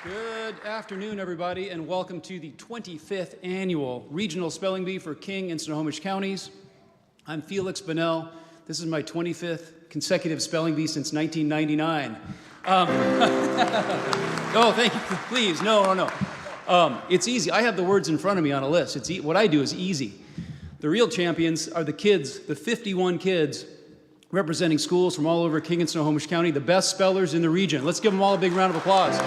Good afternoon, everybody, and welcome to the 25th Annual Regional Spelling Bee for King and Snohomish Counties. I'm Felix Bonnell. This is my 25th consecutive spelling bee since 1999. Oh, thank you. Please, no. It's easy. I have the words in front of me on a list. What I do is easy. The real champions are the kids, the 51 kids representing schools from all over King and Snohomish County, the best spellers in the region. Let's give them all a big round of applause.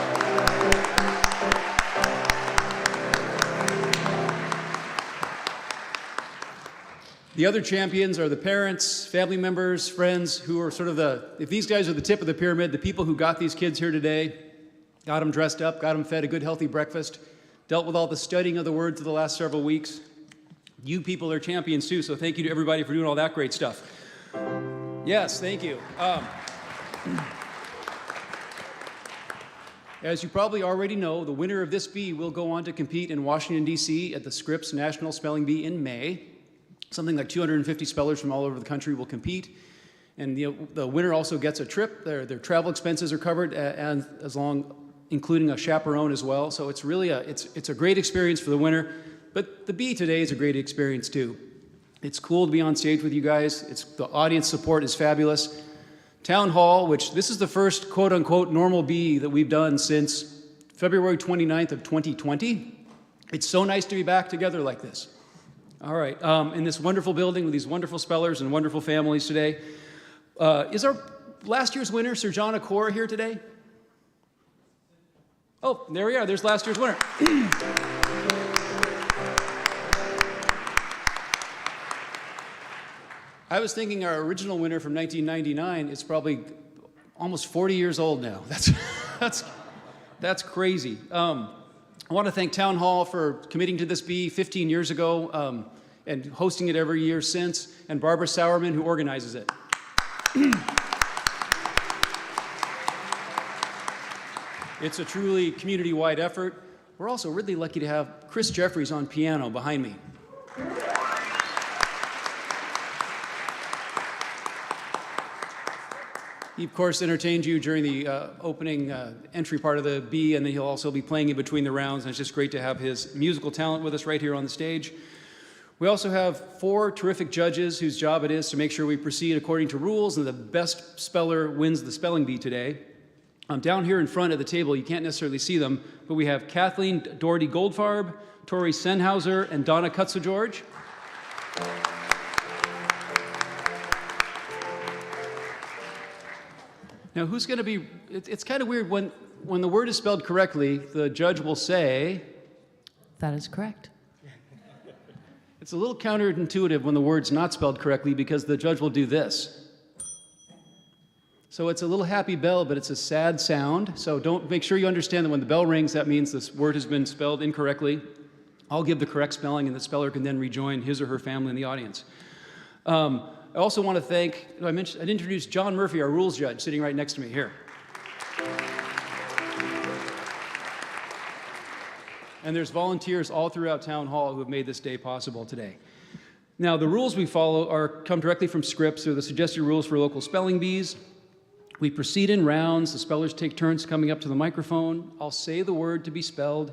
The other champions are the parents, family members, friends who are sort of if these guys are the tip of the pyramid, the people who got these kids here today, got them dressed up, got them fed a good healthy breakfast, dealt with all the studying of the words of the last several weeks. You people are champions too, so thank you to everybody for doing all that great stuff. Yes, thank you. As you probably already know, the winner of this bee will go on to compete in Washington, D.C. at the Scripps National Spelling Bee in May. Something like 250 spellers from all over the country will compete. And the winner also gets a trip. Their travel expenses are covered, and including a chaperone as well. So it's really it's a great experience for the winner. But the bee today is a great experience too. It's cool to be on stage with you guys. The audience support is fabulous. Town Hall, which this is the first quote-unquote normal bee that we've done since February 29th of 2020. It's so nice to be back together like this. All right, in this wonderful building with these wonderful spellers and wonderful families today. Is our last year's winner, Sir John Akora, here today? Oh, there we are. There's last year's winner. I was thinking our original winner from 1999 is probably almost 40 years old now. That's crazy. I want to thank Town Hall for committing to this bee 15 years ago and hosting it every year since, and Barbara Sauerman, who organizes it. It's a truly community-wide effort. We're also really lucky to have Chris Jeffries on piano behind me. He, of course, entertained you during the opening entry part of the bee, and then he'll also be playing in between the rounds, and it's just great to have his musical talent with us right here on the stage. We also have 4 terrific judges whose job it is to make sure we proceed according to rules, and the best speller wins the spelling bee today. Down here in front at the table, you can't necessarily see them, but we have Kathleen Doherty Goldfarb, Tori Senhauser, and Donna Kutzel-George. Now, who's going to be, it's kind of weird when the word is spelled correctly, the judge will say, "That is correct." It's a little counterintuitive when the word's not spelled correctly because the judge will do this. So it's a little happy bell, but it's a sad sound. So make sure you understand that when the bell rings, that means this word has been spelled incorrectly. I'll give the correct spelling, and the speller can then rejoin his or her family in the audience. I also want to thank, I'd introduce John Murphy, our rules judge, sitting right next to me here. And there's volunteers all throughout Town Hall who have made this day possible today. Now, the rules we follow come directly from Scripps. They're the suggested rules for local spelling bees. We proceed in rounds. The spellers take turns coming up to the microphone. I'll say the word to be spelled,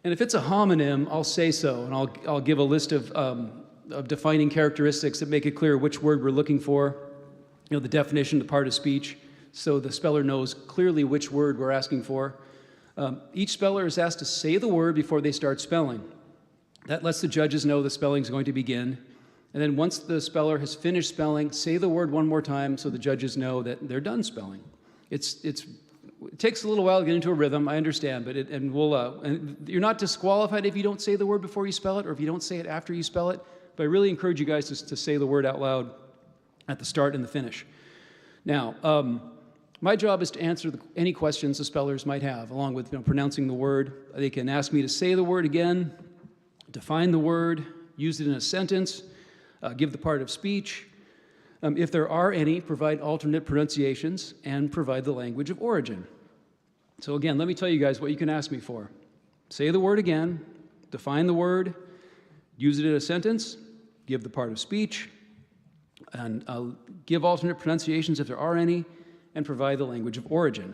And if it's a homonym, I'll say so, and I'll give a list of defining characteristics that make it clear which word we're looking for, you know, the definition, the part of speech, so the speller knows clearly which word we're asking for. Each speller is asked to say the word before they start spelling. That lets the judges know the spelling is going to begin. And then once the speller has finished spelling, say the word one more time so the judges know that they're done spelling. It takes a little while to get into a rhythm, I understand, but and you're not disqualified if you don't say the word before you spell it or if you don't say it after you spell it, but I really encourage you guys to say the word out loud at the start and the finish. Now, my job is to answer any questions the spellers might have, along with pronouncing the word. They can ask me to say the word again, define the word, use it in a sentence, give the part of speech. If there are any, provide alternate pronunciations, and provide the language of origin. So again, let me tell you guys what you can ask me for. Say the word again, define the word, use it in a sentence, give the part of speech, and give alternate pronunciations if there are any, and provide the language of origin.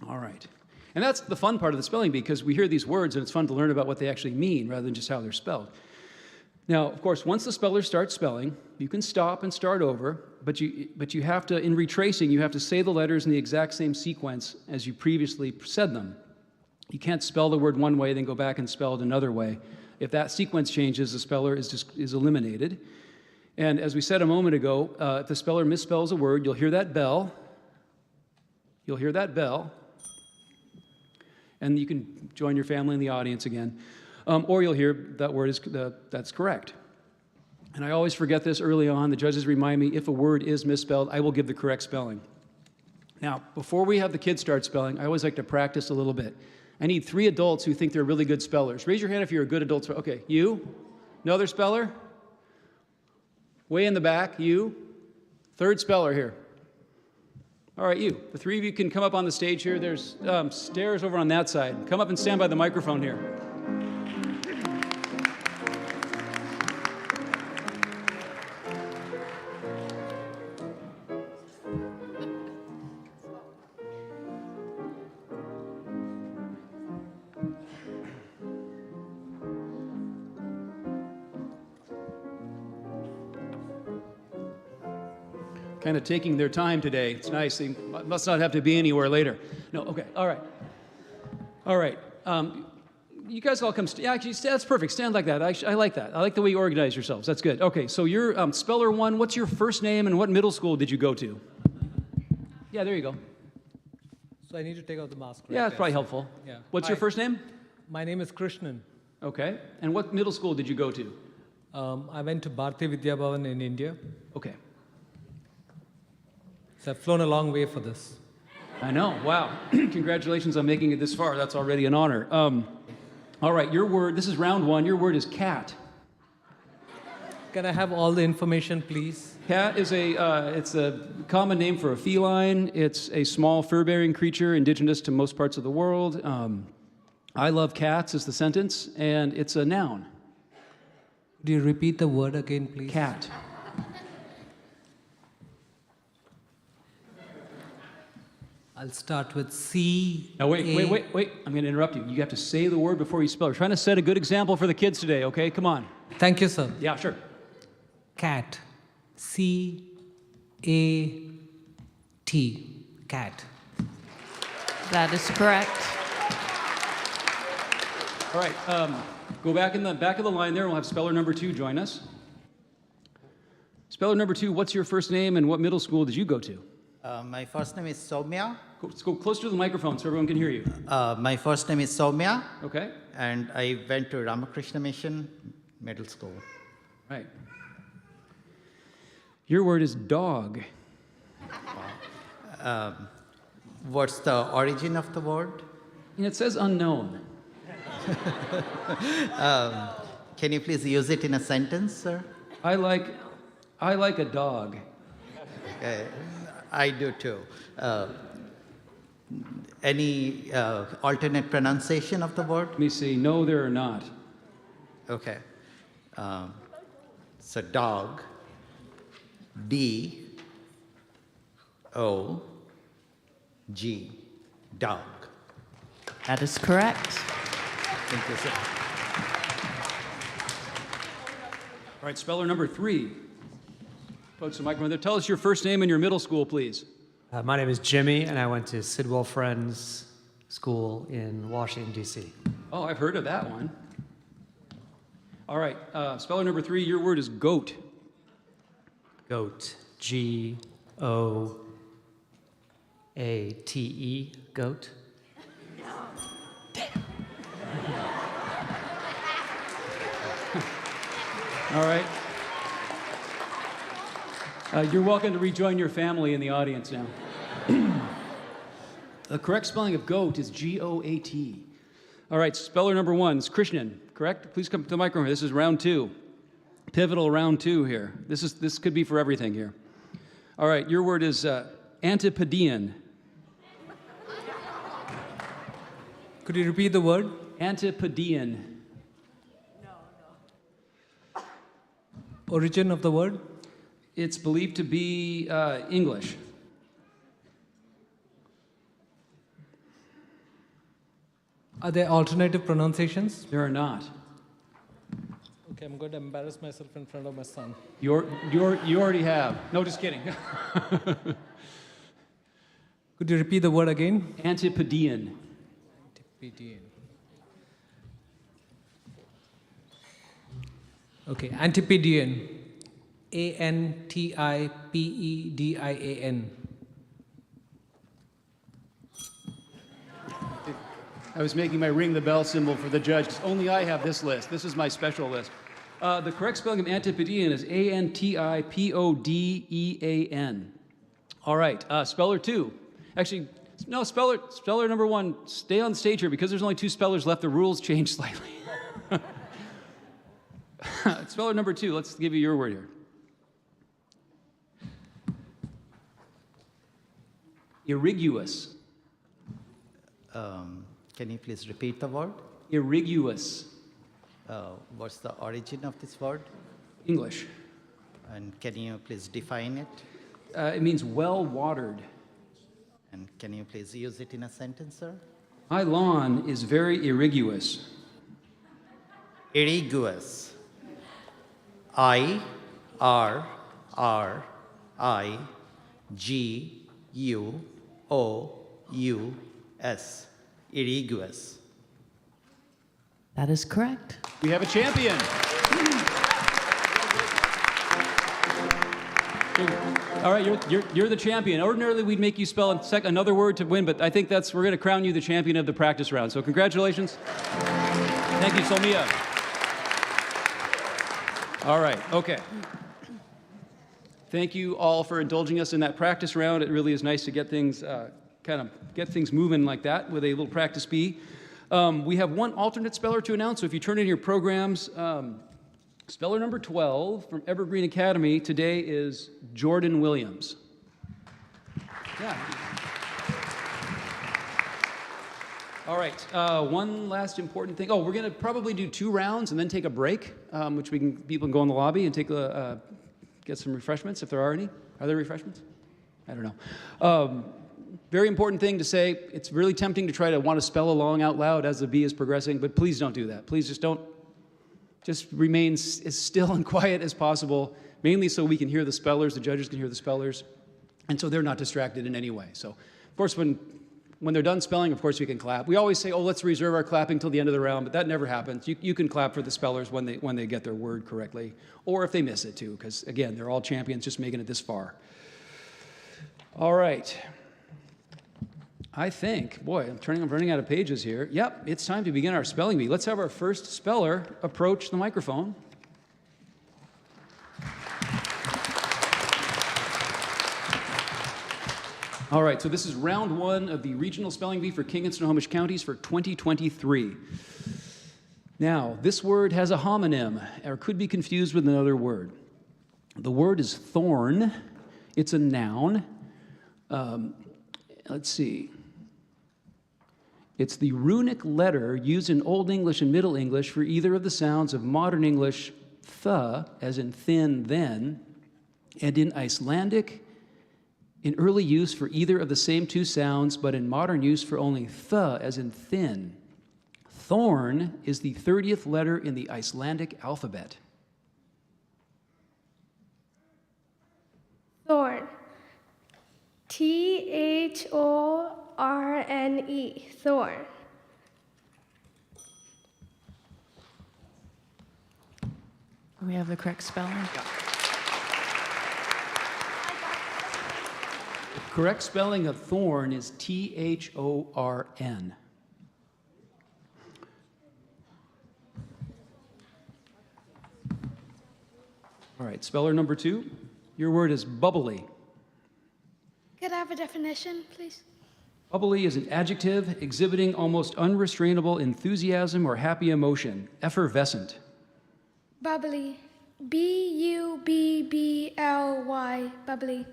All right. And that's the fun part of the spelling bee, because we hear these words and it's fun to learn about what they actually mean rather than just how they're spelled. Now, of course, once the speller starts spelling, you can stop and start over, but you have to, in retracing, you have to say the letters in the exact same sequence as you previously said them. You can't spell the word one way, then go back and spell it another way. If that sequence changes, the speller is eliminated. And as we said a moment ago, if the speller misspells a word, you'll hear that bell. You'll hear that bell. And you can join your family in the audience again. Or you'll hear that word that's correct. And I always forget this early on. The judges remind me, if a word is misspelled, I will give the correct spelling. Now, before we have the kids start spelling, I always like to practice a little bit. I need 3 adults who think they're really good spellers. Raise your hand if you're a good adult speller. Okay, you? No other speller? Way in the back, you? 3rd speller here. All right, you. The 3 of you can come up on the stage here. There's stairs over on that side. Come up and stand by the microphone here. Kind of taking their time today. It's nice. They must not have to be anywhere later. No, okay, all right. All right. You guys all come, actually, that's perfect. Stand like that. I like that. I like the way you organize yourselves. That's good. Okay, so you're speller 1. What's your first name and what middle school did you go to? Yeah, there you go. So I need to take out the mask, right? Yeah, that's probably helpful. Yeah. What's your first name? My name is Krishnan. Okay. And what middle school did you go to? I went to Bharati Vidya Bhavan in India. Okay. So I've flown a long way for this. I know. Wow. Congratulations on making it this far. That's already an honor. All right, your word, this is round 1. Your word is cat. Can I have all the information, please? Cat is it's a common name for a feline. It's a small fur-bearing creature indigenous to most parts of the world. I love cats is the sentence, and it's a noun. Do you repeat the word again, please? Cat. I'll start with C. Now wait. I'm going to interrupt you. You have to say the word before you spell. We're trying to set a good example for the kids today, okay? Come on. Thank you, sir. Yeah, sure. Cat. C-A-T. Cat. That is correct. All right, go back in the back of the line there. We'll have speller number 2 join us. Speller number 2, what's your first name and what middle school did you go to? My first name is Soumya. Let's go closer to the microphone so everyone can hear you. My first name is Soumya, Okay. and I went to Ramakrishna Mission Middle School. Right. Your word is dog. What's the origin of the word? And it says unknown. Can you please use it in a sentence, sir? I like a dog. I do too. Any alternate pronunciation of the word? Let me see. No, there are not. Okay. So dog. D-O-G. Dog. That is correct. Thank you, sir. All right, speller number 3. Approach the microphone there. Tell us your first name and your middle school, please. My name is Jimmy, and I went to Sidwell Friends School in Washington, D.C. Oh, I've heard of that one. All right, speller number 3, your word is goat. Goat. G-O-A-T-E. Goat. All right. You're welcome to rejoin your family in the audience now. The correct spelling of goat is G-O-A-T. All right, speller number 1 is Krishnan, correct? Please come to the microphone. This is round 2. Pivotal round 2 here. This could be for everything here. All right, your word is Antipodean. Could you repeat the word? Antipodean. Origin of the word? It's believed to be English. Are there alternative pronunciations? There are not. Okay, I'm going to embarrass myself in front of my son. You already have. No, just kidding. Could you repeat the word again? Antipodean. Antipodean. Okay, Antipodean. A-N-T-I-P-E-D-I-A-N. I was making my ring the bell symbol for the judge, 'cause only I have this list. This is my special list. The correct spelling of Antipodean is A-N-T-I-P-O-D-E-A-N. All right, speller 2. Actually, no, speller number 1, stay on stage here because there's only 2 spellers left. The rules changed slightly. Speller number 2, let's give you your word here. Irriguous. Can you please repeat the word? Irriguous. What's the origin of this word? English. And can you please define it? It means well-watered. And can you please use it in a sentence, sir? My lawn is very irriguous. Irriguous. I-R-R-I-G-U-O-U-S. Irriguous. That is correct. We have a champion. All right, you're the champion. Ordinarily, we'd make you spell another word to win, but I think we're going to crown you the champion of the practice round. So congratulations. Thank you, Somia. All right, okay. Thank you all for indulging us in that practice round. It really is nice to get things get things moving like that with a little practice bee. We have one alternate speller to announce, so if you turn in your programs, speller number 12 from Evergreen Academy today is Jordan Williams. Yeah. All right, one last important thing. Oh, we're going to probably do 2 rounds and then take a break, which people can go in the lobby and get some refreshments if there are any. Are there refreshments? I don't know. Very important thing to say. It's really tempting to try to want to spell along out loud as the bee is progressing, but please don't do that. Please just remain as still and quiet as possible, mainly so we can hear the spellers, the judges can hear the spellers, and so they're not distracted in any way. So, of course, when they're done spelling, of course, we can clap. We always say, oh, let's reserve our clapping till the end of the round, but that never happens. You can clap for the spellers when they get their word correctly, or if they miss it, too, because, again, they're all champions just making it this far. All right. I think, boy, I'm running out of pages here. Yep, it's time to begin our spelling bee. Let's have our first speller approach the microphone. All right, so this is round 1 of the regional spelling bee for King and Snohomish counties for 2023. Now, this word has a homonym, or could be confused with another word. The word is thorn. It's a noun. Let's see. It's the runic letter used in Old English and Middle English for either of the sounds of modern English th, as in thin, then, and in Icelandic, in early use for either of the same 2 sounds, but in modern use for only th, as in thin. Thorn is the 30th letter in the Icelandic alphabet. Thorn. Thorne. Thorn. We have the correct spelling. The correct spelling of thorn is Thorn. All right, speller number 2. Your word is bubbly. Could I have a definition, please? Bubbly is an adjective exhibiting almost unrestrainable enthusiasm or happy emotion. Effervescent. Bubbly. Bubbly. Bubbly.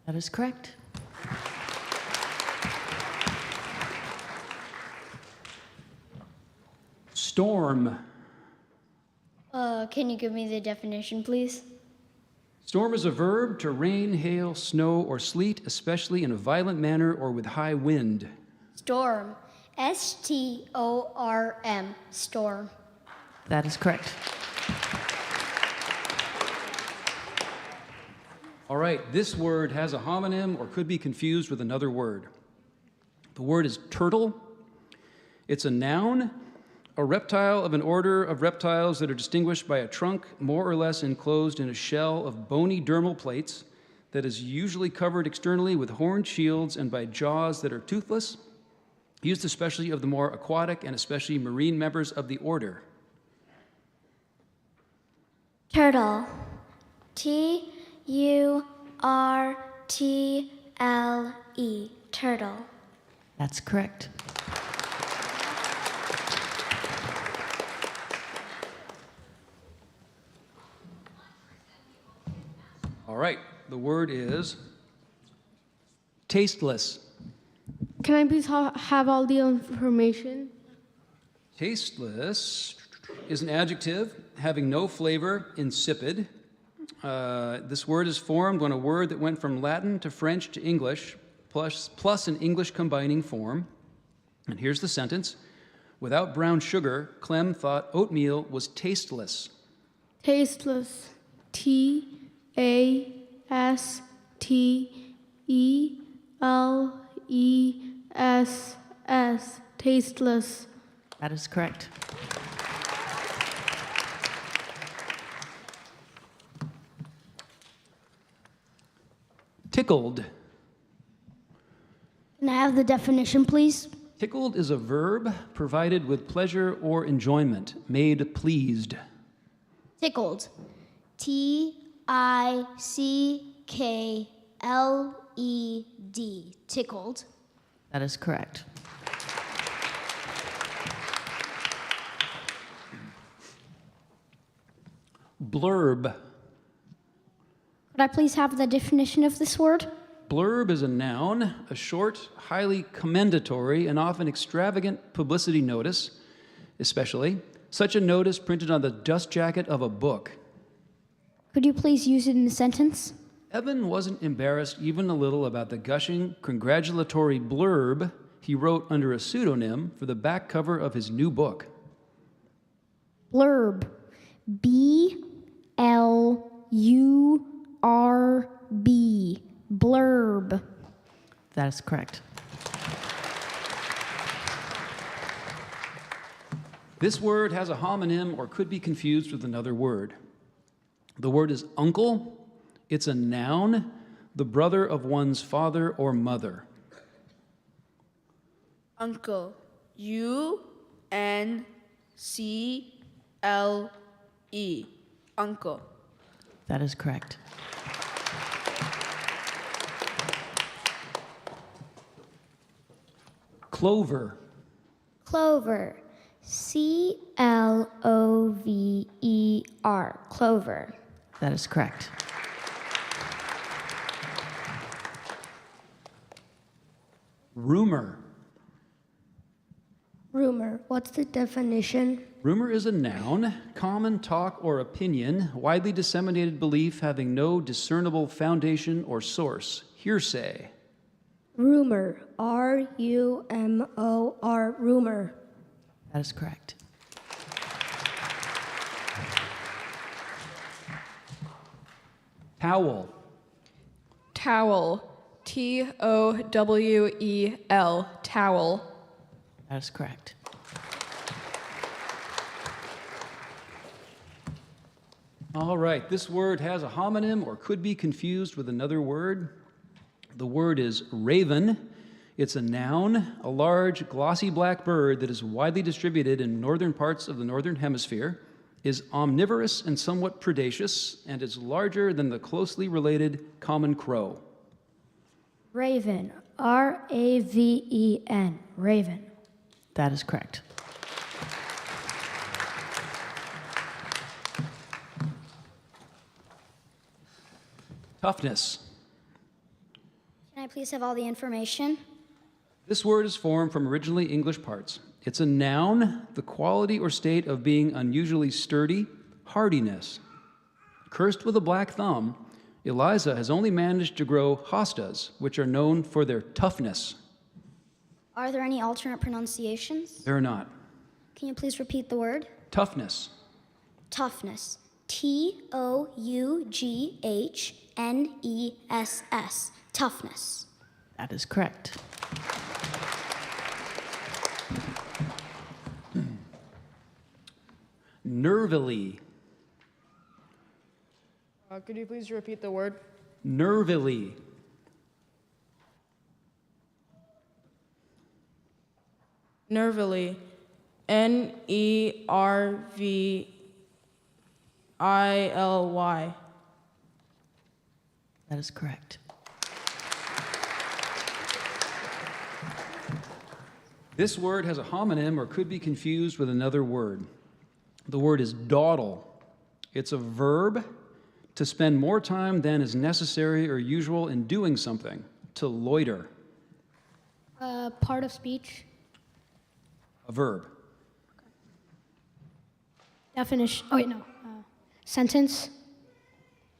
That is correct. Storm. Can you give me the definition, please? Storm is a verb to rain, hail, snow, or sleet, especially in a violent manner or with high wind. Storm. Storm. Storm. That is correct. All right, this word has a homonym or could be confused with another word. The word is turtle. It's a noun, a reptile of an order of reptiles that are distinguished by a trunk more or less enclosed in a shell of bony dermal plates that is usually covered externally with horned shields and by jaws that are toothless, used especially of the more aquatic and especially marine members of the order. Turtle. Turtle. Turtle. That's correct. All right, the word is tasteless. Can I please have all the information? Tasteless is an adjective having no flavor, insipid. This word is formed when a word that went from Latin to French to English, plus an English combining form. And here's the sentence. Without brown sugar, Clem thought oatmeal was tasteless. Tasteless. Tasteless. Tasteless. That is correct. Tickled. Can I have the definition, please? Tickled is a verb provided with pleasure or enjoyment, made pleased. Tickled. Tickled. Tickled. That is correct. Blurb. Could I please have the definition of this word? Blurb is a noun, a short, highly commendatory, and often extravagant publicity notice, especially. Such a notice printed on the dust jacket of a book. Could you please use it in a sentence? Evan wasn't embarrassed even a little about the gushing, congratulatory blurb he wrote under a pseudonym for the back cover of his new book. Blurb. B-L-U-R-B. Blurb. That is correct. This word has a homonym or could be confused with another word. The word is uncle. It's a noun, the brother of one's father or mother. Uncle. UNCLE. Uncle. That is correct. Clover. Clover. C-L-O-V-E-R. Clover. That is correct. Rumor. Rumor. What's the definition? Rumor is a noun, common talk or opinion, widely disseminated belief having no discernible foundation or source. Hearsay. Rumor. R-U-M-O-R. Rumor. That is correct. Towel. Towel. Towel. Towel. That is correct. All right, this word has a homonym or could be confused with another word. The word is raven. It's a noun, a large, glossy black bird that is widely distributed in northern parts of the northern hemisphere, is omnivorous and somewhat predaceous, and is larger than the closely related common crow. Raven. Raven. Raven. That is correct. Toughness. Can I please have all the information? This word is formed from originally English parts. It's a noun, the quality or state of being unusually sturdy, hardiness. Cursed with a black thumb, Eliza has only managed to grow hostas, which are known for their toughness. Are there any alternate pronunciations? They're not. Can you please repeat the word? Toughness. Toughness. Toughnness. Toughness. That is correct. Nervily. Could you please repeat the word? Nervily. Nervily. Nervily. That is correct. This word has a homonym or could be confused with another word. The word is dawdle. It's a verb to spend more time than is necessary or usual in doing something, to loiter. Part of speech. A verb. Definition. Oh, wait, no. Sentence.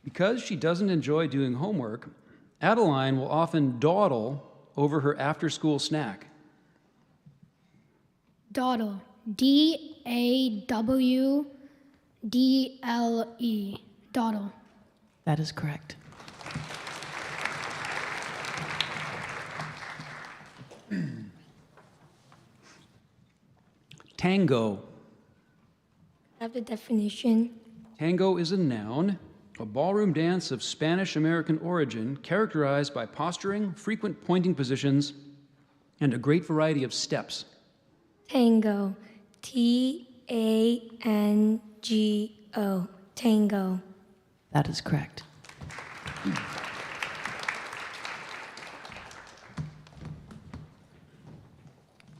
Because she doesn't enjoy doing homework, Adeline will often dawdle over her after-school snack. Dawdle. Dawdle. Dawdle. That is correct. Tango. Have the definition. Tango is a noun, a ballroom dance of Spanish-American origin characterized by posturing, frequent pointing positions, and a great variety of steps. Tango. Tango. Tango. That is correct.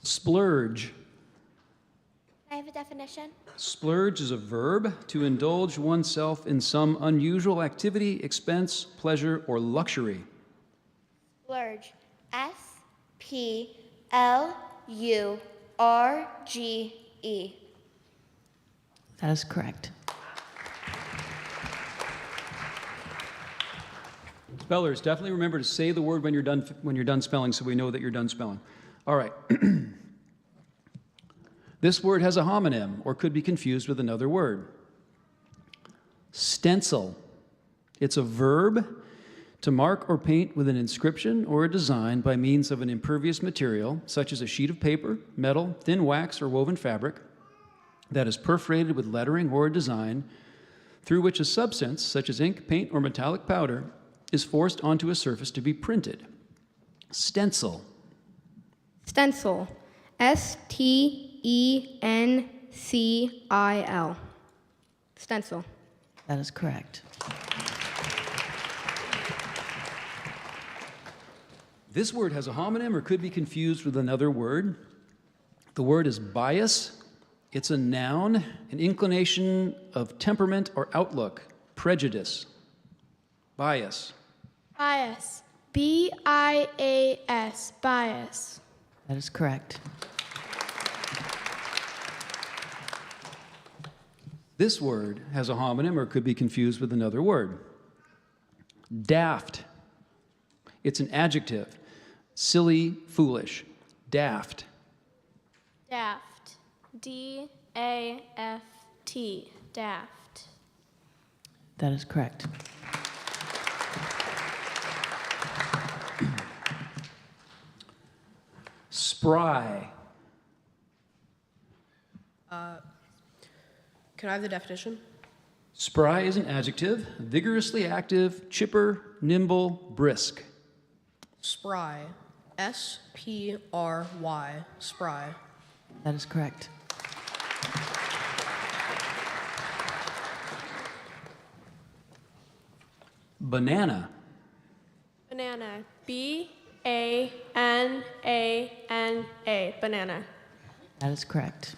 Splurge. I have a definition. Splurge is a verb to indulge oneself in some unusual activity, expense, pleasure, or luxury. Splurge. Splurge. That is correct. Spellers, definitely remember to say the word when you're done spelling so we know that you're done spelling. All right. This word has a homonym or could be confused with another word. Stencil. It's a verb to mark or paint with an inscription or a design by means of an impervious material, such as a sheet of paper, metal, thin wax, or woven fabric, that is perforated with lettering or a design through which a substance, such as ink, paint, or metallic powder, is forced onto a surface to be printed. Stencil. Stencil. Stencil. Stencil. That is correct. This word has a homonym or could be confused with another word. The word is bias. It's a noun, an inclination of temperament or outlook, prejudice. Bias. Bias. Bias. Bias. That is correct. This word has a homonym or could be confused with another word. Daft. It's an adjective. Silly, foolish. Daft. Daft. D-A-F-T. Daft. That is correct. Spry. Can I have the definition? Spry is an adjective, vigorously active, chipper, nimble, brisk. Spry. S-P-R-Y. Spry. That is correct. Banana. Banana. B-A-N-A-N-A. Banana. That is correct.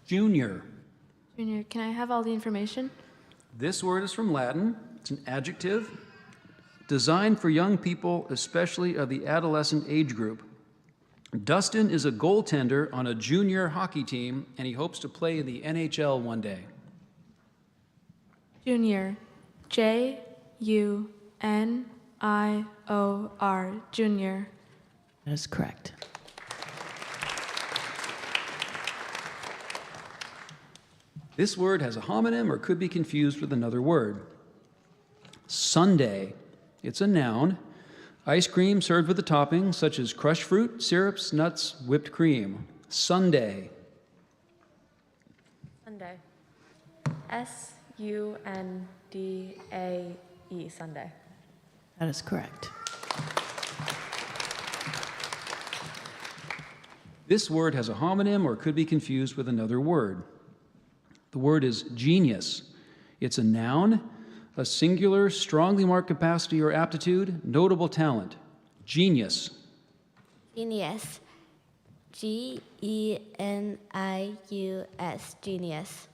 Junior. Junior, can I have all the information? This word is from Latin. It's an adjective designed for young people, especially of the adolescent age group. Dustin is a goaltender on a junior hockey team, and he hopes to play in the NHL one day. Junior. J-U-N-I-O-R. Junior. That is correct. This word has a homonym or could be confused with another word. Sundae. It's a noun. Ice cream served with a topping such as crushed fruit, syrups, nuts, whipped cream. Sundae. Sunday. S-U-N-D-A-E. Sunday. That is correct. This word has a homonym or could be confused with another word. The word is genius. It's a noun, a singular, strongly marked capacity or aptitude, notable talent. Genius. Genius. G-E-N-I-U-S. Genius.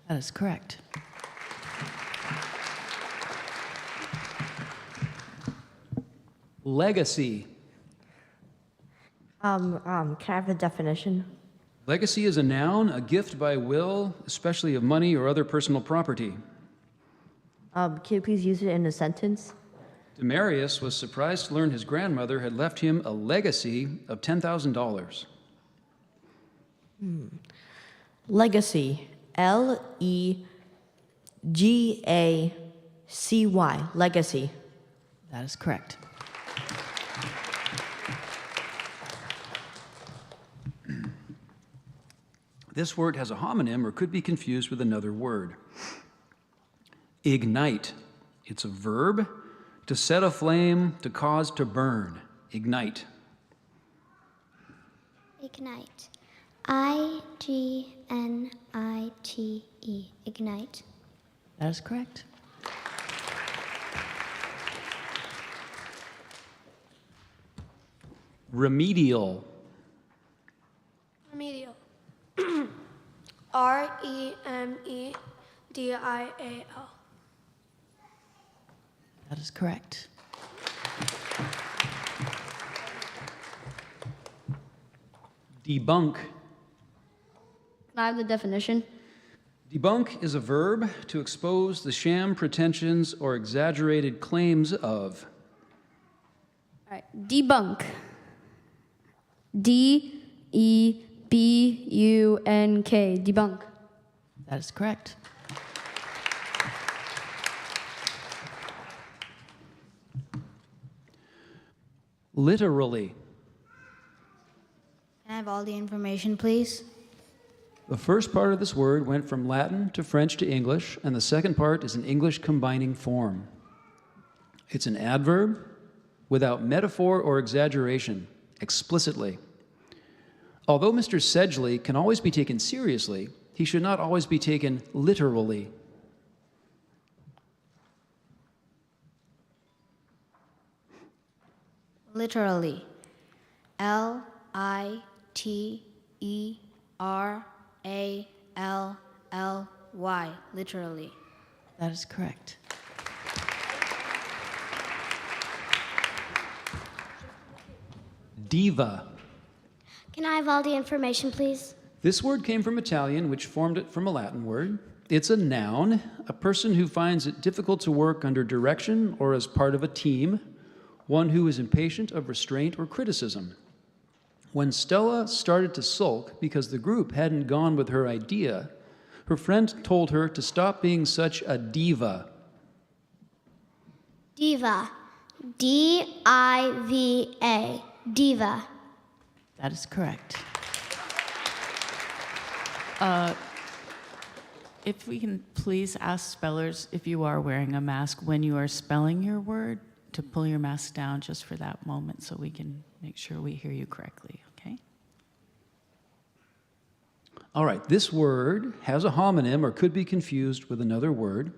That is correct. Legacy. Can I have the definition? Legacy is a noun, a gift by will, especially of money or other personal property. Can you please use it in a sentence? Demarius was surprised to learn his grandmother had left him a legacy of $10,000. Legacy. L-E-G-A-C-Y. Legacy. That is correct. This word has a homonym or could be confused with another word. Ignite. It's a verb, to set aflame, to cause to burn. Ignite. Ignite. I-G-N-I-T-E. Ignite. That is correct. Remedial. Remedial. R-E-M-E-D-I-A-L. That is correct. Debunk. Can I have the definition? Debunk is a verb to expose the sham pretensions or exaggerated claims of. All right. Debunk. D-E-B-U-N-K. Debunk. That is correct. Literally. Can I have all the information, please? The first part of this word went from Latin to French to English, and the second part is an English combining form. It's an adverb without metaphor or exaggeration, explicitly. Although Mr. Sedgley can always be taken seriously, he should not always be taken literally. Literally. L-I-T-E-R-A-L-L-Y. Literally. That is correct. Diva. Can I have all the information, please? This word came from Italian, which formed it from a Latin word. It's a noun, a person who finds it difficult to work under direction or as part of a team, one who is impatient of restraint or criticism. When Stella started to sulk because the group hadn't gone with her idea, her friend told her to stop being such a diva. Diva. D-I-V-A. Diva. That is correct. If we can please ask spellers, if you are wearing a mask, when you are spelling your word, to pull your mask down just for that moment so we can make sure we hear you correctly, okay? All right, this word has a homonym or could be confused with another word.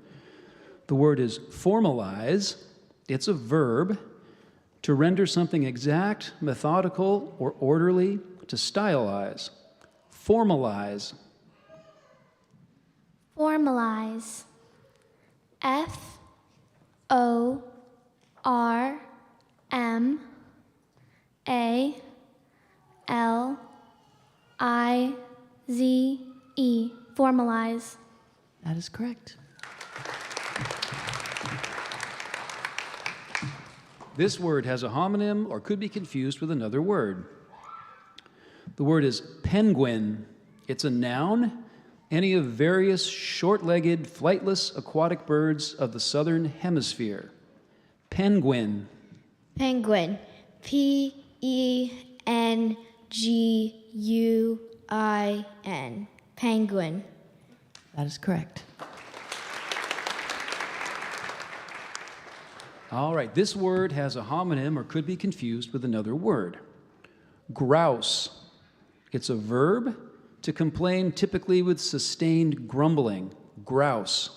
The word is formalize. It's a verb to render something exact, methodical, or orderly, to stylize. Formalize. Formalize. F-O-R-M-A-L-I-Z-E. Formalize. That is correct. This word has a homonym or could be confused with another word. The word is penguin. It's a noun, any of various short-legged, flightless aquatic birds of the southern hemisphere. Penguin. Penguin. P-E-N-G-U-I-N. Penguin. That is correct. All right, this word has a homonym or could be confused with another word. Grouse. It's a verb to complain typically with sustained grumbling. Grouse.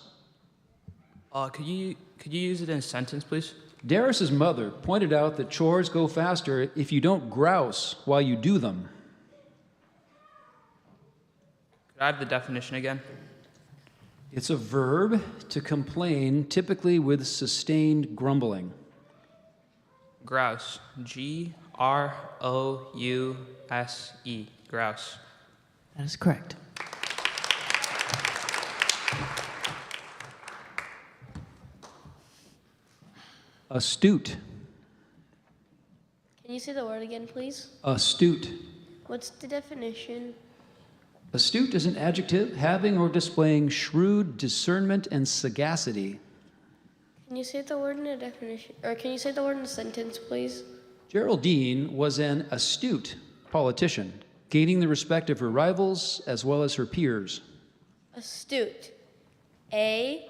Could you use it in a sentence, please? Darius's mother pointed out that chores go faster if you don't grouse while you do them. Could I have the definition again? It's a verb to complain typically with sustained grumbling. Grouse. Grouse. Grouse. That is correct. Astute. Can you say the word again, please? Astute. What's the definition? Astute is an adjective having or displaying shrewd discernment and sagacity. Can you say the word in a definition, or can you say the word in a sentence, please? Geraldine was an astute politician, gaining the respect of her rivals as well as her peers. Astute. A-S-T-U-T-E.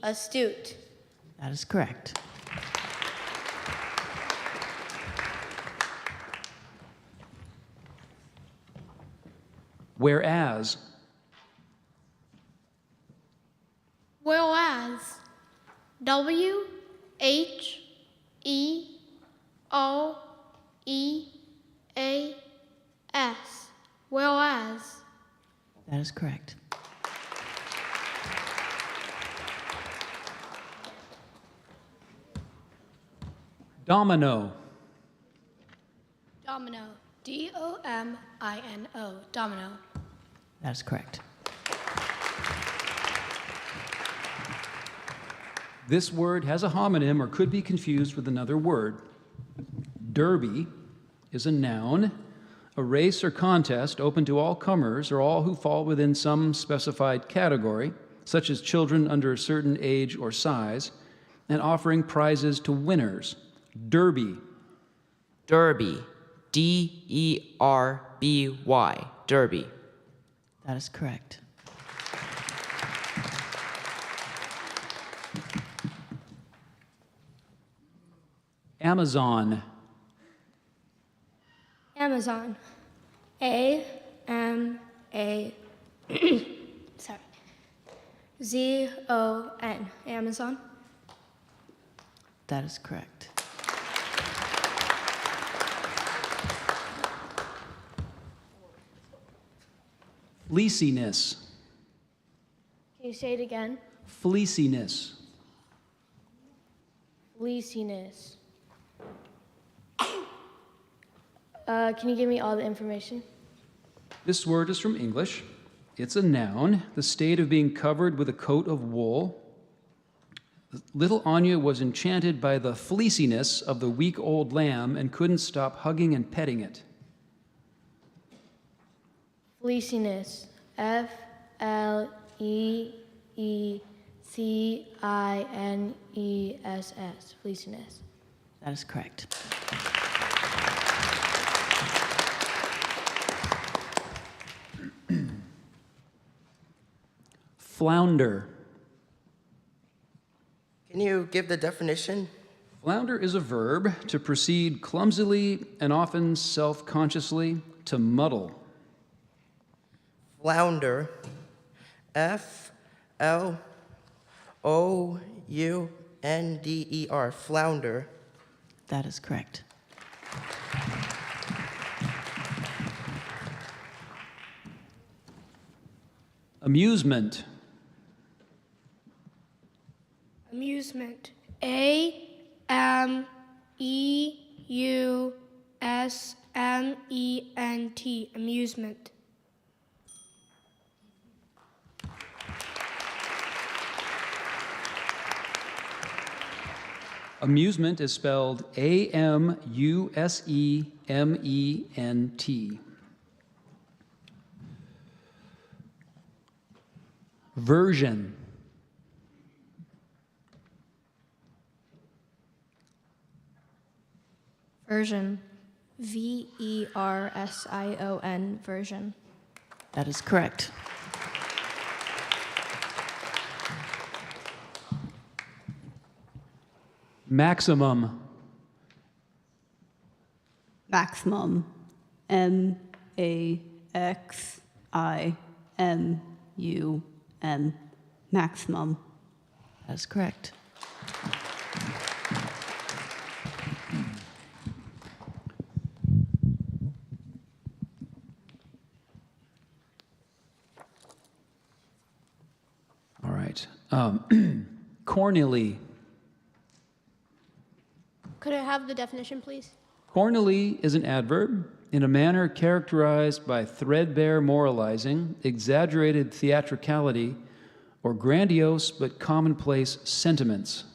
Astute. That is correct. Whereas. Whereas. W-H-E-R-E-A-S. Whereas. That is correct. Domino. Domino. D-O-M-I-N-O. Domino. That is correct. This word has a homonym or could be confused with another word. Derby is a noun, a race or contest open to all comers or all who fall within some specified category, such as children under a certain age or size, and offering prizes to winners. Derby. Derby. D-E-R-B-Y. Derby. That is correct. Amazon. Amazon. A-M-A. Sorry. Z-O-N. Amazon. That is correct. Fleeciness. Can you say it again? Fleeciness. Fleeciness. Can you give me all the information? This word is from English. It's a noun, the state of being covered with a coat of wool. Little Anya was enchanted by the fleeciness of the week old lamb and couldn't stop hugging and petting it. Fleeciness. Fleeciness. Fleeciness. That is correct. Flounder. Can you give the definition? Flounder is a verb to proceed clumsily and often self-consciously, to muddle. Flounder. Flounder. Flounder. That is correct. Amusement. Amusement. Amusement. Amusement. Amusement is spelled A-M-U-S-E-M-E-N-T. Version. Version. Version. Version. That is correct. Maximum. Maximum. M-A-X-I-M-U-M. Maximum. That is correct. All right. Cornily. Could I have the definition, please? Cornily is an adverb in a manner characterized by threadbare moralizing, exaggerated theatricality, or grandiose but commonplace sentiments.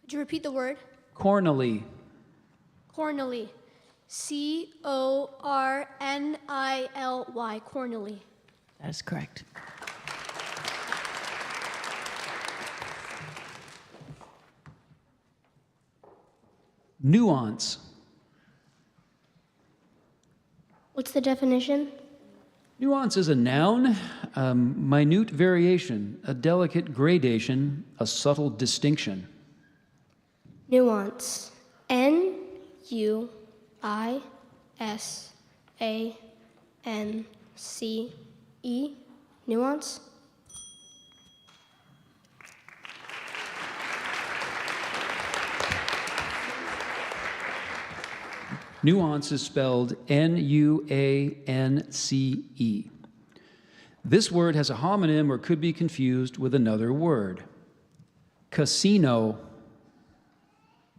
Could you repeat the word? Cornily. Cornily. Cornily. Cornily. That is correct. Nuance. What's the definition? Nuance is a noun, a minute variation, a delicate gradation, a subtle distinction. Nuance. N-U-I-S-A-N-C-E. Nuance. Nuance is spelled N-U-A-N-C-E. This word has a homonym or could be confused with another word. Casino.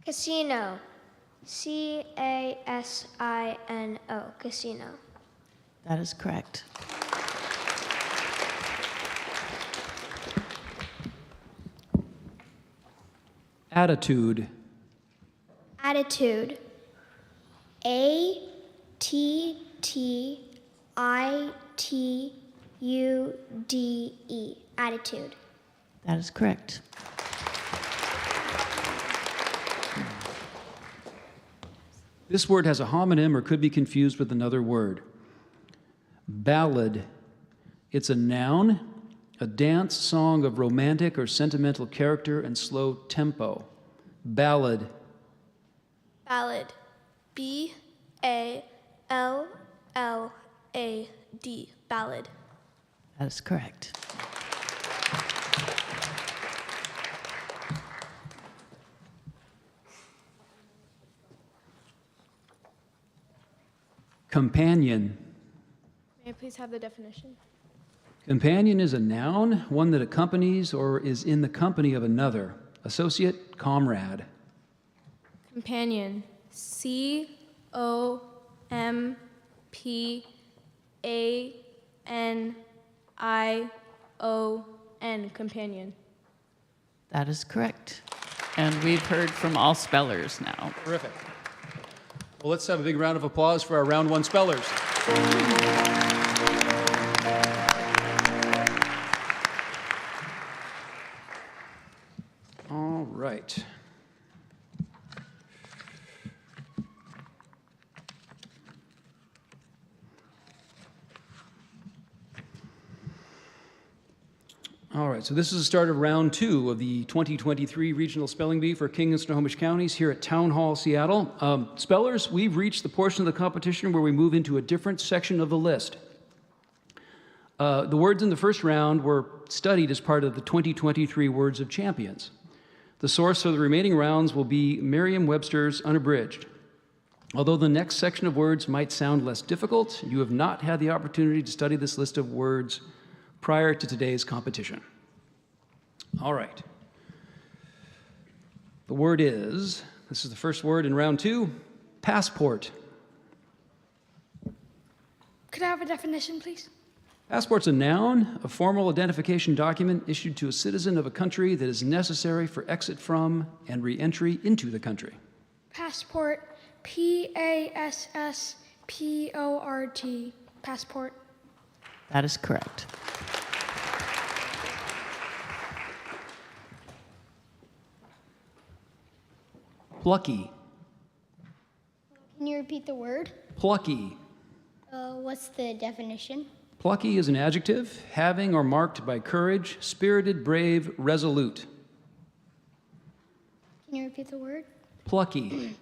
Casino. C-A-S-I-N-O. Casino. That is correct. Attitude. Attitude. A-T-T-I-T-U-D-E. Attitude. That is correct. This word has a homonym or could be confused with another word. Ballad. It's a noun, a dance song of romantic or sentimental character and slow tempo. Ballad. Ballad. B-A-L-L-A-D. Ballad. That is correct. Companion. May I please have the definition? Companion is a noun, one that accompanies or is in the company of another. Associate, comrade. Companion. C-O-M-P-A companion. That is correct. And we've heard from all spellers now. Terrific. Well, let's have a big round of applause for our round 1 spellers. All right. All right, so this is the start of round 2 of the 2023 Regional Spelling Bee for King and Snohomish counties here at Town Hall, Seattle. Spellers, we've reached the portion of the competition where we move into a different section of the list. The words in the first round were studied as part of the 2023 Words of Champions. The source for the remaining rounds will be Merriam-Webster's Unabridged. Although the next section of words might sound less difficult, you have not had the opportunity to study this list of words prior to today's competition. All right. The word is, this is the first word in round 2, passport. Could I have a definition, please? Passport's a noun, a formal identification document issued to a citizen of a country that is necessary for exit from and re-entry into the country. Passport. Passport. Passport. That is correct. Plucky. Can you repeat the word? Plucky. What's the definition? Plucky is an adjective, having or marked by courage, spirited, brave, resolute. Can you repeat the word? Plucky.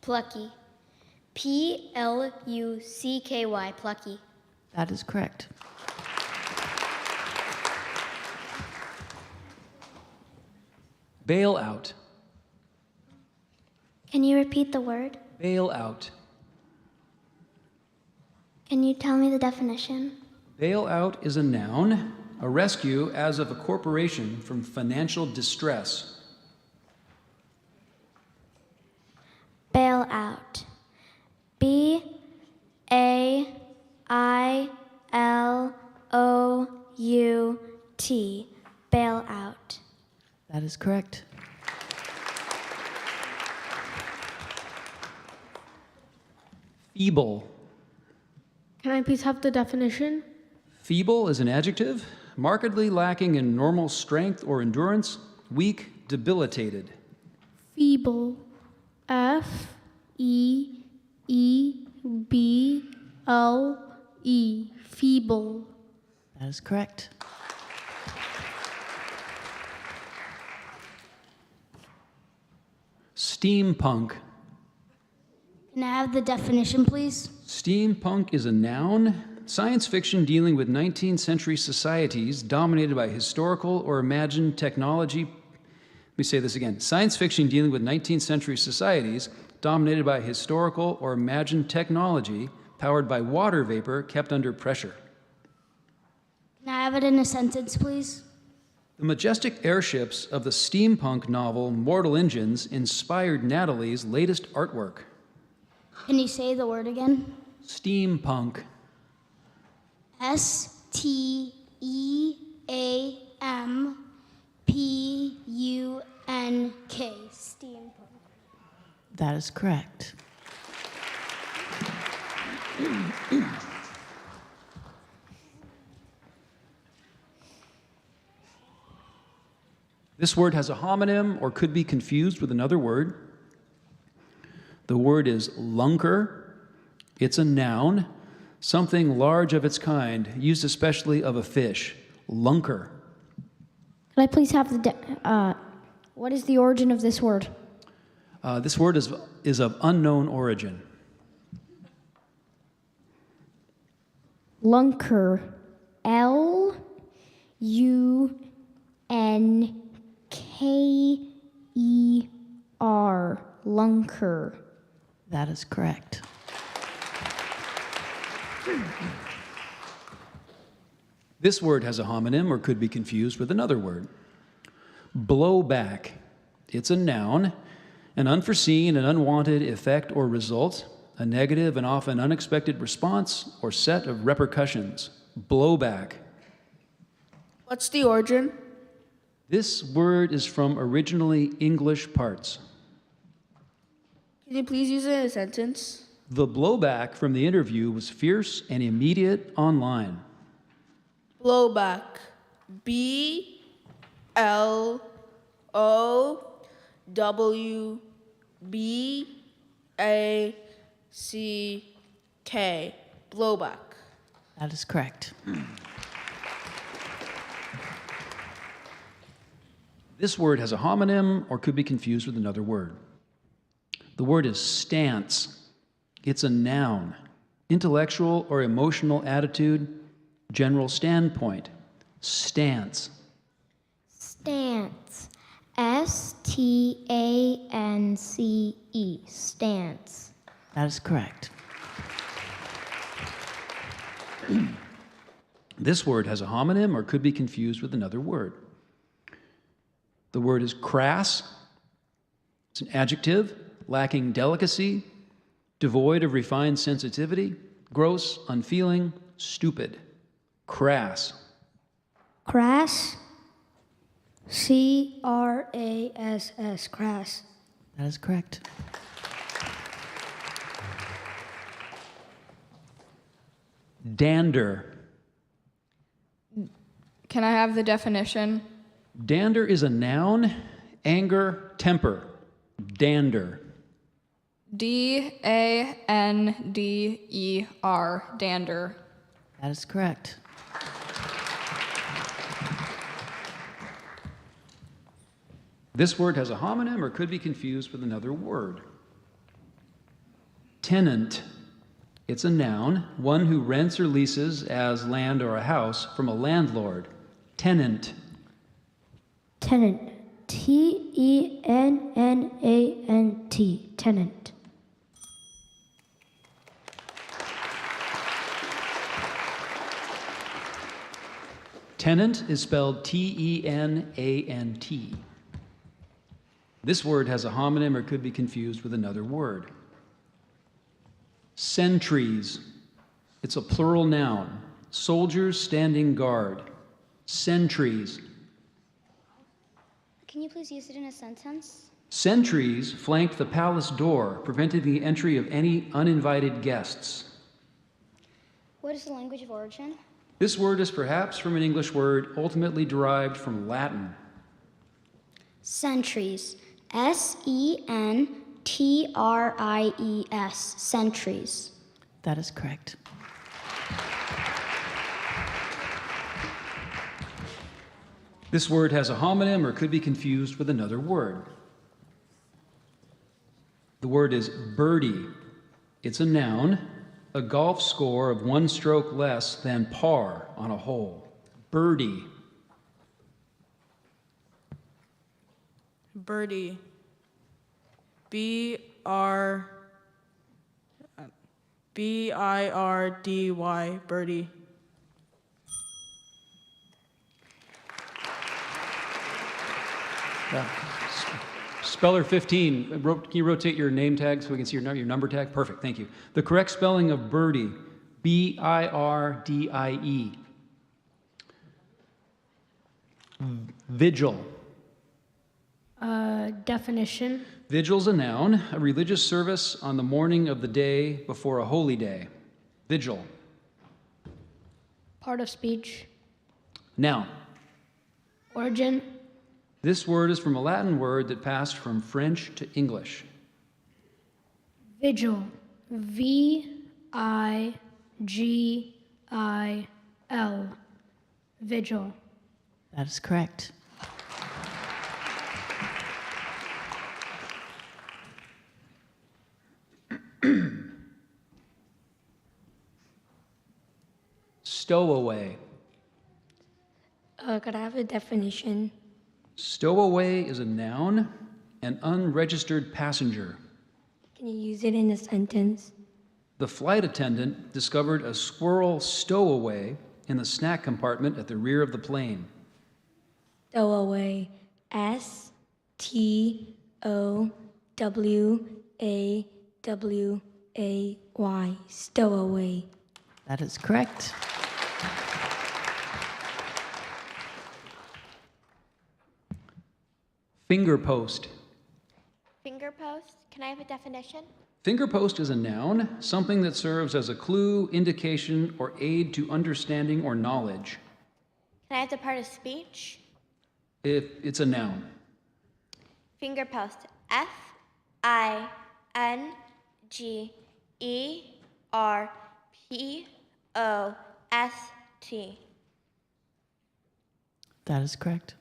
Plucky. Plucky. Plucky. That is correct. Bail out. Can you repeat the word? Bail out. Can you tell me the definition? Bail out is a noun, a rescue as of a corporation from financial distress. Bail out. B-A-I-L-O-U-T. Bail out. That is correct. Feeble. Can I please have the definition? Feeble is an adjective, markedly lacking in normal strength or endurance, weak, debilitated. Feeble. F-E-E-B-L-E. Feeble. That is correct. Steampunk. Can I have the definition, please? Steampunk is a noun, science fiction dealing with 19th century societies dominated by historical or imagined technology. Let me say this again. Science fiction dealing with 19th century societies dominated by historical or imagined technology powered by water vapor kept under pressure. Can I have it in a sentence, please? The majestic airships of the steampunk novel Mortal Engines inspired Natalie's latest artwork. Can you say the word again? Steampunk. S-T-E-A-M-P-U-N-K. Steampunk. That is correct. This word has a homonym or could be confused with another word. The word is lunker. It's a noun, something large of its kind, used especially of a fish. Lunker. Could I please have what is the origin of this word? This word is of unknown origin. Lunker. L-U-N-K-E-R. Lunker. That is correct. This word has a homonym or could be confused with another word. Blowback. It's a noun, an unforeseen and unwanted effect or result, a negative and often unexpected response or set of repercussions. blowback. What's the origin? This word is from originally English parts. Can you please use it in a sentence? The blowback from the interview was fierce and immediate online. Blowback. BLOWBACK. Blowback. That is correct. This word has a homonym or could be confused with another word. The word is stance. It's a noun. Intellectual or emotional attitude, general standpoint. Stance. Stance. S-T-A-N-C-E. Stance. That is correct. This word has a homonym or could be confused with another word. The word is crass. It's an adjective, lacking delicacy, devoid of refined sensitivity, gross, unfeeling, stupid. Crass. Crass. C-R-A-S-S. Crass. That is correct. Dander. Can I have the definition? Dander is a noun, anger, temper. Dander. D-A-N-D-E-R. Dander. That is correct. This word has a homonym or could be confused with another word. Tenant. It's a noun, one who rents or leases as land or a house from a landlord. Tenant. Tenant. T-E-N-N-A-N-T. Tenant. Tenant is spelled T-E-N-A-N-T. This word has a homonym or could be confused with another word. Sentries. It's a plural noun. Soldiers standing guard. Sentries. Can you please use it in a sentence? Sentries flanked the palace door, preventing the entry of any uninvited guests. What is the language of origin? This word is perhaps from an English word ultimately derived from Latin. Sentries. S-E-N-T-R-I-E-S. Sentries. That is correct. This word has a homonym or could be confused with another word. The word is birdie. It's a noun, a golf score of one stroke less than par on a hole. Birdie. Birdie. B-I-R-D-Y. Birdie. Speller 15, can you rotate your name tag so we can see your number tag? Perfect, thank you. The correct spelling of birdie, B-I-R-D-I-E. Vigil. Definition. Vigil's a noun, a religious service on the morning of the day before a holy day. Vigil. Part of speech. Noun. Origin. This word is from a Latin word that passed from French to English. Vigil. V-I-G-I-L. Vigil. That is correct. Stowaway. Could I have a definition? Stowaway is a noun, an unregistered passenger. Can you use it in a sentence? The flight attendant discovered a squirrel stowaway in the snack compartment at the rear of the plane. Stowaway. S-T-O-W-A-W-A-Y. Stowaway. That is correct. Finger post. Finger post. Can I have a definition? Finger post is a noun, something that serves as a clue, indication, or aid to understanding or knowledge. Can I have the part of speech? If it's a noun. Finger post. Fingerpost. That is correct.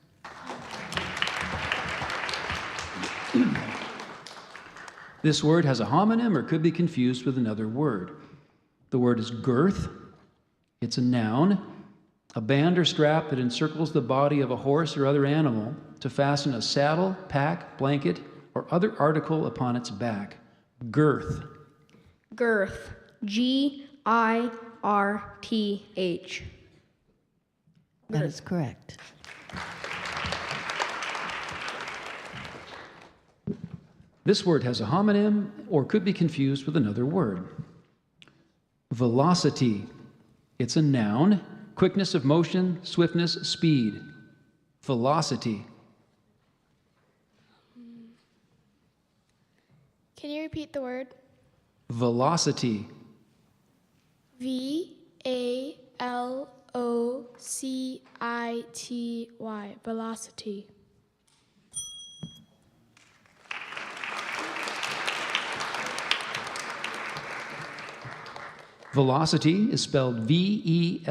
This word has a homonym or could be confused with another word. The word is girth. It's a noun, a band or strap that encircles the body of a horse or other animal to fasten a saddle, pack, blanket, or other article upon its back. Girth. Girth. Girth. That is correct. This word has a homonym or could be confused with another word. Velocity. It's a noun, quickness of motion, swiftness, speed. Velocity. Can you repeat the word? Velocity. Velocity. Velocity. Velocity is spelled Velocity.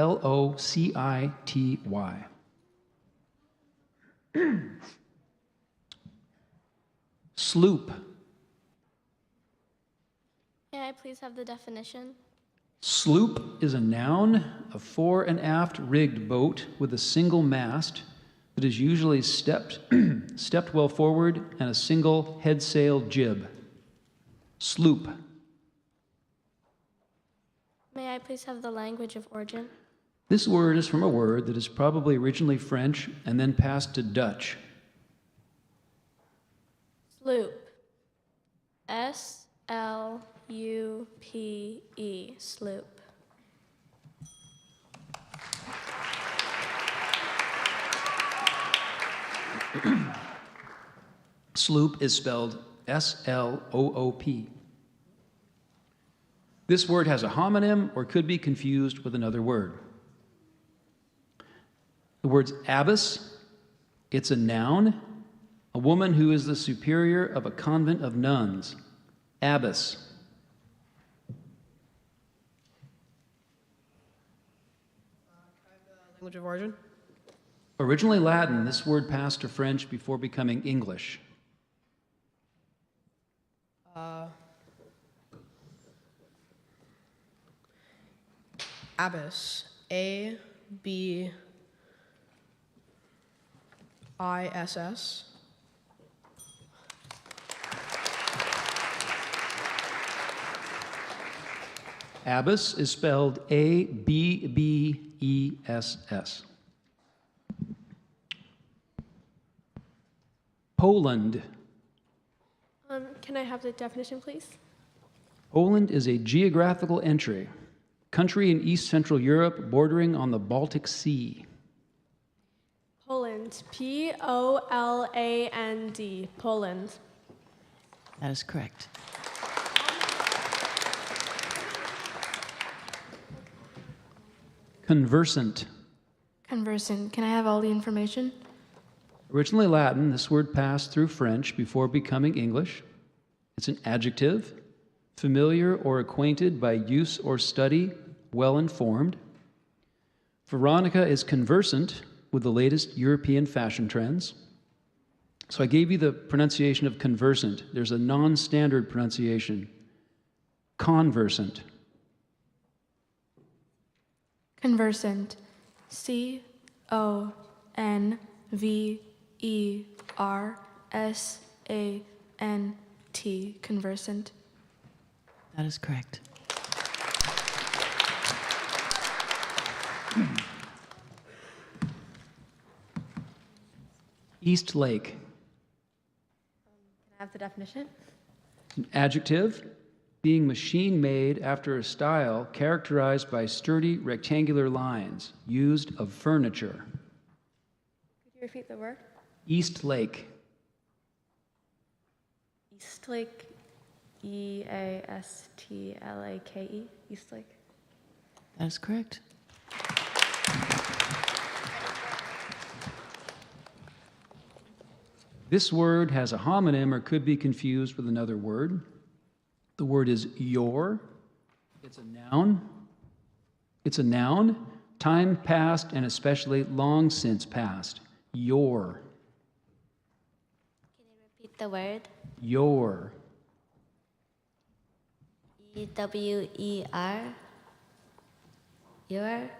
Sloop. May I please have the definition? Sloop is a noun, a fore and aft rigged boat with a single mast that is usually stepped well forward and a single head sail jib. Sloop. May I please have the language of origin? This word is from a word that is probably originally French and then passed to Dutch. Sloop. Slupe. Sloop. Sloop is spelled Sloop. This word has a homonym or could be confused with another word. The word's abbess. It's a noun, a woman who is the superior of a convent of nuns. Abbess. Language of origin? Originally Latin, this word passed to French before becoming English. Abbess. Abiss. Abbess is spelled Abbess. Poland. Can I have the definition, please? Poland is a geographical entry, country in East Central Europe bordering on the Baltic Sea. Poland. Poland. Poland. That is correct. Conversant. Conversant. Can I have all the information? Originally Latin, this word passed through French before becoming English. It's an adjective, familiar or acquainted by use or study, well informed. Veronica is conversant with the latest European fashion trends. So I gave you the pronunciation of conversant. There's a non-standard pronunciation. Conversant. Conversant. Conversant. Conversant. That is correct. East Lake. Can I have the definition? An adjective, being machine-made after a style characterized by sturdy rectangular lines, used of furniture. Could you repeat the word? East Lake. Eastlake. Eastlake. Eastlake. That is correct. This word has a homonym or could be confused with another word. The word is your. It's a noun. It's a noun, time past and especially long since past. Your. Can you repeat the word? Your. EWER. Your.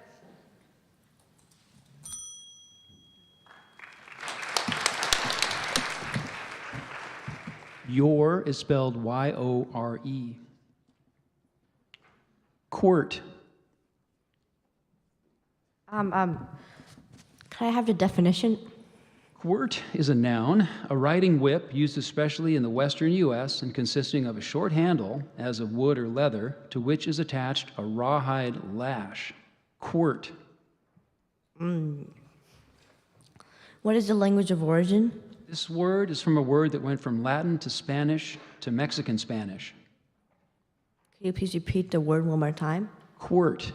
Your is spelled Y-O-R-E. Court. Can I have the definition? Quirt is a noun, a riding whip used especially in the western U.S. and consisting of a short handle, as of wood or leather, to which is attached a rawhide lash. Quirt. What is the language of origin? This word is from a word that went from Latin to Spanish to Mexican Spanish. Can you please repeat the word one more time? Quirt.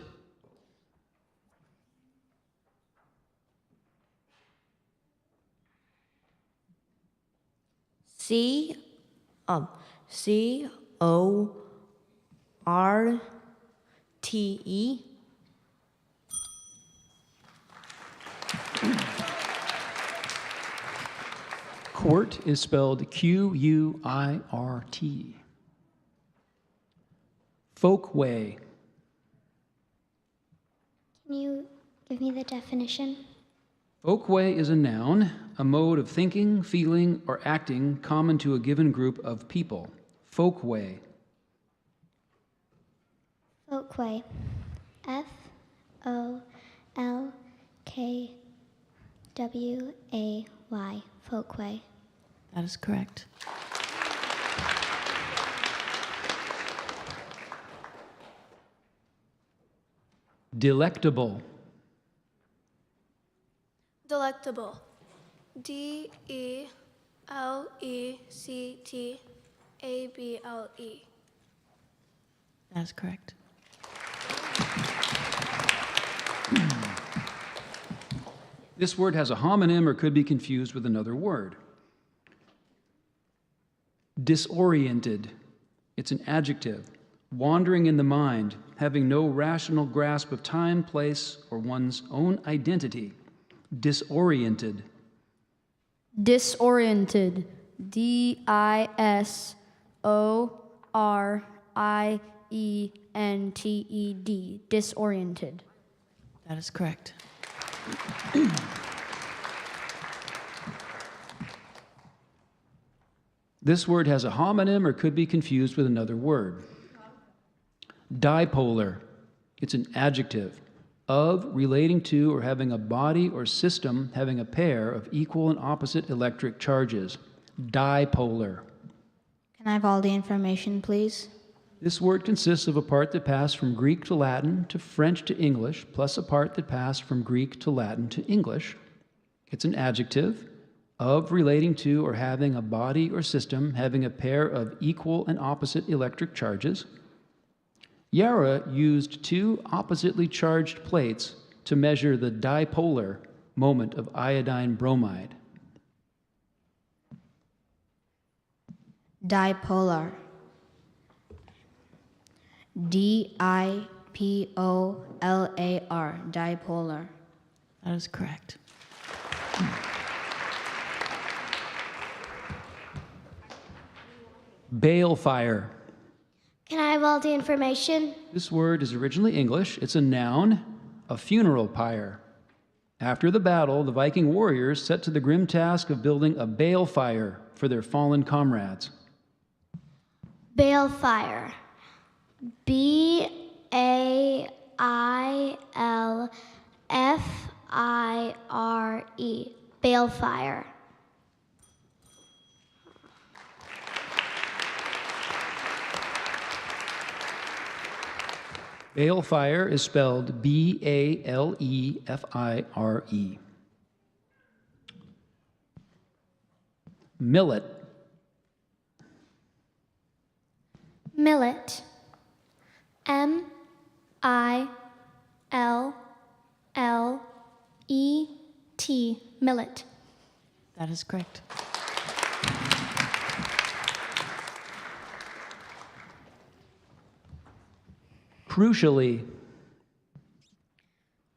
C-O-R-T-E. Court is spelled Q-U-I-R-T. Folkway. Can you give me the definition? Folkway is a noun, a mode of thinking, feeling, or acting common to a given group of people. Folkway. Folkway. F-O-L-K-W-A-Y. Folkway. That is correct. Delectable. Delectable. D-E-L-E-C-T-A-B-L-E. That is correct. This word has a homonym or could be confused with another word. Disoriented. It's an adjective. Wandering in the mind, having no rational grasp of time, place, or one's own identity. Disoriented. Disoriented. D-I-S-O-R-I-E-N-T-E-D. Disoriented. That is correct. This word has a homonym or could be confused with another word. Dipolar. It's an adjective. Of, relating to, or having a body or system having a pair of equal and opposite electric charges. Dipolar. Can I have all the information, please? This word consists of a part that passed from Greek to Latin to French to English, plus a part that passed from Greek to Latin to English. It's an adjective. Of, relating to, or having a body or system having a pair of equal and opposite electric charges. Yara used two oppositely charged plates to measure the dipolar moment of iodine bromide. Dipolar. D-I-P-O-L-A-R. Dipolar. That is correct. Balefire. Can I have all the information? This word is originally English. It's a noun, a funeral pyre. After the battle, the Viking warriors set to the grim task of building a balefire for their fallen comrades. Balefire. B-A-I-L-F-I-R-E. Balefire. Balefire is spelled B-A-L-E-F-I-R-E. Millet. Millet. M-I-L-L-E-T. Millet. That is correct. Crucially.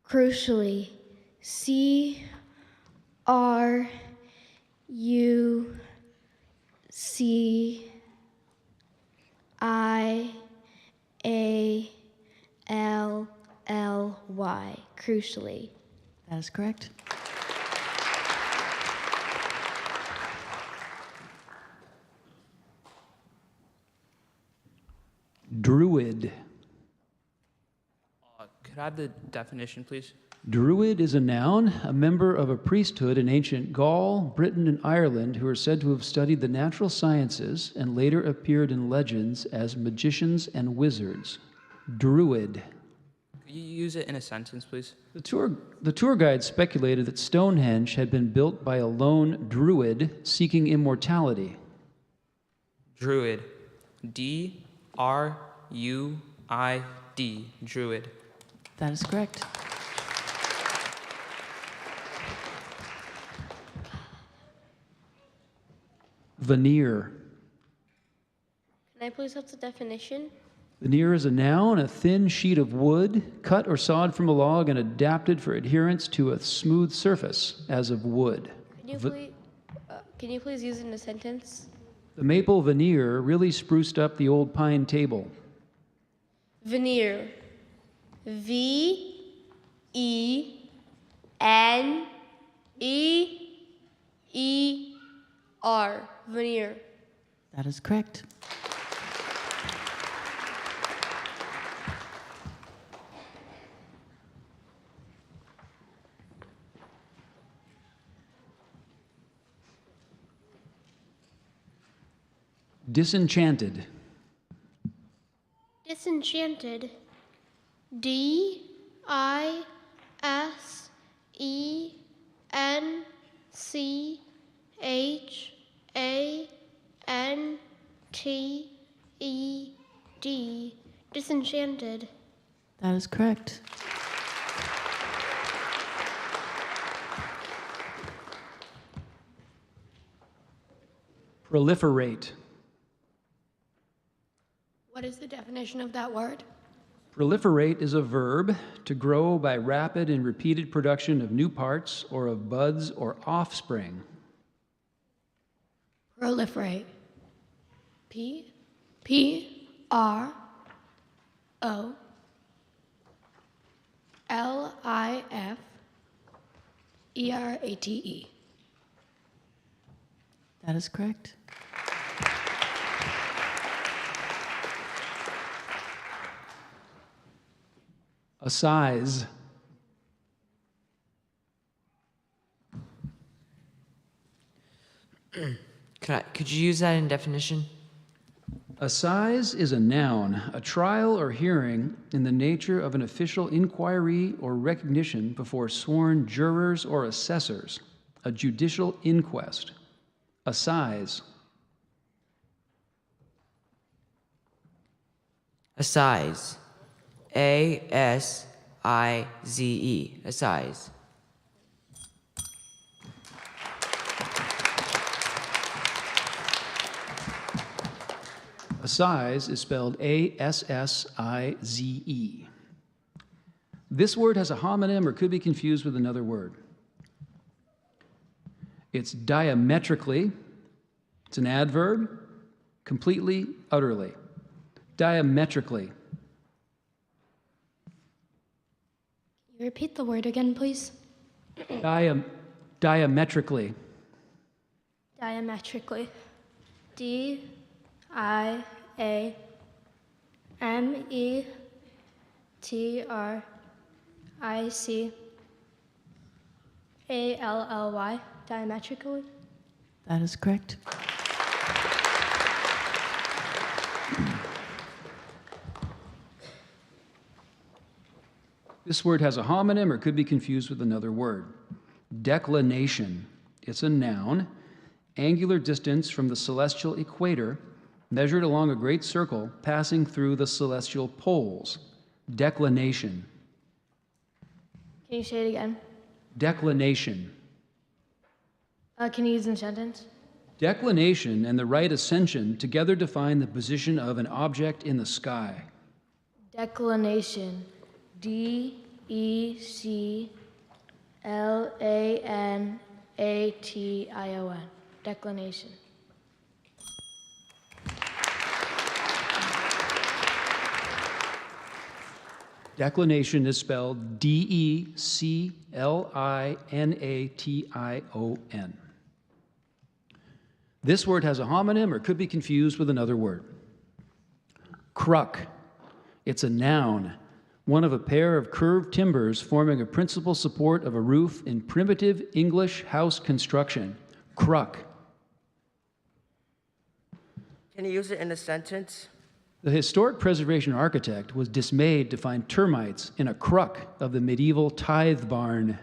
Crucially. C-R-U-C-I-A-L-L-Y. Crucially. That is correct. Druid. Could I have the definition, please? Druid is a noun, a member of a priesthood in ancient Gaul, Britain, and Ireland who are said to have studied the natural sciences and later appeared in legends as magicians and wizards. Druid. Could you use it in a sentence, please? The tour guide speculated that Stonehenge had been built by a lone druid seeking immortality. Druid. D-R-U-I-D. Druid. That is correct. Veneer. Can I please have the definition? Veneer is a noun, a thin sheet of wood, cut or sawed from a log and adapted for adherence to a smooth surface, as of wood. Can you please use it in a sentence? The maple veneer really spruced up the old pine table. Veneer. V-E-N-E-E-R. Veneer. That is correct. Disenchanted. Disenchanted. D-I-S-E-N-C-H-A-N-T-E-D. Disenchanted. That is correct. Proliferate. What is the definition of that word? Proliferate is a verb, to grow by rapid and repeated production of new parts or of buds or offspring. Proliferate. P-R-O-L-I-F-E-R-A-T-E. That is correct. A size. Could you use that in definition? A size is a noun, a trial or hearing in the nature of an official inquiry or recognition before sworn jurors or assessors, a judicial inquest. A size. Assize. A-S-I-Z-E. Assize. Assize is spelled A-S-S-I-Z-E. This word has a homonym or could be confused with another word. It's diametrically, it's an adverb, completely, utterly. Diametrically. Can you repeat the word again, please? Diametrically. Diametrically. D-I-A-M-E-T-R-I-C-A-L-L-Y. Diametrically. That is correct. This word has a homonym or could be confused with another word. Declination. It's a noun, angular distance from the celestial equator, measured along a great circle passing through the celestial poles. Declination. Can you say it again? Declination. Can you use it in a sentence? Declination and the right ascension together define the position of an object in the sky. Declination. D-E-C-L-A-N-A-T-I-O-N. Declination. Declination is spelled D-E-C-L-I-N-A-T-I-O-N. This word has a homonym or could be confused with another word. Cruck. It's a noun, one of a pair of curved timbers forming a principal support of a roof in primitive English house construction. Cruck. Can you use it in a sentence? The historic preservation architect was dismayed to find termites in a cruck of the medieval tithe barn.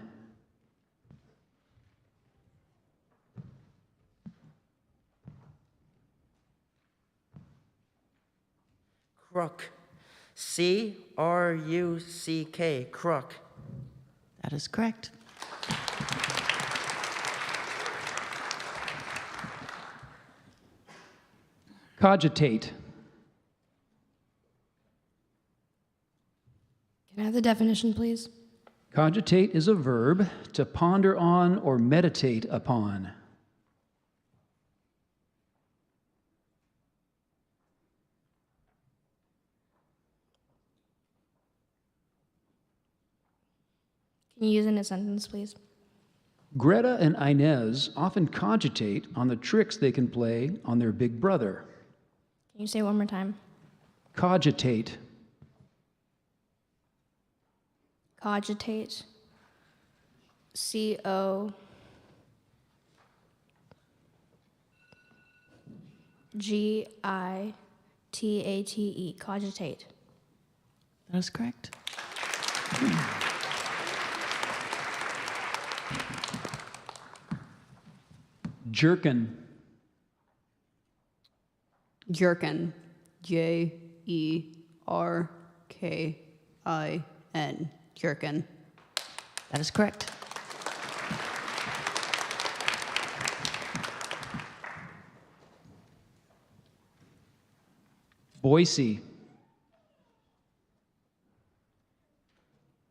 Crook. C-R-U-C-K. Crook. That is correct. Cogitate. Can I have the definition, please? Cogitate is a verb to ponder on or meditate upon. Can you use it in a sentence, please? Greta and Inez often cogitate on the tricks they can play on their big brother. Can you say it one more time? Cogitate. Cogitate. C-O-G-I-T-A-T-E. Cogitate. That is correct. Jerkin. Jerkin. J-E-R-K-I-N. Jerkin. That is correct. Boise.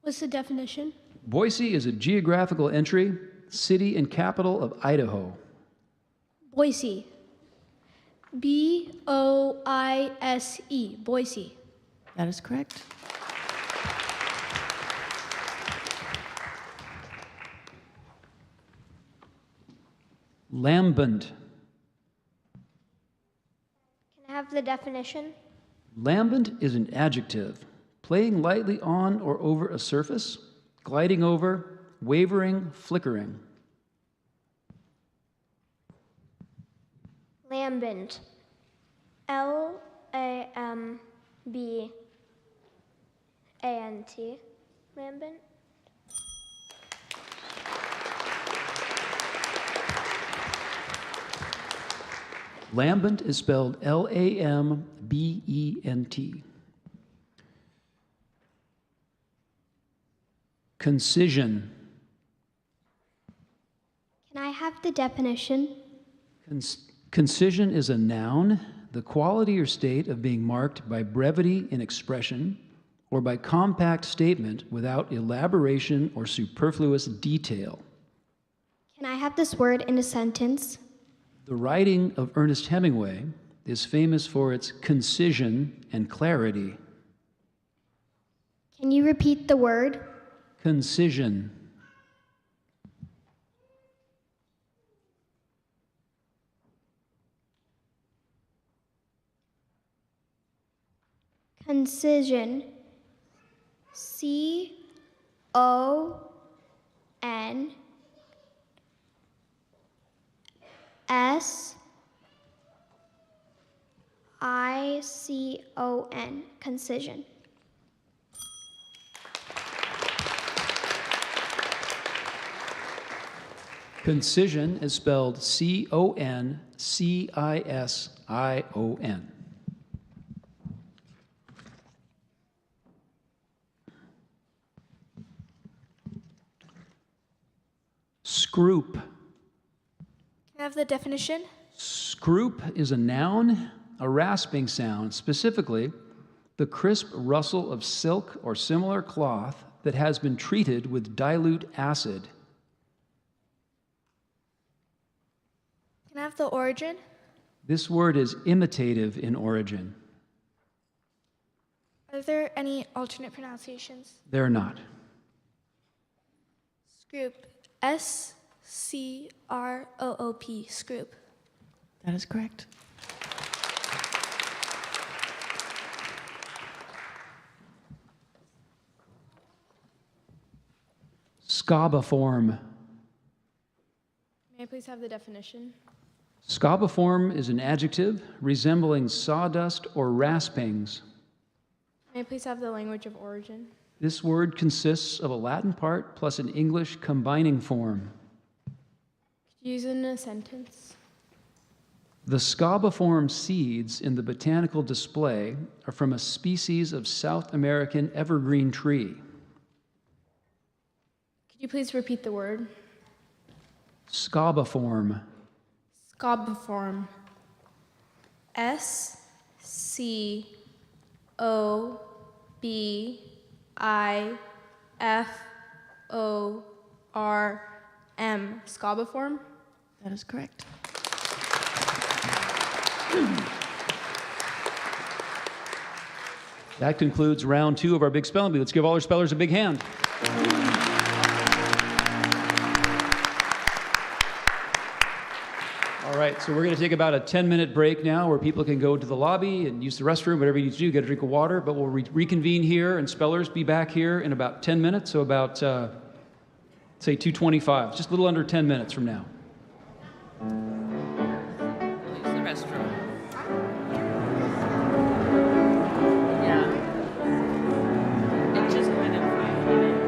What's the definition? Boise is a geographical entry, city and capital of Idaho. Boise. B-O-I-S-E. Boise. That is correct. Lambent. Can I have the definition? Lambent is an adjective, playing lightly on or over a surface, gliding over, wavering, flickering. Lambent. L-A-M-B-A-N-T. Lambent. Lambent is spelled L-A-M-B-E-N-T. Concision. Can I have the definition? Concision is a noun, the quality or state of being marked by brevity in expression or by compact statement without elaboration or superfluous detail. Can I have this word in a sentence? The writing of Ernest Hemingway is famous for its concision and clarity. Can you repeat the word? Concision. Concision. C-O-N-S-I-C-O-N. Concision. Concision is spelled Concission. Scroop. Can I have the definition? Scroop is a noun, a rasping sound, specifically the crisp rustle of silk or similar cloth that has been treated with dilute acid. Can I have the origin? This word is imitative in origin. Are there any alternate pronunciations? They're not. Scroop. S-C-R-O-O-P. Scroop. That is correct. Scabiform. May I please have the definition? Scabiform is an adjective resembling sawdust or raspings. May I please have the language of origin? This word consists of a Latin part plus an English combining form. Could you use it in a sentence? The scabiform seeds in the botanical display are from a species of South American evergreen tree. Could you please repeat the word? Scabiform. Scabiform. S-C-O-B-I-F-O-R-M. Scabiform? That is correct. That concludes round 2 of our big spelling bee. Let's give all our spellers a big hand. All right, so we're going to take about a 10-minute break now where people can go to the lobby and use the restroom, whatever you need to do, get a drink of water, but we'll reconvene here, and spellers be back here in about 10 minutes, so about, say, 2:25, just a little under 10 minutes from now. Use the restroom. It just kind of 5 minutes.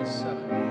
7.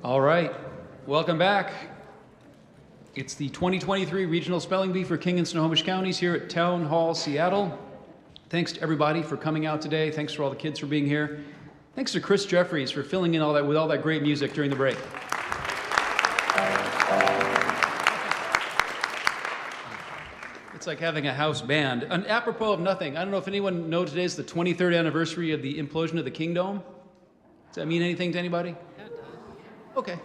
All right, welcome back. It's the 2023 Regional Spelling Bee for King and Snohomish Counties here at Town Hall, Seattle. Thanks to everybody for coming out today. Thanks for all the kids for being here. Thanks to Chris Jeffries for filling in all that with all that great music during the break. It's like having a house band. And apropos of nothing, I don't know if anyone knows today's the 23rd anniversary of the implosion of the Kingdome. Does that mean anything to anybody? Yeah, it does. Okay.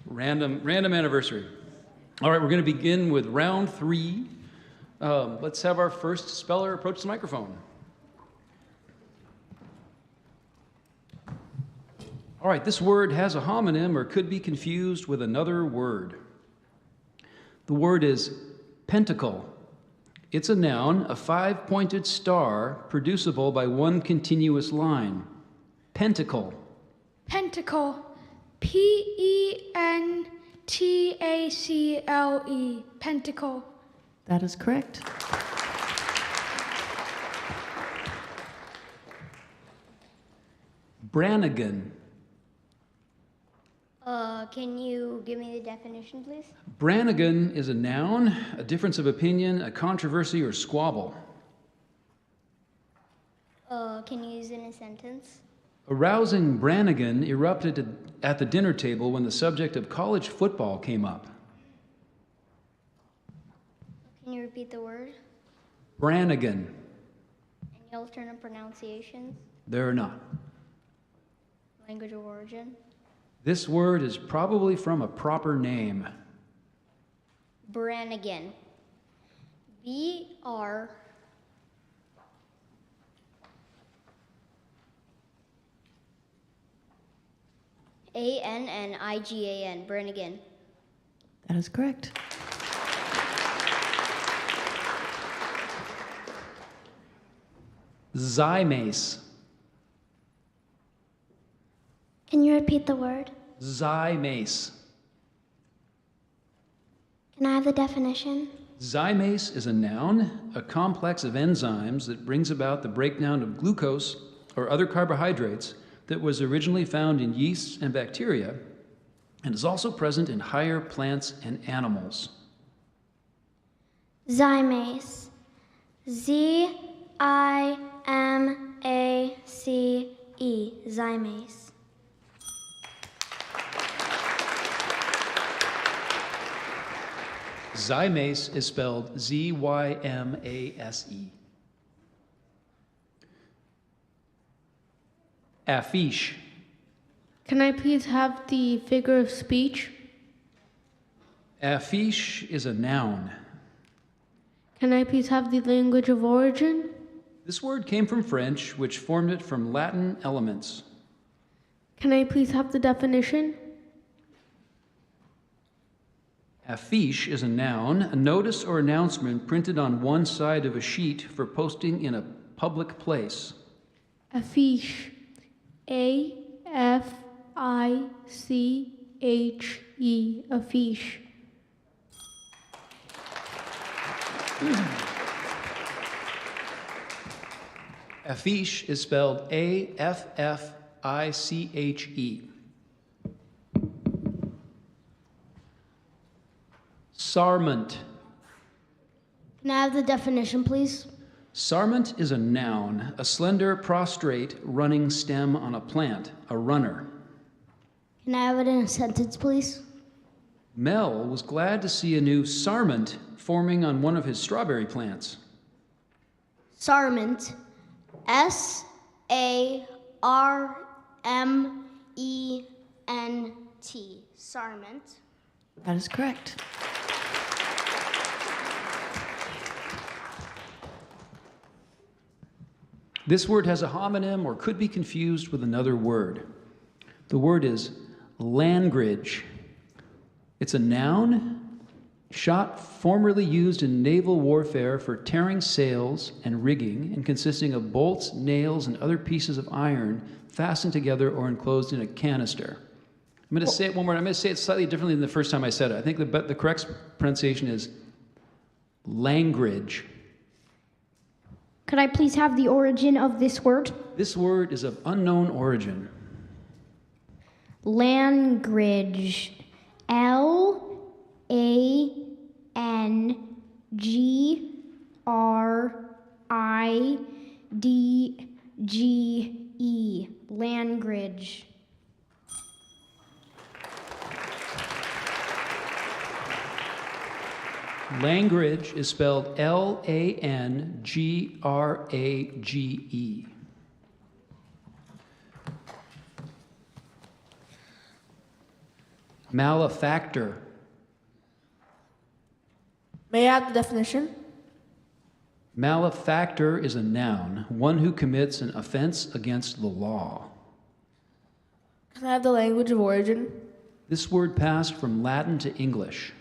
Random anniversary. All right, we're going to begin with round 3. Let's have our first speller approach the microphone. All right, this word has a homonym or could be confused with another word. The word is pentacle. It's a noun, a 5-pointed star producible by one continuous line. Pentacle. Pentacle. P-E-N-T-A-C-L-E. Pentacle. That is correct. Brannigan. Can you give me the definition, please? Brannigan is a noun, a difference of opinion, a controversy, or squabble. Can you use it in a sentence? A rousing Brannigan erupted at the dinner table when the subject of college football came up. Can you repeat the word? Brannigan. Any alternate pronunciations? There are not. Language of origin? This word is probably from a proper name. Brannigan. B-R... A-N-N-I-G-A-N. Brannigan. That is correct. Zymase. Can you repeat the word? Zymase. Can I have the definition? Zymase is a noun, a complex of enzymes that brings about the breakdown of glucose or other carbohydrates that was originally found in yeasts and bacteria and is also present in higher plants and animals. Zymase. Z-I-M-A-C-E. Zymase. Zymase is spelled Z-Y-M-A-S-E. Affiche. Can I please have the figure of speech? Affiche is a noun. Can I please have the language of origin? This word came from French, which formed it from Latin elements. Can I please have the definition? Affiche is a noun, a notice or announcement printed on one side of a sheet for posting in a public place. Affiche. A-F-I-C-H-E. Affiche. Affiche is spelled A-F-F-I-C-H-E. Sarment. Can I have the definition, please? Sarment is a noun, a slender, prostrate, running stem on a plant, a runner. Can I have it in a sentence, please? Mel was glad to see a new sarment forming on one of his strawberry plants. Sarment. S-A-R-M-E-N-T. Sarment. That is correct. This word has a homonym or could be confused with another word. The word is langridge. It's a noun, shot formerly used in naval warfare for tearing sails and rigging and consisting of bolts, nails, and other pieces of iron fastened together or enclosed in a canister. I'm going to say it one more time. I'm going to say it slightly differently than the first time I said it. I think the correct pronunciation is langridge. Could I please have the origin of this word? This word is of unknown origin. Langridge. Langridge. Langridge. Langridge is spelled Langrage. Malefactor. May I have the definition? Malefactor is a noun, one who commits an offense against the law. Can I have the language of origin? This word passed from Latin to English.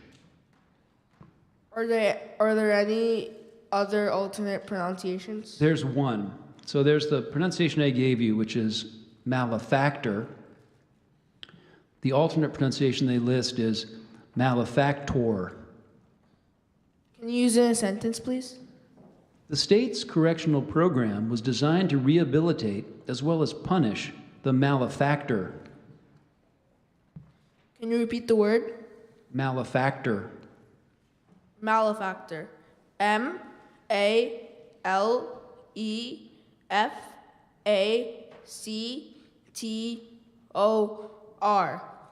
Are there any other alternate pronunciations? There's one. So there's the pronunciation I gave you, which is malefactor. The alternate pronunciation they list is malefactor. Can you use it in a sentence, please? The state's correctional program was designed to rehabilitate as well as punish the malefactor. Can you repeat the word? Malefactor. Malefactor. Malefactor.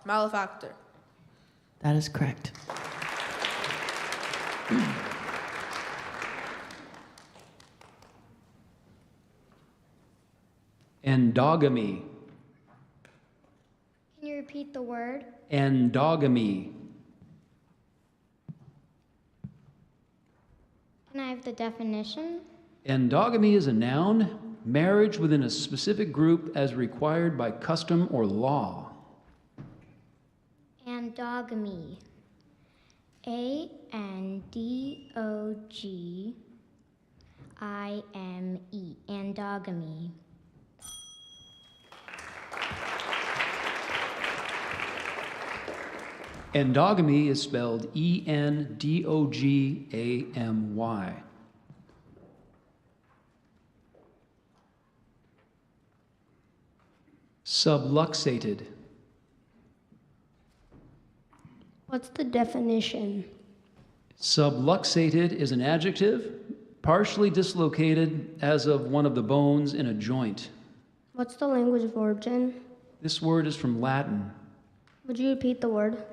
Malefactor. That is correct. Endogamy. Can you repeat the word? Endogamy. Can I have the definition? Endogamy is a noun, marriage within a specific group as required by custom or law. Endogamy. Andogime. Endogamy. Endogamy is spelled Endogamy. Subluxated. What's the definition? Subluxated is an adjective, partially dislocated as of one of the bones in a joint. What's the language of origin? This word is from Latin. Would you repeat the word?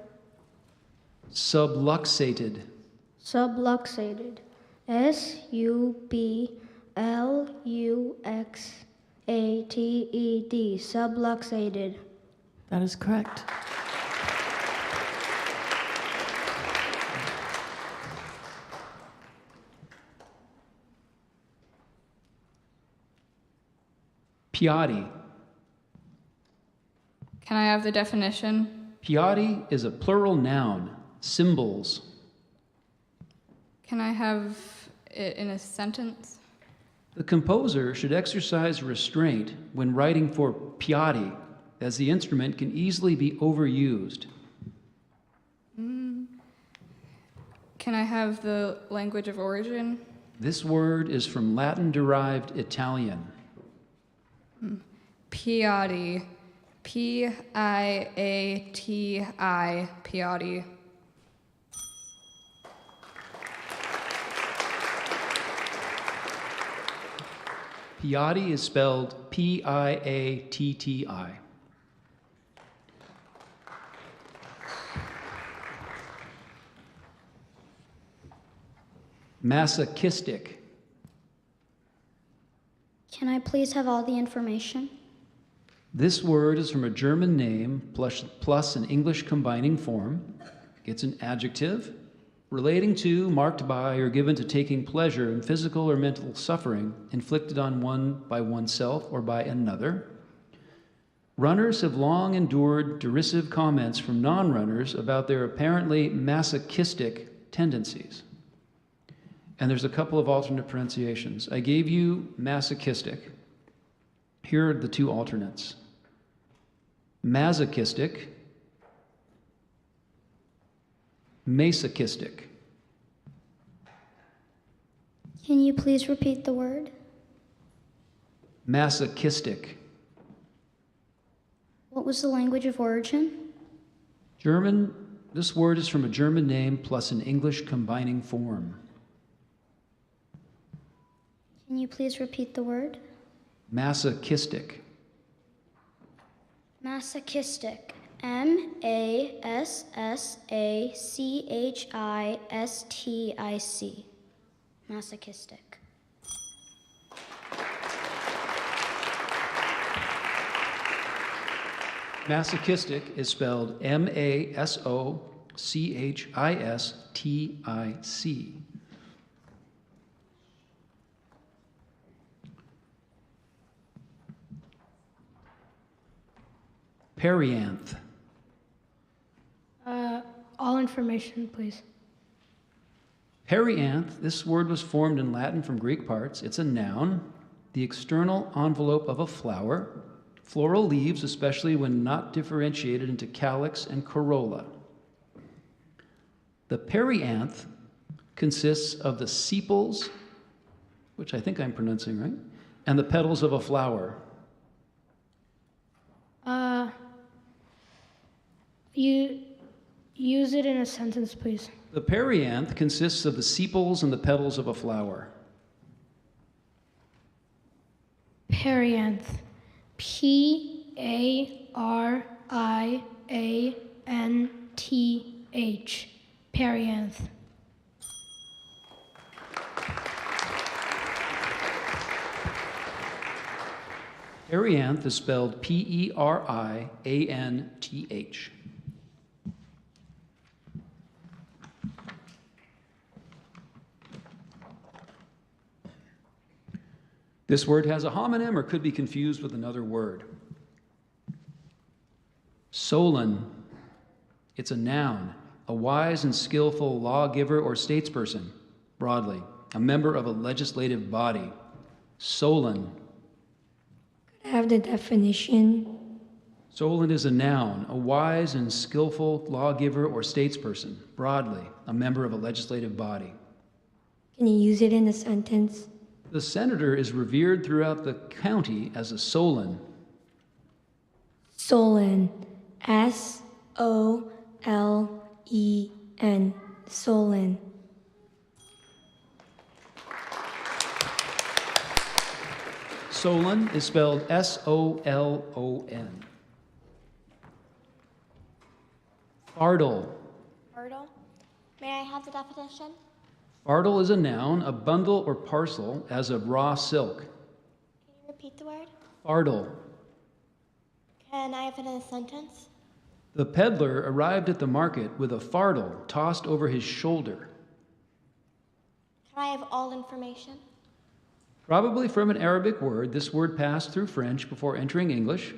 Subluxated. Subluxated. Subluxated. Subluxated. That is correct. Piatti. Can I have the definition? Piatti is a plural noun, symbols. Can I have it in a sentence? The composer should exercise restraint when writing for Piatti, as the instrument can easily be overused. Can I have the language of origin? This word is from Latin-derived Italian. Piatti. Piatti. Piatti. Piatti is spelled Piatti. Masochistic. Can I please have all the information? This word is from a German name plus an English combining form. It's an adjective relating to, marked by, or given to taking pleasure in physical or mental suffering inflicted on one by oneself or by another. Runners have long endured derisive comments from non-runners about their apparently masochistic tendencies. And there's a couple of alternate pronunciations. I gave you masochistic. Here are the two alternates. Masochistic, masochistic. Can you please repeat the word? Masochistic. What was the language of origin? German, this word is from a German name plus an English combining form. Can you please repeat the word? Masochistic. Masochistic. Massachihistic. Masochistic. Masochistic is spelled Masochistic. Perianth. All information, please. Perianth, this word was formed in Latin from Greek parts. It's a noun. The external envelope of a flower. Floral leaves, especially when not differentiated into calyx and corolla. The perianth consists of the sepals, which I think I'm pronouncing right, and the petals of a flower. You use it in a sentence, please. The perianth consists of the sepals and the petals of a flower. Perianth. P-A-R-I-A-N-T-H. Perianth. Perianth is spelled P-E-R-I-A-N-T-H. This word has a homonym or could be confused with another word. Solon. It's a noun, a wise and skillful lawgiver or statesperson, broadly, a member of a legislative body. Solon. Could I have the definition? Solon is a noun, a wise and skillful lawgiver or statesperson, broadly, a member of a legislative body. Can you use it in a sentence? The senator is revered throughout the county as a Solon. Solon. S-O-L-E-N. Solon. Solon is spelled S-O-L-O-N. Fardel. Myrtle. May I have the definition? Fardel is a noun, a bundle or parcel, as of raw silk. Can you repeat the word? Fardel. Can I have it in a sentence? The peddler arrived at the market with a fardel tossed over his shoulder. Can I have all information? Probably from an Arabic word, this word passed through French before entering English.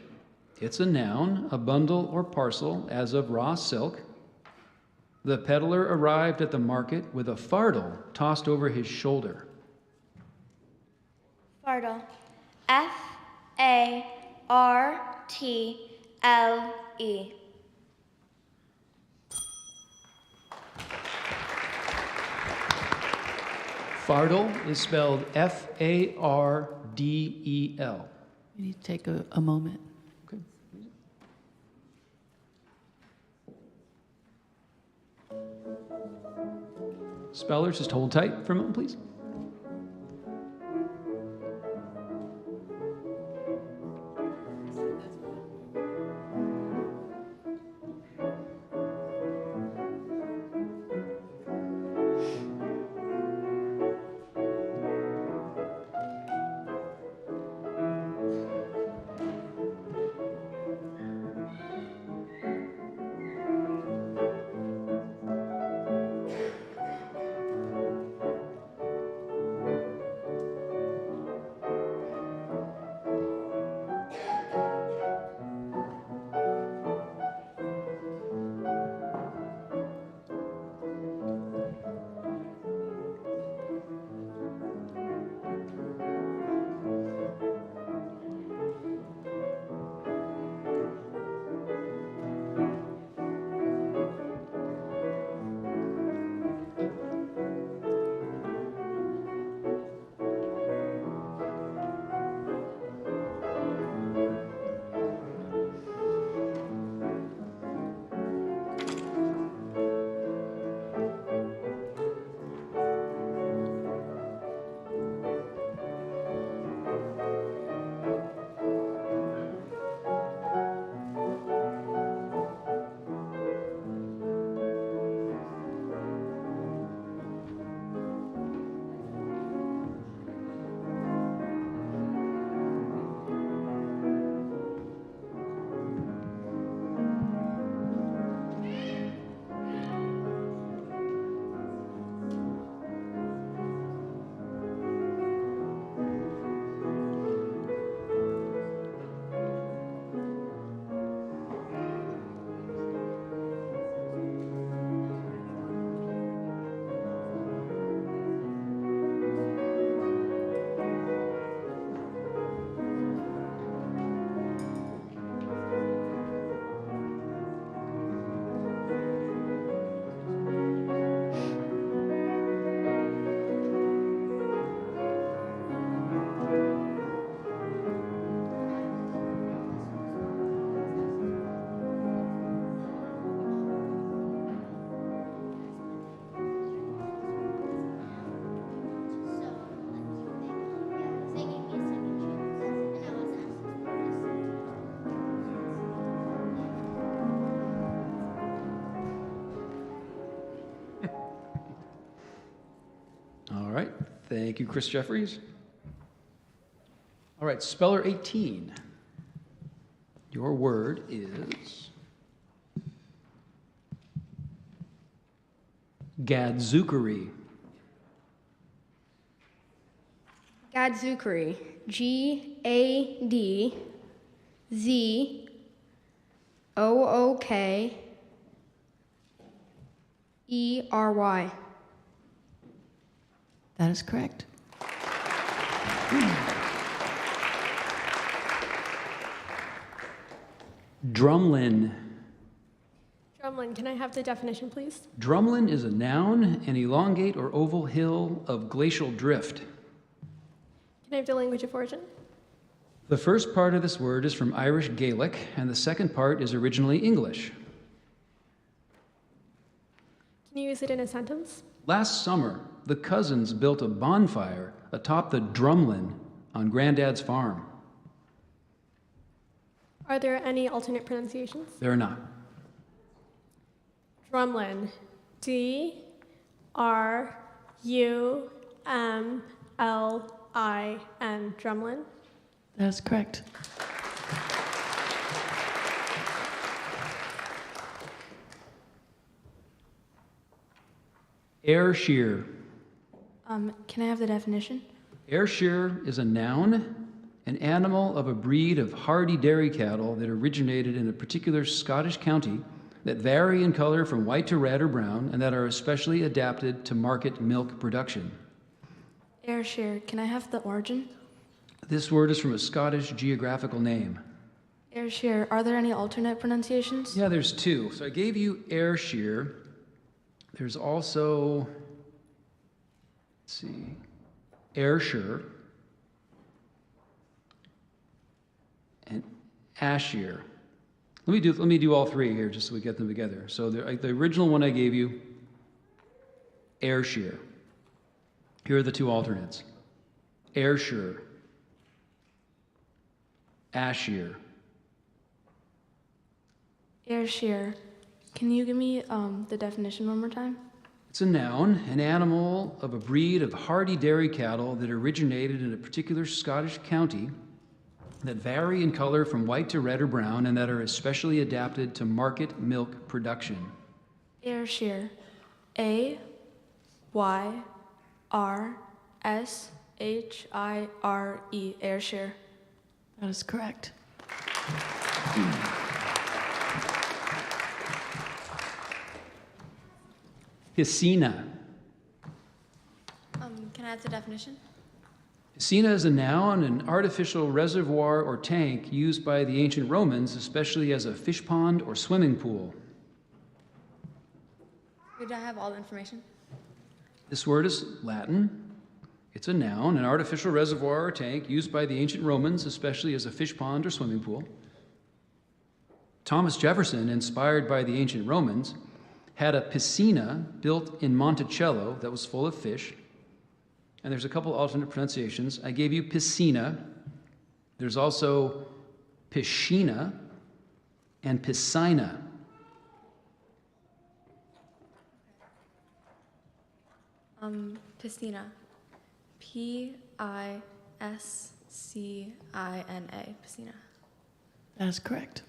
It's a noun, a bundle or parcel, as of raw silk. The peddler arrived at the market with a fardel tossed over his shoulder. Fardel. F-A-R-T-L-E. Fardel is spelled F-A-R-D-E-L. We need to take a moment. Okay. Spellers, just hold tight for a moment, please. Thank you, Chris Jeffries. All right, speller 18. Your word is gadzookery. Gadzookery. Gadzookery. That is correct. Drumlin. Drumlin, can I have the definition, please? Drumlin is a noun, an elongate or oval hill of glacial drift. Can I have the language of origin? The first part of this word is from Irish Gaelic, and the second part is originally English. Can you use it in a sentence? Last summer, the cousins built a bonfire atop the drumlin on Granddad's farm. Are there any alternate pronunciations? There are not. Drumlin. Drumlin. Drumlin. That is correct. Ayrshire. Can I have the definition? Ayrshire is a noun, an animal of a breed of hardy dairy cattle that originated in a particular Scottish county that vary in color from white to red or brown and that are especially adapted to market milk production. Ayrshire. Can I have the origin? This word is from a Scottish geographical name. Ayrshire. Are there any alternate pronunciations? Yeah, there's two. So I gave you Ayrshire. There's also, let's see, Ayrshire and Ayrshire. Let me do all three here just so we get them together. So the original one I gave you, Ayrshire. Here are the two alternates. Ayrshire, Ayrshire. Ayrshire. Can you give me the definition one more time? It's a noun, an animal of a breed of hardy dairy cattle that originated in a particular Scottish county that vary in color from white to red or brown and that are especially adapted to market milk production. Ayrshire. Ayrshire. Ayrshire. That is correct. Piscina. Can I have the definition? Piscina is a noun, an artificial reservoir or tank used by the ancient Romans, especially as a fish pond or swimming pool. Did I have all the information? This word is Latin. It's a noun, an artificial reservoir or tank used by the ancient Romans, especially as a fish pond or swimming pool. Thomas Jefferson, inspired by the ancient Romans, had a piscina built in Monticello that was full of fish. And there's a couple alternate pronunciations. I gave you piscina. There's also piscina and piscina. Piscina. Piscina. Piscina. That is correct.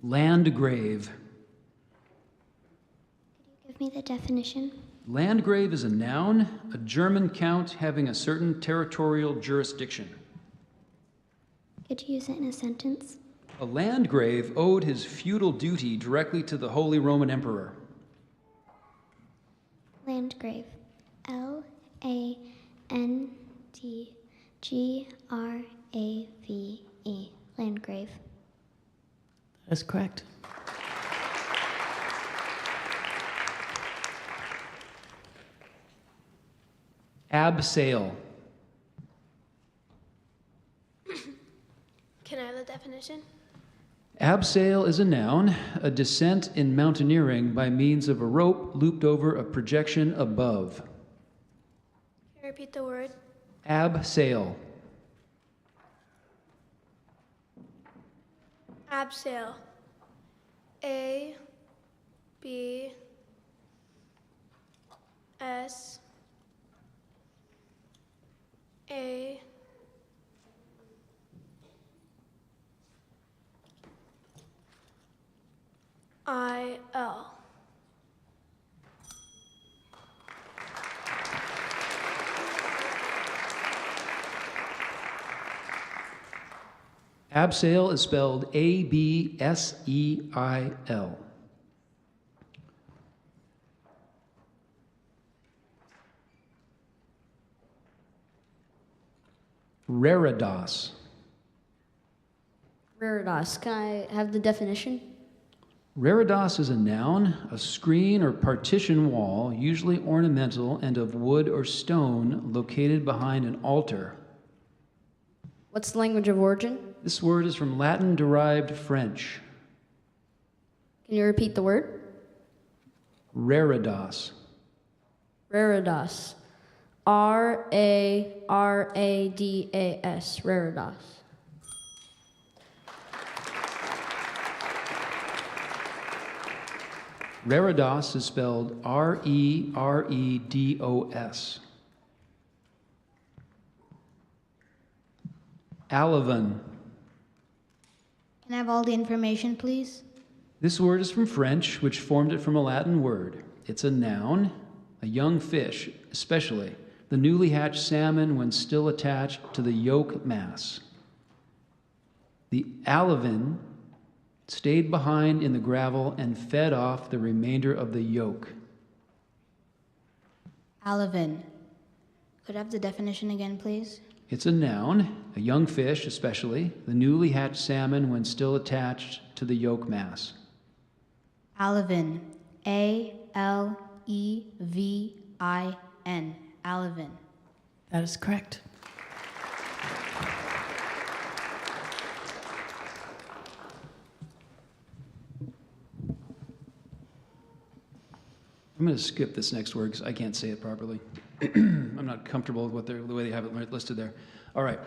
Landgrave. Could you give me the definition? Landgrave is a noun, a German count having a certain territorial jurisdiction. Could you use it in a sentence? A landgrave owed his feudal duty directly to the Holy Roman Emperor. Landgrave. Landgrave. Landgrave. That is correct. Abseil. Can I have the definition? Abseil is a noun, a descent in mountaineering by means of a rope looped over a projection above. Can you repeat the word? Abseil. Abseil. A B S A I L. Abseil is spelled A-B-S-E-I-L. Reredos. Reredos. Can I have the definition? Reredos is a noun, a screen or partition wall, usually ornamental and of wood or stone, located behind an altar. What's the language of origin? This word is from Latin-derived French. Can you repeat the word? Reredos. Reredos. R-A-R-A-D-A-S. Reredos. Reredos is spelled R-E-R-E-D-O-S. Alavan. Can I have all the information, please? This word is from French, which formed it from a Latin word. It's a noun, a young fish, especially the newly hatched salmon when still attached to the yolk mass. The alavan stayed behind in the gravel and fed off the remainder of the yolk. Alavan. Could I have the definition again, please? It's a noun, a young fish especially, the newly hatched salmon when still attached to the yolk mass. Alavan. A-L-E-V-I-N. Alavan. That is correct. I'm going to skip this next word because I can't say it properly. I'm not comfortable with the way they have it listed there. All right.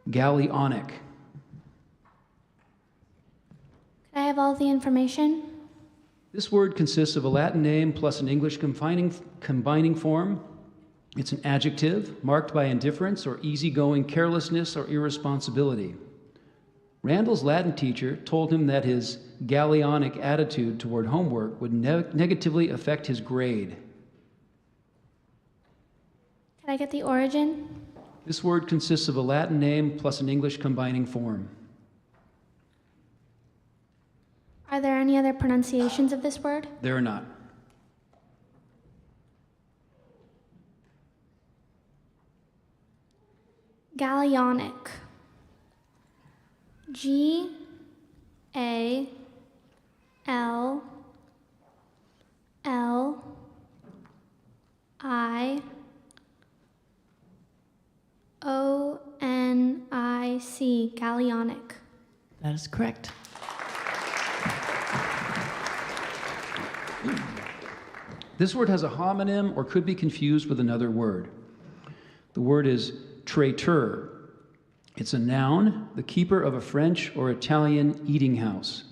Galleonic. Could I have all the information? This word consists of a Latin name plus an English combining form. It's an adjective marked by indifference or easygoing carelessness or irresponsibility. Randall's Latin teacher told him that his galleonic attitude toward homework would negatively affect his grade. Can I get the origin? This word consists of a Latin name plus an English combining form. Are there any other pronunciations of this word? There are not. Galleonic. G A L L I O N I C. Galleonic. That is correct. This word has a homonym or could be confused with another word. The word is traiteur. It's a noun, the keeper of a French or Italian eating house.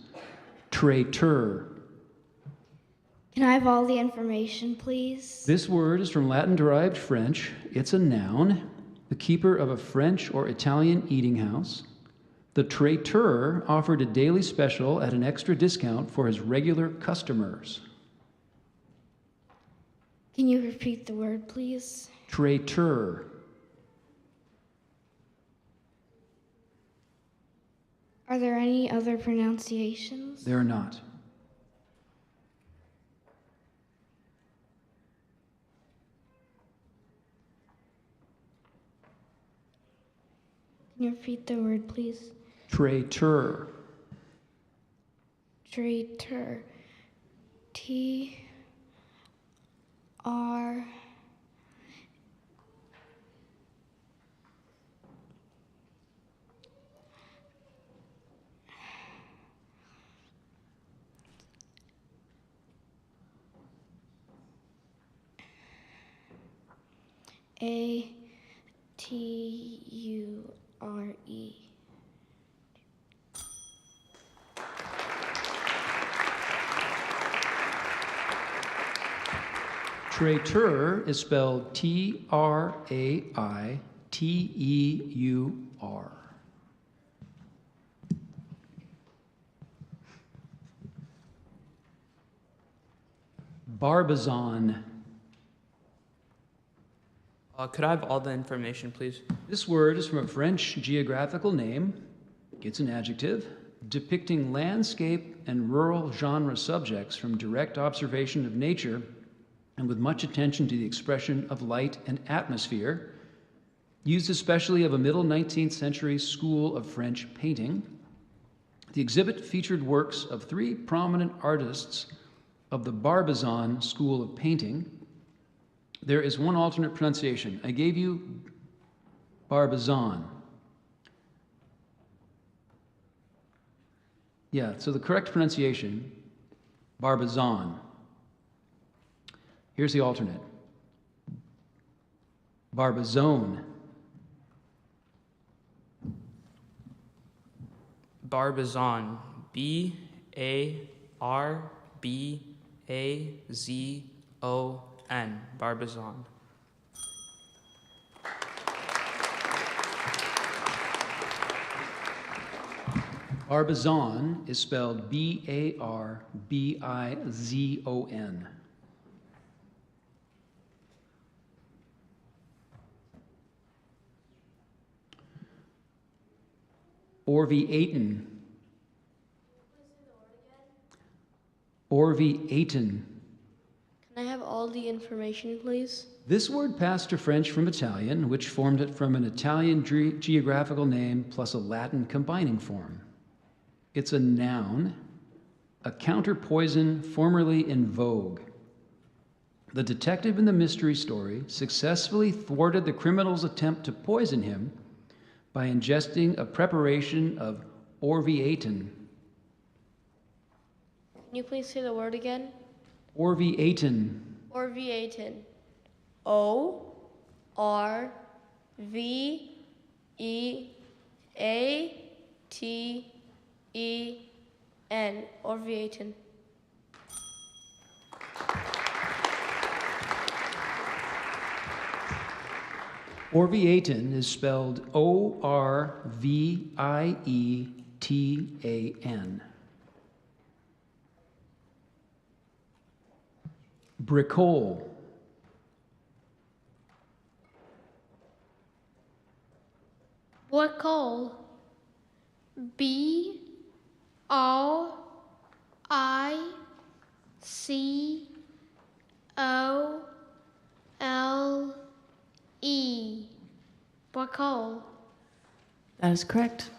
Traiteur. Can I have all the information, please? This word is from Latin-derived French. It's a noun, the keeper of a French or Italian eating house. The traiteur offered a daily special at an extra discount for his regular customers. Can you repeat the word, please? Traiteur. Are there any other pronunciations? There are not. Can you repeat the word, please? Traiteur. Traitor. T R A T U R E. Traiteur is spelled Traiteur. Barbizon. Could I have all the information, please? This word is from a French geographical name. It's an adjective depicting landscape and rural genre subjects from direct observation of nature and with much attention to the expression of light and atmosphere, used especially of a middle 19th century school of French painting. The exhibit featured works of 3 prominent artists of the Barbizon school of painting. There is one alternate pronunciation. I gave you Barbizon. Yeah, so the correct pronunciation, Barbizon. Here's the alternate. Barbizone. Barbizon. B-A-R-B-A-Z-O-N. Barbizon. Barbizon is spelled B-A-R-B-I-Z-O-N. Orvietan. Orvietan. Can I have all the information, please? This word passed to French from Italian, which formed it from an Italian geographical name plus a Latin combining form. It's a noun, a counterpoison formerly in vogue. The detective in the mystery story successfully thwarted the criminal's attempt to poison him by ingesting a preparation of Orvietan. Can you please say the word again? Orvietan. Orvietan. O-R-V-E-A-T-E-N. Orvietan. Orvietan is spelled O-R-V-I-E-T-A-N. Bricole. Bricole. B-R-I-C-O-L-E. Bricole. That is correct.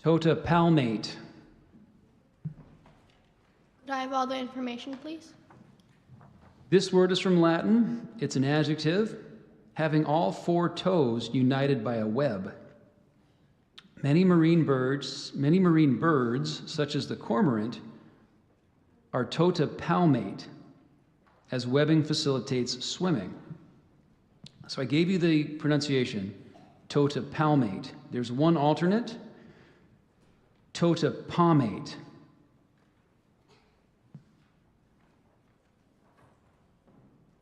Tota palmate. Could I have all the information, please? This word is from Latin. It's an adjective having all 4 toes united by a web. Many marine birds, such as the cormorant, are tota palmate, as webbing facilitates swimming. So I gave you the pronunciation, tota palmate. There's one alternate, tota palmate.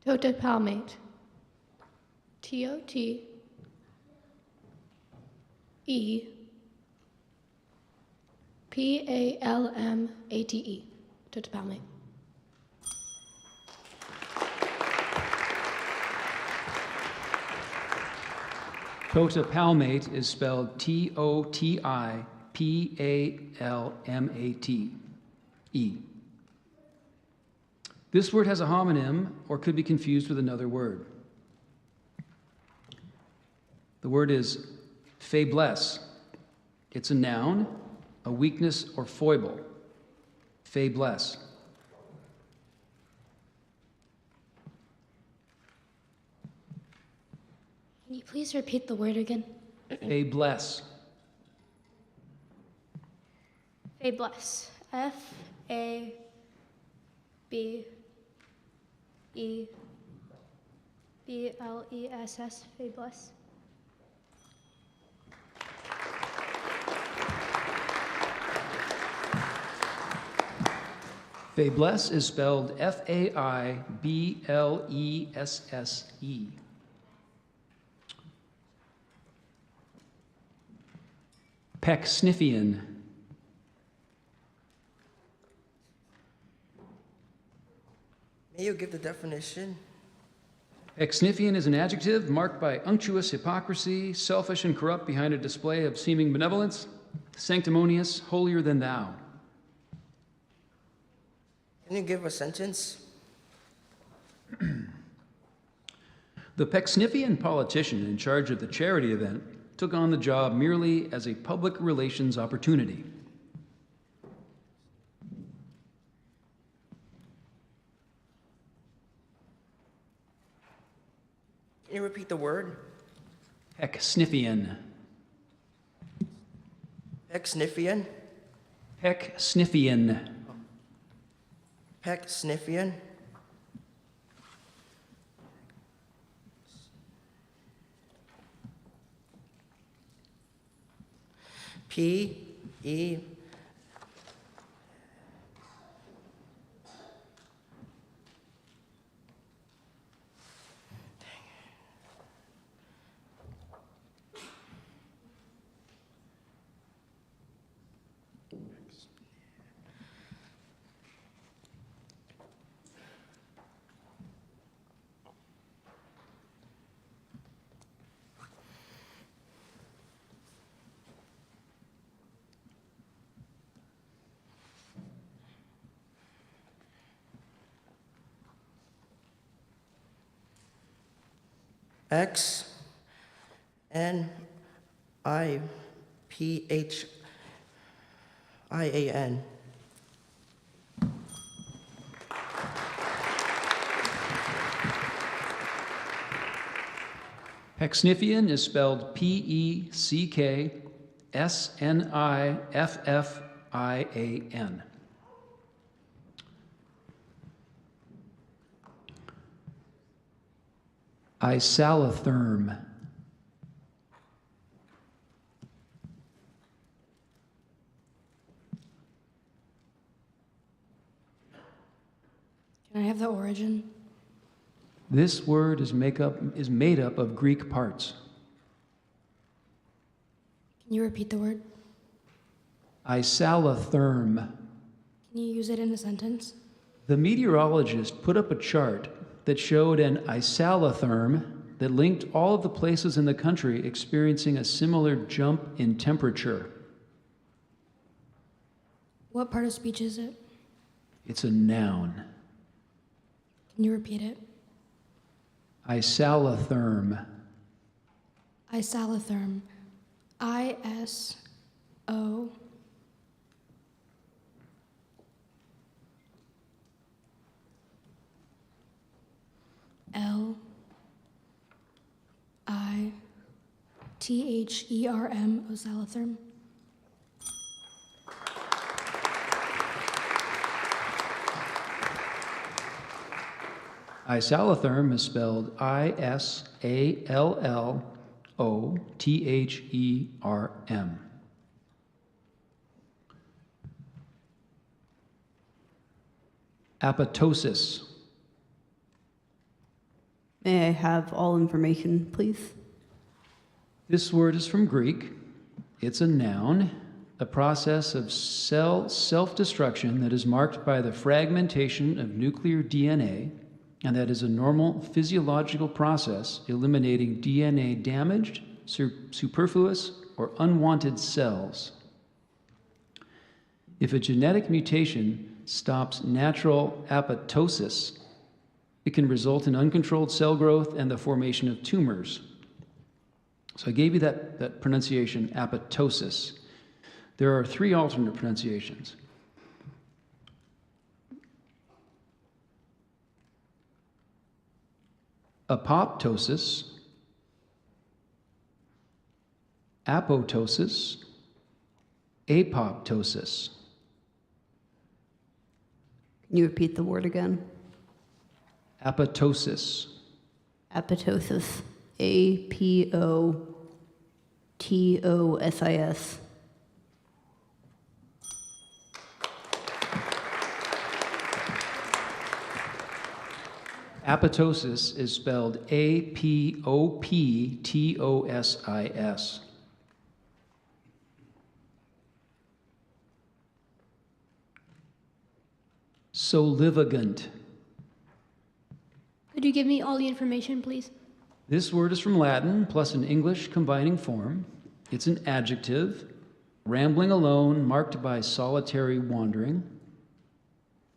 Tota palmate. T-O-T-E-P-A-L-M-A-T-E. Tota palmate. Tota palmate is spelled T-O-T-I-P-A-L-M-A-T-E. This word has a homonym or could be confused with another word. The word is faiblesse. It's a noun, a weakness or foible. Faiblesse. Can you please repeat the word again? Faiblesse. Faiblesse. F-A-B-E-B-L-E-S-S. Faiblesse. Faiblesse is spelled Faiblesse. Pecksniffian. May you give the definition? Pecksniffian is an adjective marked by unctuous hypocrisy, selfish and corrupt behind a display of seeming benevolence, sanctimonious, holier than thou. Can you give a sentence? The Pecksniffian politician in charge of the charity event took on the job merely as a public relations opportunity. Can you repeat the word? Pecksniffian. Pecksniffian? Pecksniffian. Pecksniffian? P-E... X N I P H I A N. Pecksniffian is spelled Pecksniffian. Isalitherm. Can I have the origin? This word is made up of Greek parts. Can you repeat the word? Isalitherm. Can you use it in a sentence? The meteorologist put up a chart that showed an isalitherm that linked all of the places in the country experiencing a similar jump in temperature. What part of speech is it? It's a noun. Can you repeat it? Isalitherm. Isalitherm. I-S-O... L-I-T-H-E-R-M, Isalitherm. Isalitherm is spelled I-S-A-L-L-O-T-H-E-R-M. Apoptosis. May I have all information, please? This word is from Greek. It's a noun, a process of cell self-destruction that is marked by the fragmentation of nuclear DNA, and that is a normal physiological process eliminating DNA damaged, superfluous, or unwanted cells. If a genetic mutation stops natural apoptosis, it can result in uncontrolled cell growth and the formation of tumors. So I gave you that pronunciation, apoptosis. There are three alternate pronunciations. Apoptosis, apoptosis, apoptosis. Can you repeat the word again? Apoptosis. Apoptosis. A-P-O-T-O-S-I-S. Apoptosis is spelled Apoptosis. Solivagant. Could you give me all the information, please? This word is from Latin plus an English combining form. It's an adjective, rambling alone, marked by solitary wandering.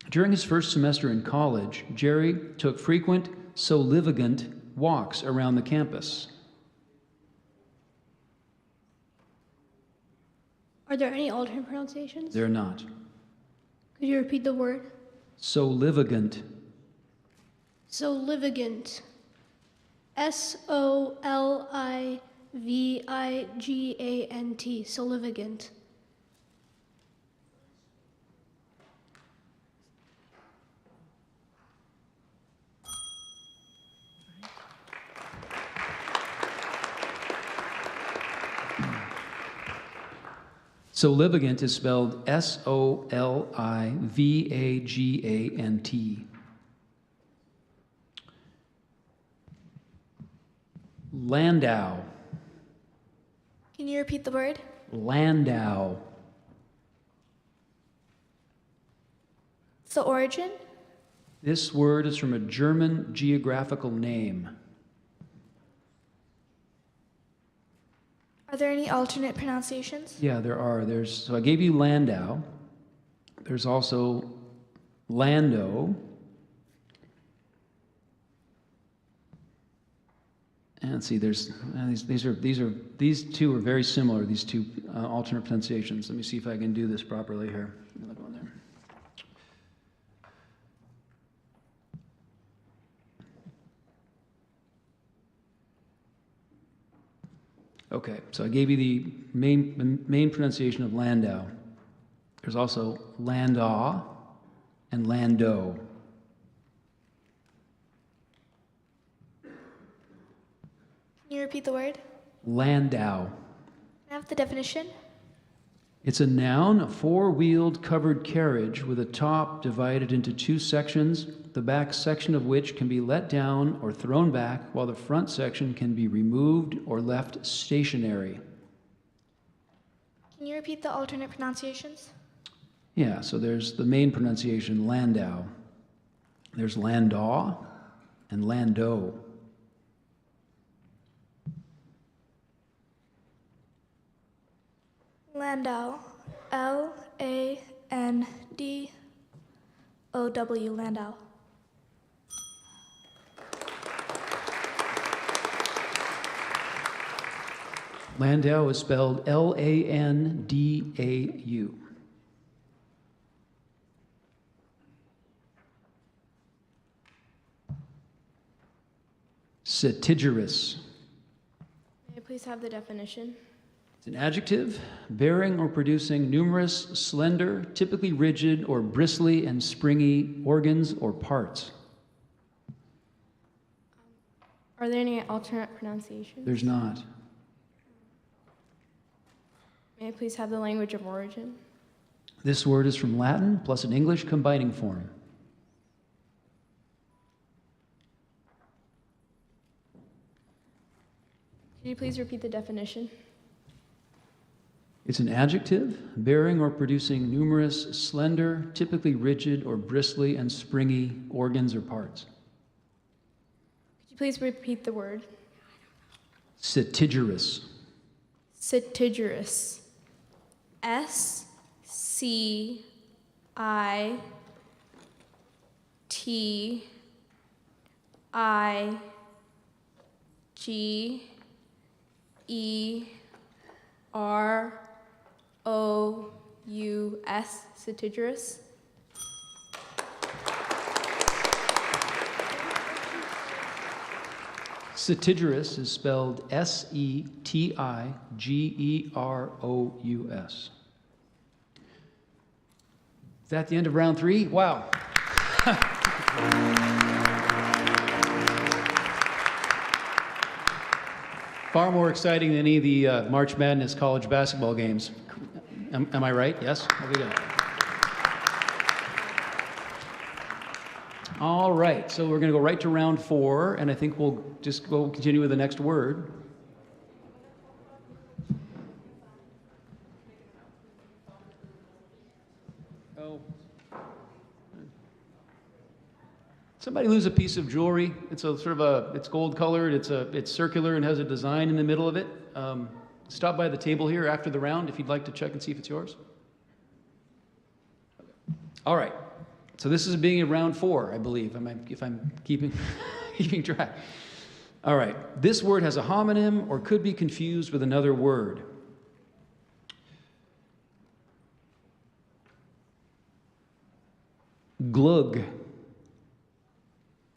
During his first semester in college, Jerry took frequent solivagant walks around the campus. Are there any alternate pronunciations? They're not. Could you repeat the word? Solivagant. Solivagant. Solivigant. Solivagant. Solivagant is spelled Solivagant. Landau. Can you repeat the word? Landau. What's the origin? This word is from a German geographical name. Are there any alternate pronunciations? Yeah, there are. So I gave you Landau. There's also Lando. And let's see, these two are very similar, these two alternate pronunciations. Let me see if I can do this properly here. Another one there. Okay, so I gave you the main pronunciation of Landau. There's also Landau and Lando. Can you repeat the word? Landau. Can I have the definition? It's a noun, a four-wheeled covered carriage with a top divided into two sections, the back section of which can be let down or thrown back, while the front section can be removed or left stationary. Can you repeat the alternate pronunciations? Yeah, so there's the main pronunciation, Landau. There's Landau and Lando. Landau. Landow. Landau. Landau is spelled Landau. Citigerous. May I please have the definition? It's an adjective bearing or producing numerous, slender, typically rigid or bristly and springy organs or parts. Are there any alternate pronunciations? There's not. May I please have the language of origin? This word is from Latin plus an English combining form. Could you please repeat the definition? It's an adjective bearing or producing numerous, slender, typically rigid or bristly and springy organs or parts. Could you please repeat the word? Citigerous. Citigerous. Citigerous. Citigerous. Citigerous is spelled Setigerous. Is that the end of round 3? Wow. Far more exciting than any of the March Madness college basketball games. Am I right? Yes? Okay, good. All right, so we're going to go right to round 4, and I think we'll just go continue with the next word. Oh. Somebody lose a piece of jewelry. It's a sort of it's gold colored, it's circular and has a design in the middle of it. Stop by the table here after the round if you'd like to check and see if it's yours. All right. So this is being in round 4, I believe, if I'm keeping track. All right. This word has a homonym or could be confused with another word. Glug.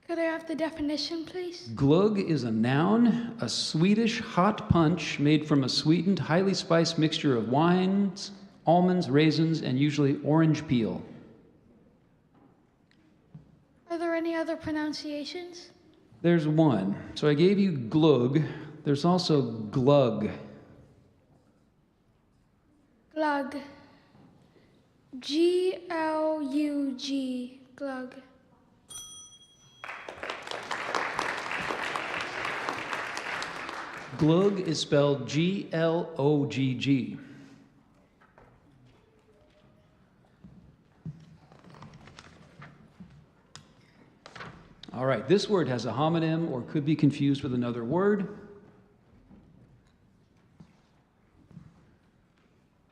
Could I have the definition, please? Glug is a noun, a Swedish hot punch made from a sweetened, highly spiced mixture of wines, almonds, raisins, and usually orange peel. Are there any other pronunciations? There's one. So I gave you glug. There's also glug. Glug. G-L-U-G. Glug. Glug is spelled G-L-O-G-G. All right, this word has a homonym or could be confused with another word.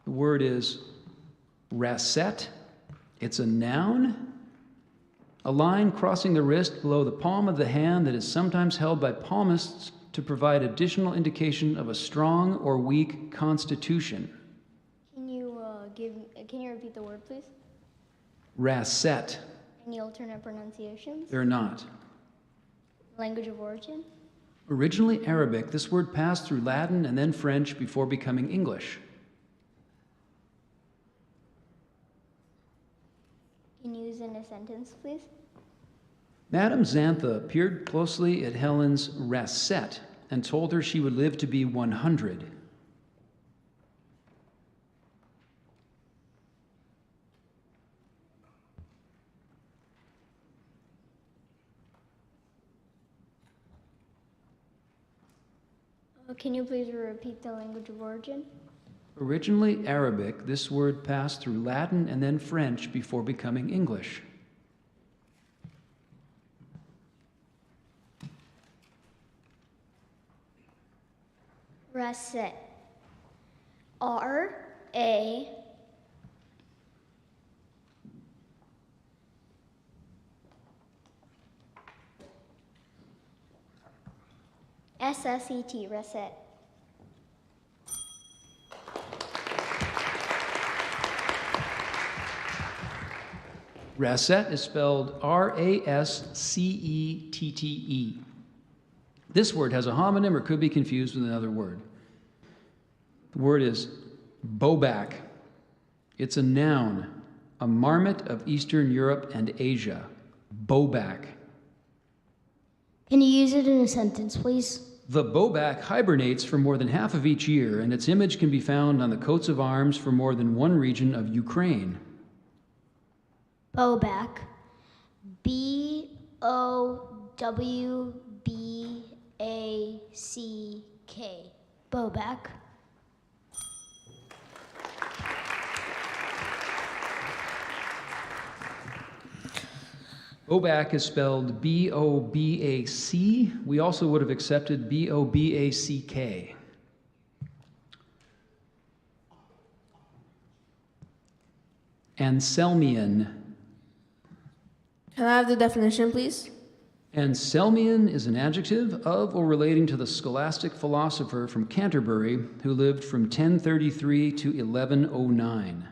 The word is rasette. It's a noun, a line crossing the wrist below the palm of the hand that is sometimes held by palmists to provide additional indication of a strong or weak constitution. Can you repeat the word, please? Rasette. Any alternate pronunciations? They're not. Language of origin? Originally Arabic, this word passed through Latin and then French before becoming English. Can you use it in a sentence, please? Madame Xantha peered closely at Helen's rasette and told her she would live to be 100. Can you please repeat the language of origin? Originally Arabic, this word passed through Latin and then French before becoming English. Rasette. R-A S-S-E-T, rasette. Rasette is spelled R-A-S-C-E-T-T-E. This word has a homonym or could be confused with another word. The word is bobak. It's a noun, a marmot of Eastern Europe and Asia. Bobak. Can you use it in a sentence, please? The bobak hibernates for more than half of each year, and its image can be found on the coats of arms for more than one region of Ukraine. Bobak. B-O-W-B-A-C-K. Bobak. Bobak is spelled B-O-B-A-C. We also would have accepted B-O-B-A-C-K. Anselmian. Can I have the definition, please? Anselmian is an adjective of or relating to the scholastic philosopher from Canterbury who lived from 1033 to 1109.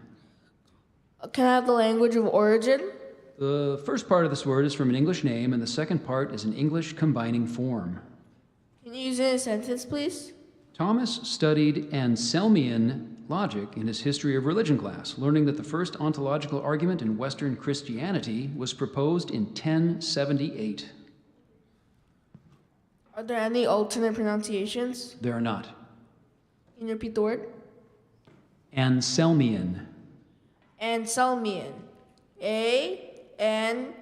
Can I have the language of origin? The first part of this word is from an English name, and the second part is an English combining form. Can you use it in a sentence, please? Thomas studied Anselmian logic in his History of Religion class, learning that the first ontological argument in Western Christianity was proposed in 1078. Are there any alternate pronunciations? There are not. Can you repeat the word? Anselmian. Anselmian. A-N-S-E-L-M-I-A-N.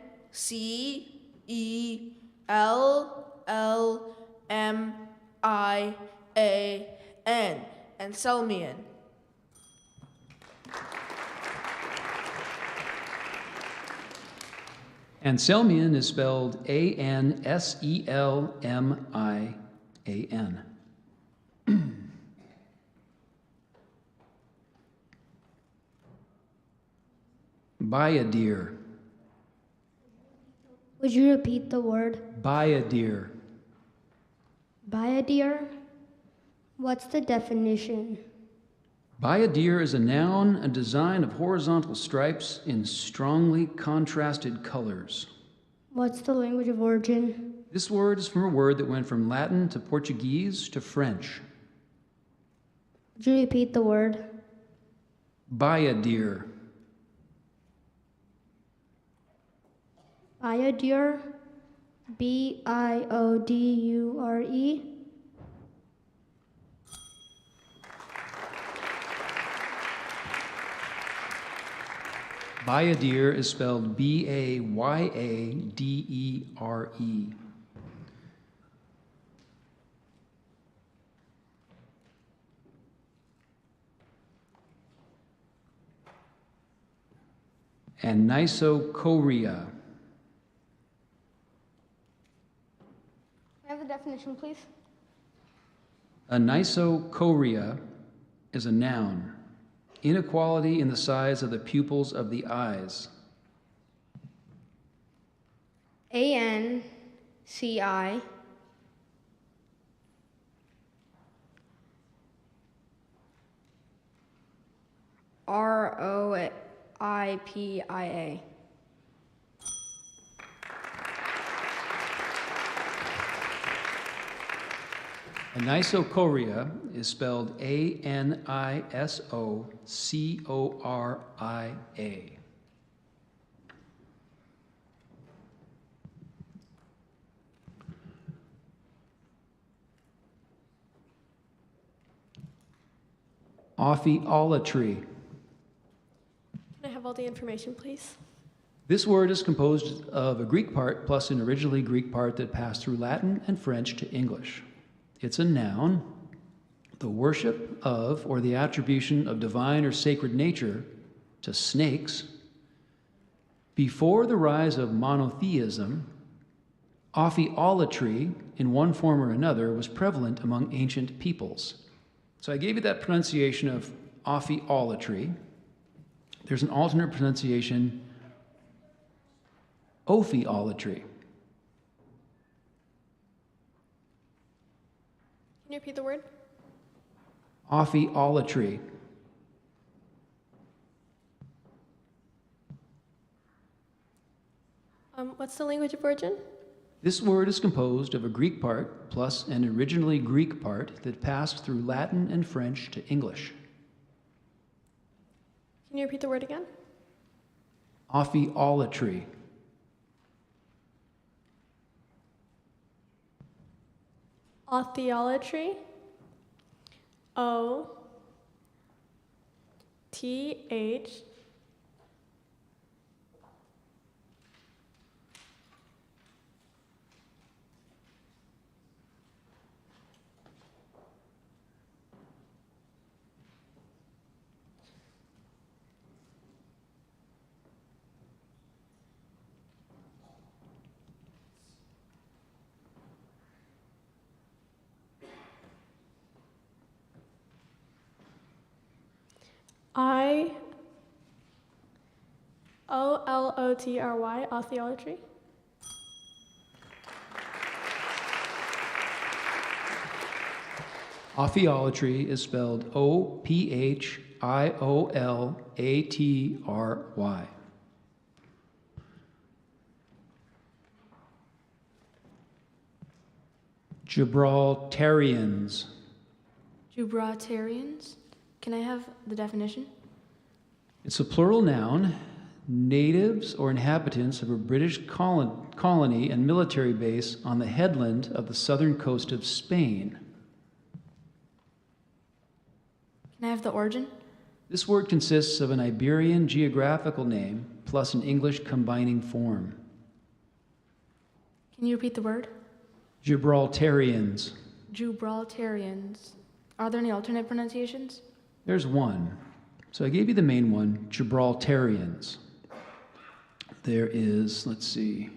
Anselmian. Anselmian is spelled Anselmian. Bayadir. Would you repeat the word? Bayadir. Bayadir? What's the definition? Bayadir is a noun, a design of horizontal stripes in strongly contrasted colors. What's the language of origin? This word is from a word that went from Latin to Portuguese to French. Would you repeat the word? Bayadir. Biodure? Biodure? Bayadir is spelled Bayadere. Anisocoria. Can I have the definition, please? Anisocoria is a noun. Inequality in the size of the pupils of the eyes. ANCI. ROIPIA. Anisocoria is spelled Anisocoria. Ophiolatry. Can I have all the information, please? This word is composed of a Greek part plus an originally Greek part that passed through Latin and French to English. It's a noun, the worship of or the attribution of divine or sacred nature to snakes. Before the rise of monotheism, ophiolatry, in one form or another, was prevalent among ancient peoples. So I gave you that pronunciation of ophiolatry. There's an alternate pronunciation, ophiolatry. Can you repeat the word? Ophiolatry. What's the language of origin? This word is composed of a Greek part plus an originally Greek part that passed through Latin and French to English. Can you repeat the word again? Ophiolatry. Ophiolatry. OTH. IOLOTRY, ophiolatry. Ophiolatry is spelled Ophiolatry. Gibraltarians. Gibraltarians. Can I have the definition? It's a plural noun, natives or inhabitants of a British colony and military base on the headland of the southern coast of Spain. Can I have the origin? This word consists of an Iberian geographical name plus an English combining form. Can you repeat the word? Gibraltarians. Gibraltarians. Are there any alternate pronunciations? There's one. So I gave you the main one, Gibraltarians. There is, let's see.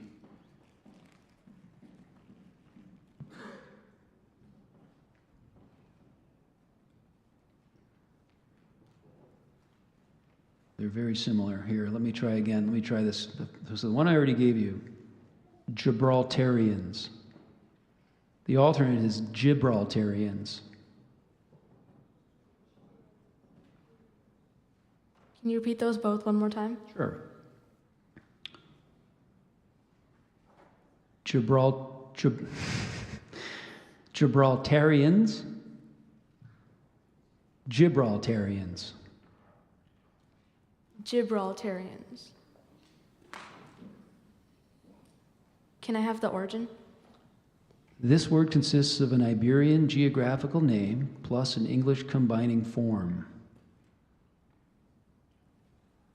They're very similar. Here, let me try again. Let me try this. So the one I already gave you, Gibraltarians. The alternate is Gibraltarians. Can you repeat those both one more time? Sure. Gibraltarians. Gibraltarians. Gibraltarians. Can I have the origin? This word consists of an Iberian geographical name plus an English combining form.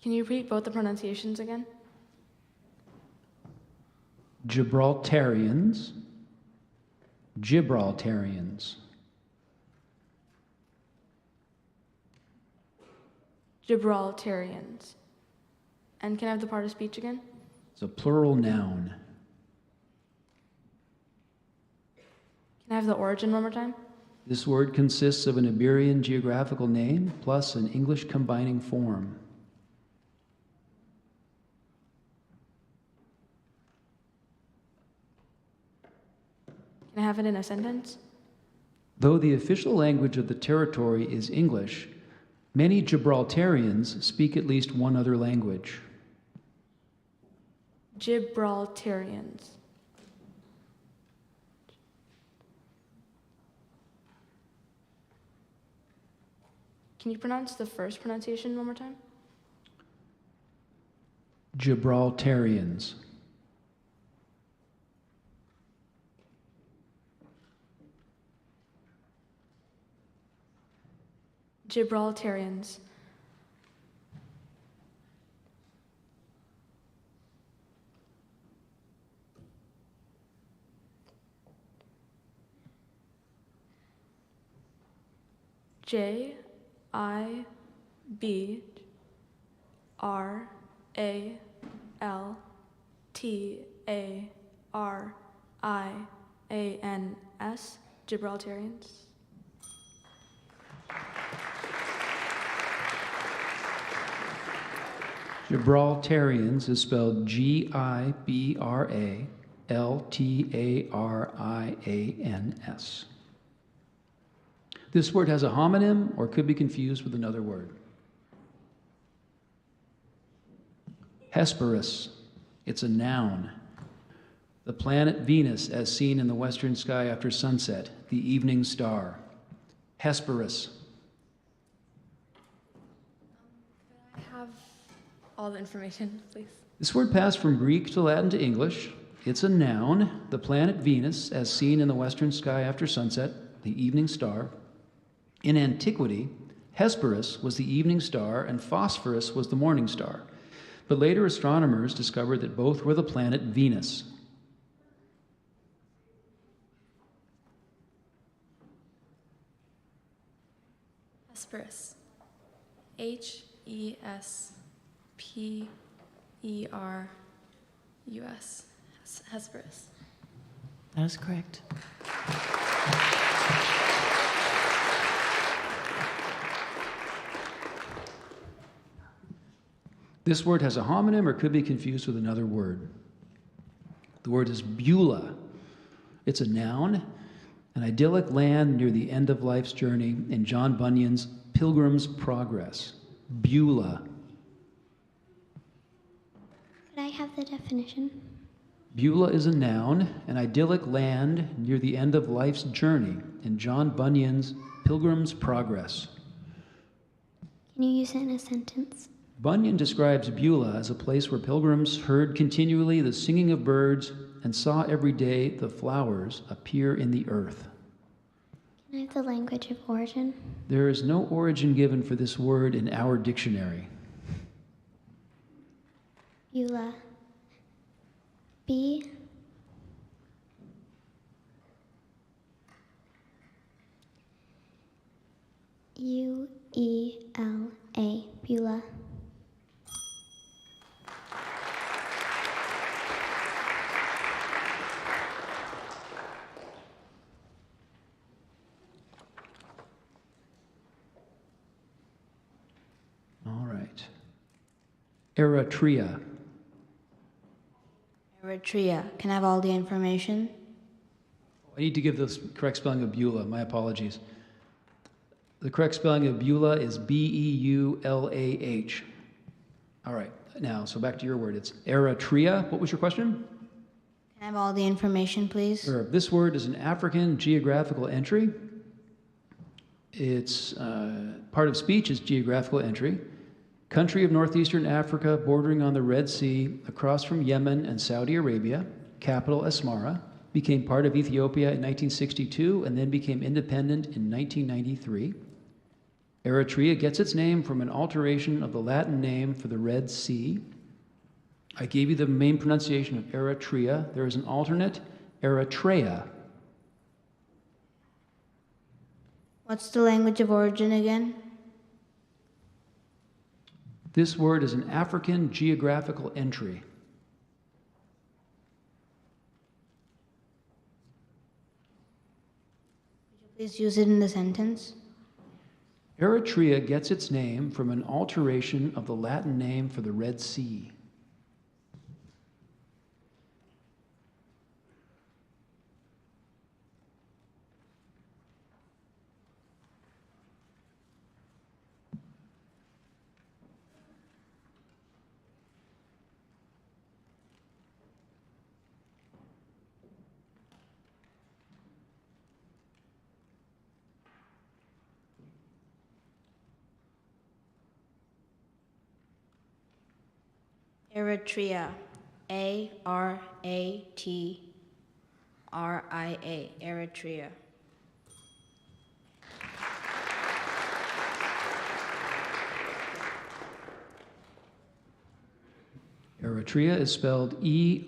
Can you repeat both the pronunciations again? Gibraltarians. Gibraltarians. Gibraltarians. And can I have the part of speech again? It's a plural noun. Can I have the origin one more time? This word consists of an Iberian geographical name plus an English combining form. Can I have it in a sentence? Though the official language of the territory is English, many Gibraltarians speak at least one other language. Gibraltarians. Can you pronounce the first pronunciation one more time? Gibraltarians. Gibraltarians. Gibraltarians. Gibraltarians. Gibraltarians is spelled Gibraltarians. This word has a homonym or could be confused with another word. Hesperus. It's a noun. The planet Venus, as seen in the western sky after sunset, the evening star. Hesperus. Could I have all the information, please? This word passed from Greek to Latin to English. It's a noun. The planet Venus, as seen in the western sky after sunset, the evening star. In antiquity, Hesperus was the evening star and Phosphorus was the morning star. But later astronomers discovered that both were the planet Venus. Hesperus. Hesperus. Hesperus. That is correct. This word has a homonym or could be confused with another word. The word is Beulah. It's a noun, an idyllic land near the end of life's journey in John Bunyan's Pilgrim's Progress. Beulah. Could I have the definition? Beulah is a noun, an idyllic land near the end of life's journey in John Bunyan's Pilgrim's Progress. Can you use it in a sentence? Bunyan describes Beulah as a place where pilgrims heard continually the singing of birds and saw every day the flowers appear in the earth. Can I have the language of origin? There is no origin given for this word in our dictionary. Beulah. B Buela. Beulah. All right. Eritrea. Eritrea. Can I have all the information? I need to give the correct spelling of Beulah. My apologies. The correct spelling of Beulah is Beulah. All right. Now, so back to your word. It's Eritrea. What was your question? Can I have all the information, please? Sure. This word is an African geographical entry. Its part of speech is geographical entry. Country of northeastern Africa, bordering on the Red Sea, across from Yemen and Saudi Arabia. Capital Asmara. Became part of Ethiopia in 1962 and then became independent in 1993. Eritrea gets its name from an alteration of the Latin name for the Red Sea. I gave you the main pronunciation of Eritrea. There is an alternate, Eritrea. What's the language of origin again? This word is an African geographical entry. Please use it in the sentence. Eritrea gets its name from an alteration of the Latin name for the Red Sea. Eritrea. A-R-A-T-R-I-A. Eritrea. Eritrea is spelled Eritrea.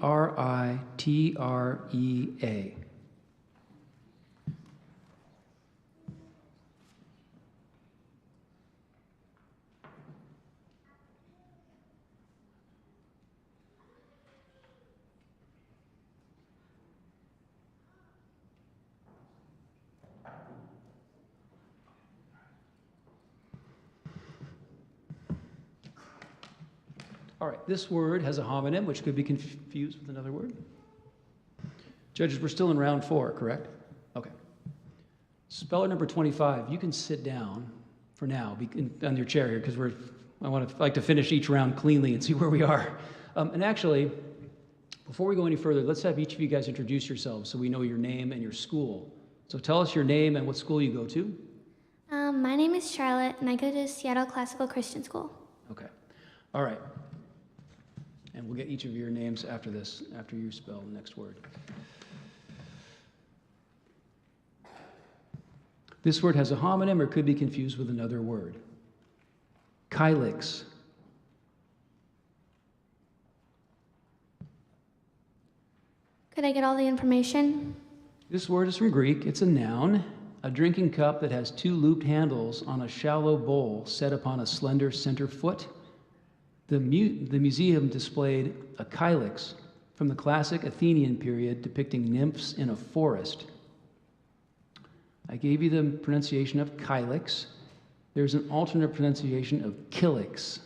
All right, this word has a homonym, which could be confused with another word. Judges, we're still in round 4, correct? Okay. Speller number 25, you can sit down for now on your chair here, because I like to finish each round cleanly and see where we are. And actually, before we go any further, let's have each of you guys introduce yourselves so we know your name and your school. So tell us your name and what school you go to. My name is Charlotte, and I go to Seattle Classical Christian School. Okay. All right. And we'll get each of your names after this, after you spell the next word. This word has a homonym or could be confused with another word. Kylix. Could I get all the information? This word is from Greek. It's a noun, a drinking cup that has 2 looped handles on a shallow bowl set upon a slender center foot. The museum displayed a kylix from the classic Athenian period depicting nymphs in a forest. I gave you the pronunciation of kylix. There's an alternate pronunciation of kylix.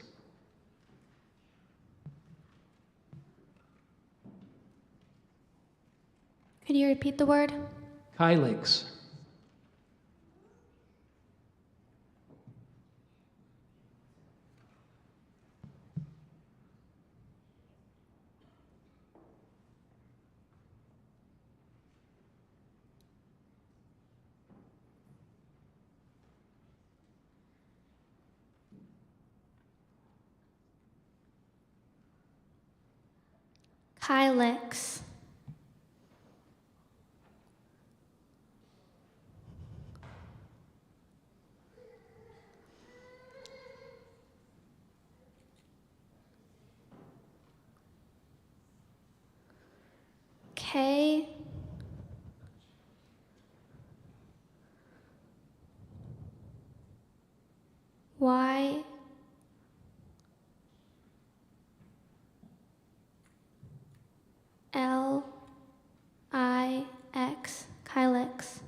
Could you repeat the word? Kylix. Kylix. K. Y L I X, Kylix.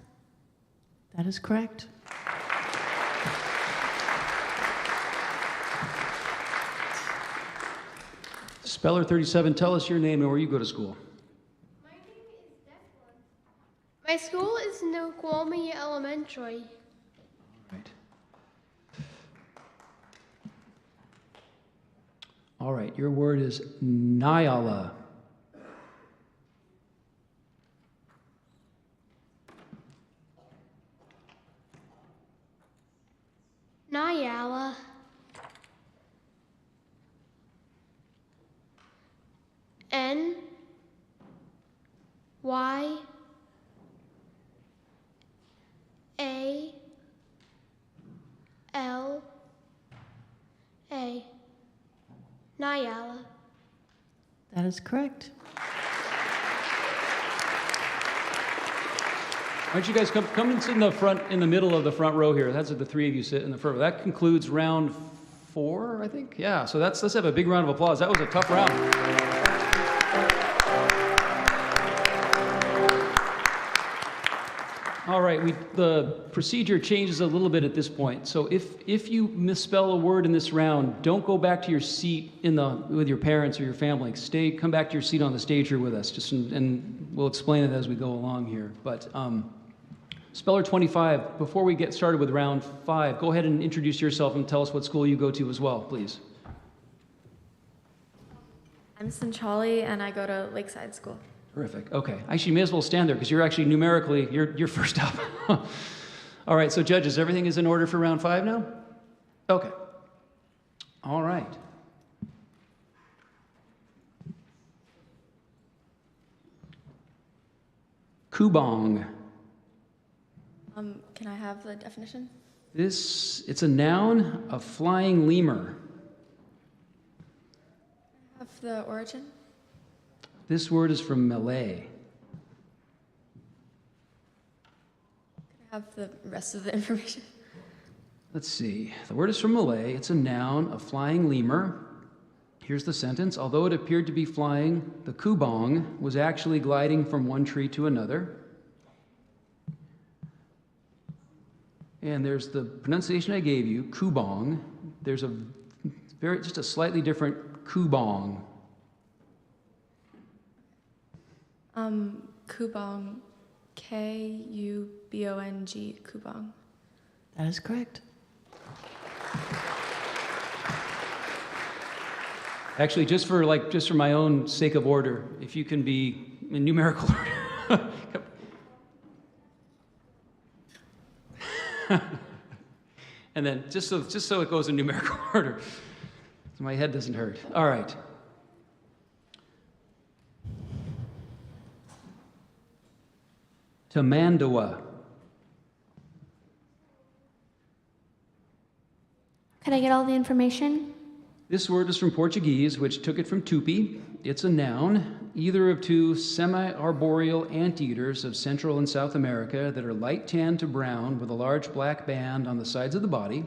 That is correct. Speller 37, tell us your name and where you go to school. My name is Declan. My school is Snohomish Elementary. Right. All right, your word is Nyala. Nyala. N Y A L A. Nyala. That is correct. Why don't you guys come and sit in the front, in the middle of the front row here. That's where the three of you sit in the front row. That concludes round 4, I think. Yeah, so let's have a big round of applause. That was a tough round. All right, the procedure changes a little bit at this point. So if you misspell a word in this round, don't go back to your seat with your parents or your family. Come back to your seat on the stage here with us, and we'll explain it as we go along here. But Speller 25, before we get started with round 5, go ahead and introduce yourself and tell us what school you go to as well, please. I'm Sanchali, and I go to Lakeside School. Terrific. Okay. Actually, you may as well stand there because you're actually numerically, you're first up. All right. So, judges, everything is in order for round 5 now? Okay. All right. Kubong. Can I have the definition? It's a noun, a flying lemur. Have the origin? This word is from Malay. Can I have the rest of the information? Let's see. The word is from Malay. It's a noun, a flying lemur. Here's the sentence. Although it appeared to be flying, the kubong was actually gliding from one tree to another. And there's the pronunciation I gave you, kubong. There's just a slightly different kubong. Kubong, Kubong, Kubong. That is correct. Actually, just for my own sake of order, if you can be in numerical order. And then just so it goes in numerical order, so my head doesn't hurt. All right. Tamandawa. Could I get all the information? This word is from Portuguese, which took it from tupi. It's a noun, either of two semi-arboreal anteaters of Central and South America that are light tan to brown with a large black band on the sides of the body,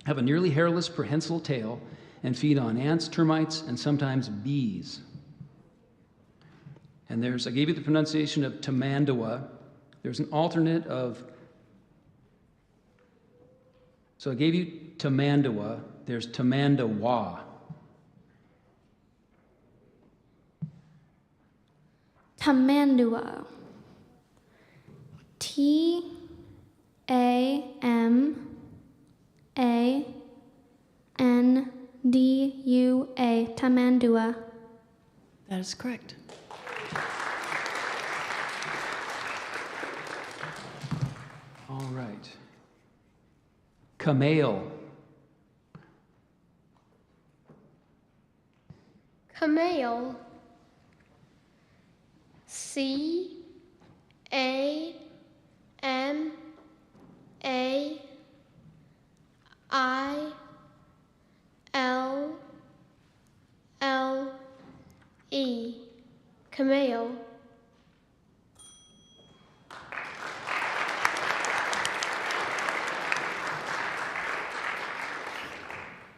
have a nearly hairless prehensile tail, and feed on ants, termites, and sometimes bees. And I gave you the pronunciation of tamandawa. There's an alternate of, so I gave you tamandawa. There's tamandawa. Tamandua. T-A-M-A-N-D-U-A. Tamandua. That is correct. All right. Camale. Camale. C-A-M-A-I-L-L-E. Camale.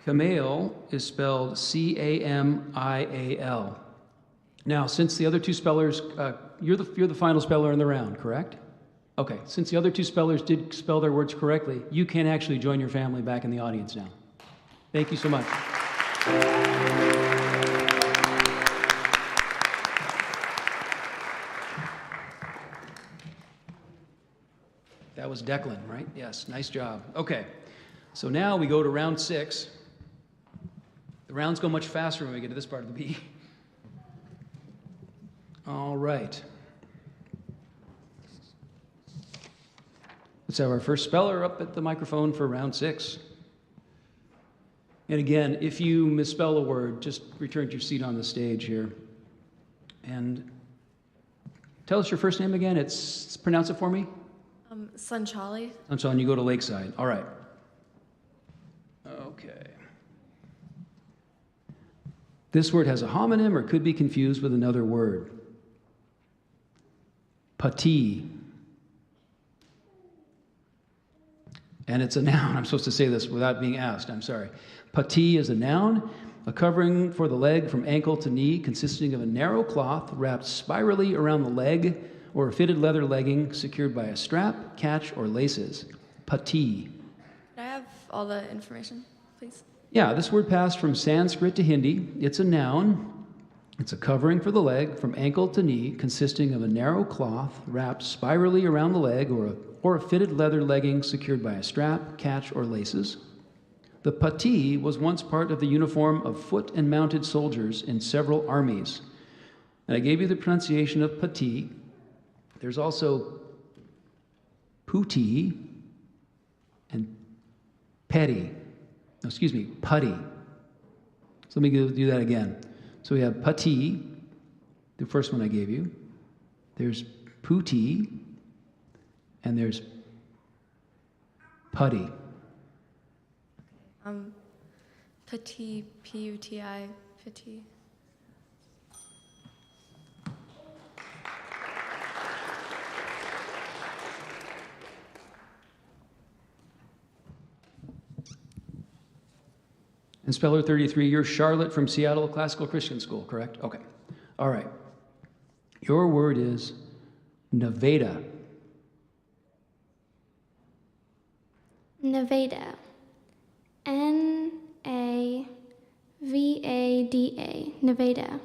Camial is spelled C-A-M-I-A-L. Now, since the other two spellers, you're the final speller in the round, correct? Okay, since the other two spellers did spell their words correctly, you can actually join your family back in the audience now. Thank you so much. That was Declan, right? Yes, nice job. Okay, so now we go to round 6. The rounds go much faster when we get to this part of the B. All right. Let's have our first speller up at the microphone for round 6. And again, if you misspell a word, just return to your seat on the stage here. And tell us your first name again. Pronounce it for me. Sanchali. Sanchali, you go to Lakeside. All right. Okay. This word has a homonym or could be confused with another word. Pati. And it's a noun. I'm supposed to say this without being asked. I'm sorry. Pati is a noun, a covering for the leg from ankle to knee consisting of a narrow cloth wrapped spirally around the leg or a fitted leather legging secured by a strap, catch, or laces. Pati. Can I have all the information, please? Yeah, this word passed from Sanskrit to Hindi. It's a noun. It's a covering for the leg from ankle to knee consisting of a narrow cloth wrapped spirally around the leg or a fitted leather legging secured by a strap, catch, or laces. The pati was once part of the uniform of foot and mounted soldiers in several armies. And I gave you the pronunciation of pati. There's also puti and putty. So let me do that again. So we have pati, the first one I gave you. There's puti, and there's putty. Pati, P-U-T-I, pati. And speller 33, you're Charlotte from Seattle Classical Christian School, correct? Okay. All right. Your word is Nevada. Nevada. N-A-V-A-D-A. Nevada.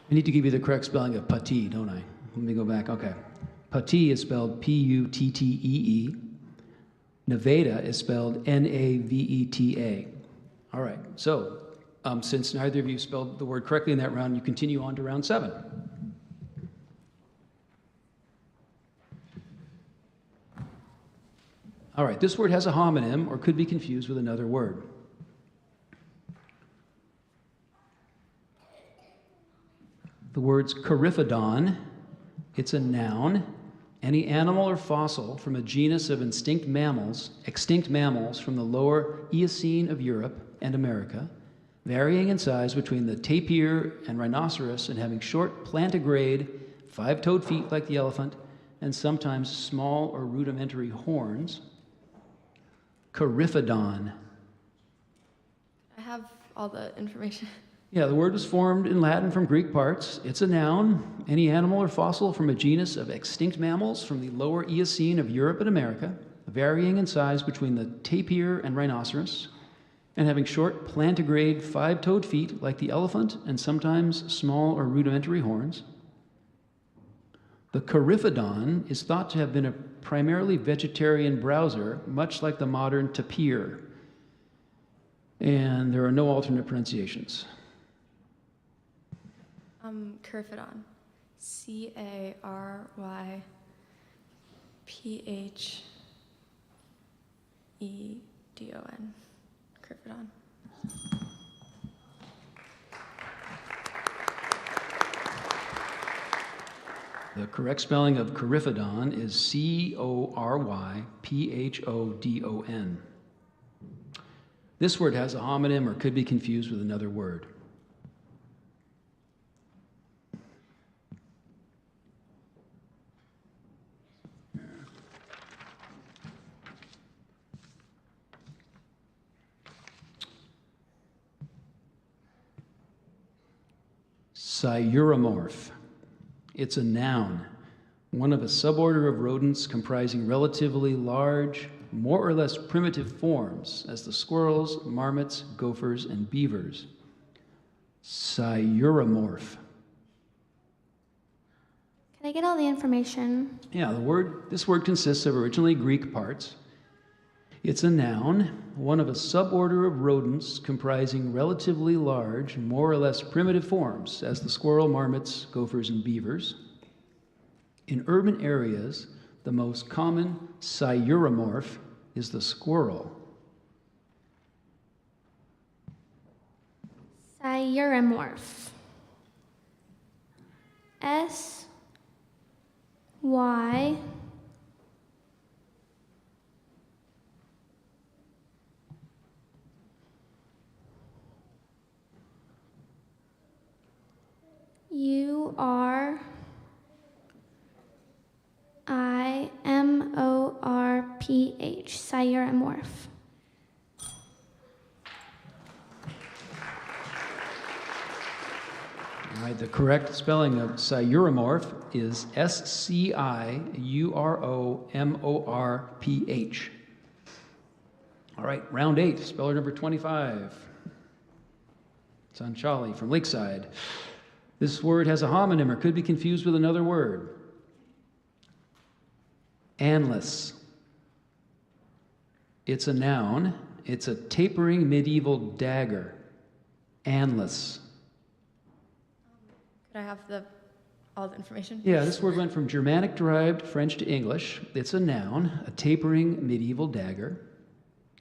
I need to give you the correct spelling of pati, don't I? Let me go back. Okay. Pati is spelled P-U-T-T-E-E. Nevada is spelled N-A-V-E-T-A. All right. So, since neither of you spelled the word correctly in that round, you continue on to round 7. All right. This word has a homonym or could be confused with another word. The word's coryphodon. It's a noun. Any animal or fossil from a genus of extinct mammals from the lower Eocene of Europe and America, varying in size between the tapir and rhinoceros and having short plantigrade, 5-toed feet like the elephant, and sometimes small or rudimentary horns. Coryphodon. I have all the information. Yeah, the word was formed in Latin from Greek parts. It's a noun. Any animal or fossil from a genus of extinct mammals from the lower Eocene of Europe and America, varying in size between the tapir and rhinoceros, and having short plantigrade 5-toed feet like the elephant and sometimes small or rudimentary horns. The coryphodon is thought to have been a primarily vegetarian browser, much like the modern tapir. And there are no alternate pronunciations. Coryphodon. C-A-R-Y-P-H-E-D-O-N. Coryphodon. The correct spelling of coryphodon is C-O-R-Y-P-H-O-D-O-N. This word has a homonym or could be confused with another word. Sciuromorph. It's a noun, one of a suborder of rodents comprising relatively large, more or less primitive forms, as the squirrels, marmots, gophers, and beavers. Sciuromorph. Can I get all the information? Yeah, this word consists of originally Greek parts. It's a noun, one of a suborder of rodents comprising relatively large, more or less primitive forms, as the squirrel, marmots, gophers, and beavers. In urban areas, the most common sciuromorph is the squirrel. Sciuromorph. S-Y... Sciuromorph. Sciuromorph. All right, the correct spelling of sciuromorph is S-C-I-U-R-O-M-O-R-P-H. All right, round 8, speller number 25. Sanchali from Lakeside. This word has a homonym or could be confused with another word. Anless. It's a noun. It's a tapering medieval dagger. Anless. Could I have all the information? Yeah, this word went from Germanic-derived French to English. It's a noun, a tapering medieval dagger.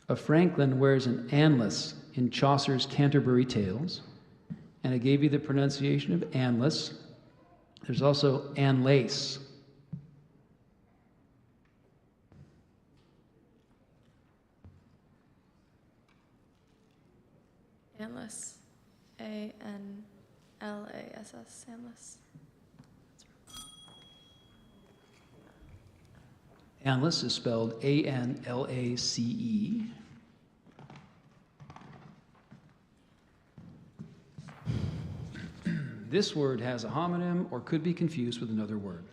A franklin wears an anlace in Chaucer's Canterbury Tales, and I gave you the pronunciation of anlace. There's also anlace. Anlace. A-N-L-A-S-S. Anlace. Anlace is spelled A-N-L-A-C-E. This word has a homonym or could be confused with another word.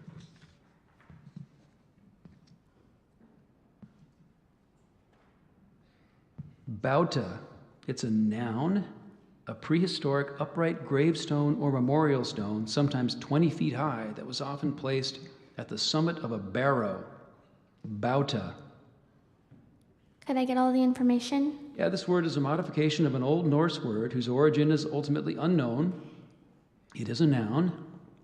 Bauta. It's a noun, a prehistoric upright gravestone or memorial stone, sometimes 20 feet high, that was often placed at the summit of a barrow. Bauta. Could I get all the information? Yeah, this word is a modification of an Old Norse word whose origin is ultimately unknown. It is a noun,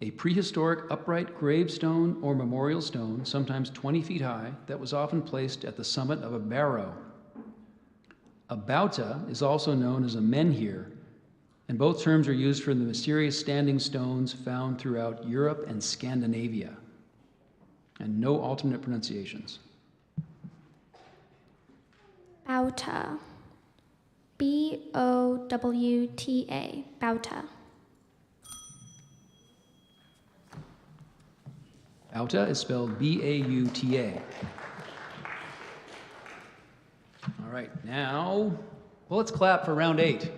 a prehistoric upright gravestone or memorial stone, sometimes 20 feet high, that was often placed at the summit of a barrow. A bauta is also known as a menhir, and both terms are used for the mysterious standing stones found throughout Europe and Scandinavia, and no alternate pronunciations. Bauta. B-O-W-T-A. Bauta. Bauta is spelled B-A-U-T-A. All right, now, well, let's clap for round 8.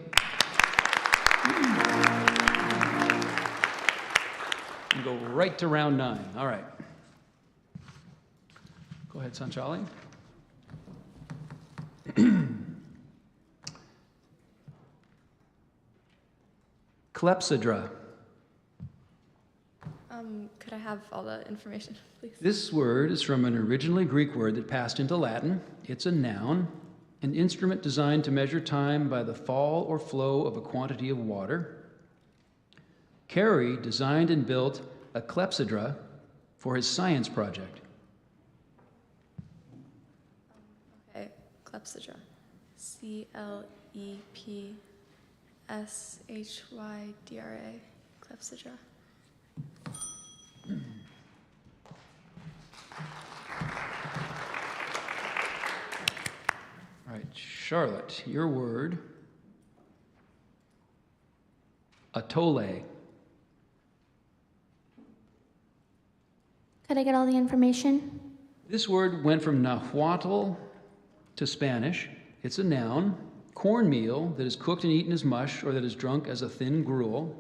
And go right to round 9. All right. Go ahead, Sanchali. Clepsydra. Could I have all the information, please? This word is from an originally Greek word that passed into Latin. It's a noun, an instrument designed to measure time by the fall or flow of a quantity of water. Carey designed and built a clepsydra for his science project. Okay, clepsydra. C-L-E-P-S-H-Y-D-R-A. Clepsydra. All right, Charlotte, your word. Atole. Could I get all the information? This word went from Nahuatl to Spanish. It's a noun, cornmeal that is cooked and eaten as mush or that is drunk as a thin gruel.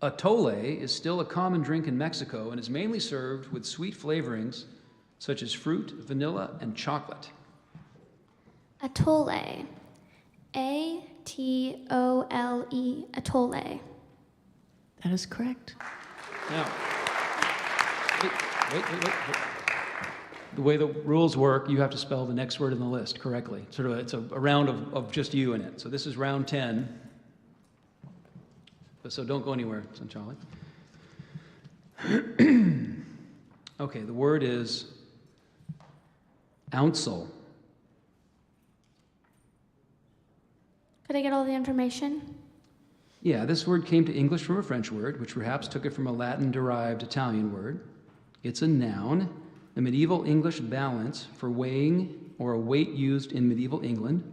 Atole is still a common drink in Mexico and is mainly served with sweet flavorings such as fruit, vanilla, and chocolate. Atole. A-T-O-L-E. Atole. That is correct. Now, wait. The way the rules work, you have to spell the next word in the list correctly. It's a round of just you in it. So this is round 10. So don't go anywhere, Sanchali. Okay, the word is ounsel. Could I get all the information? Yeah, this word came to English from a French word, which perhaps took it from a Latin-derived Italian word. It's a noun, the medieval English balance for weighing or a weight used in medieval England.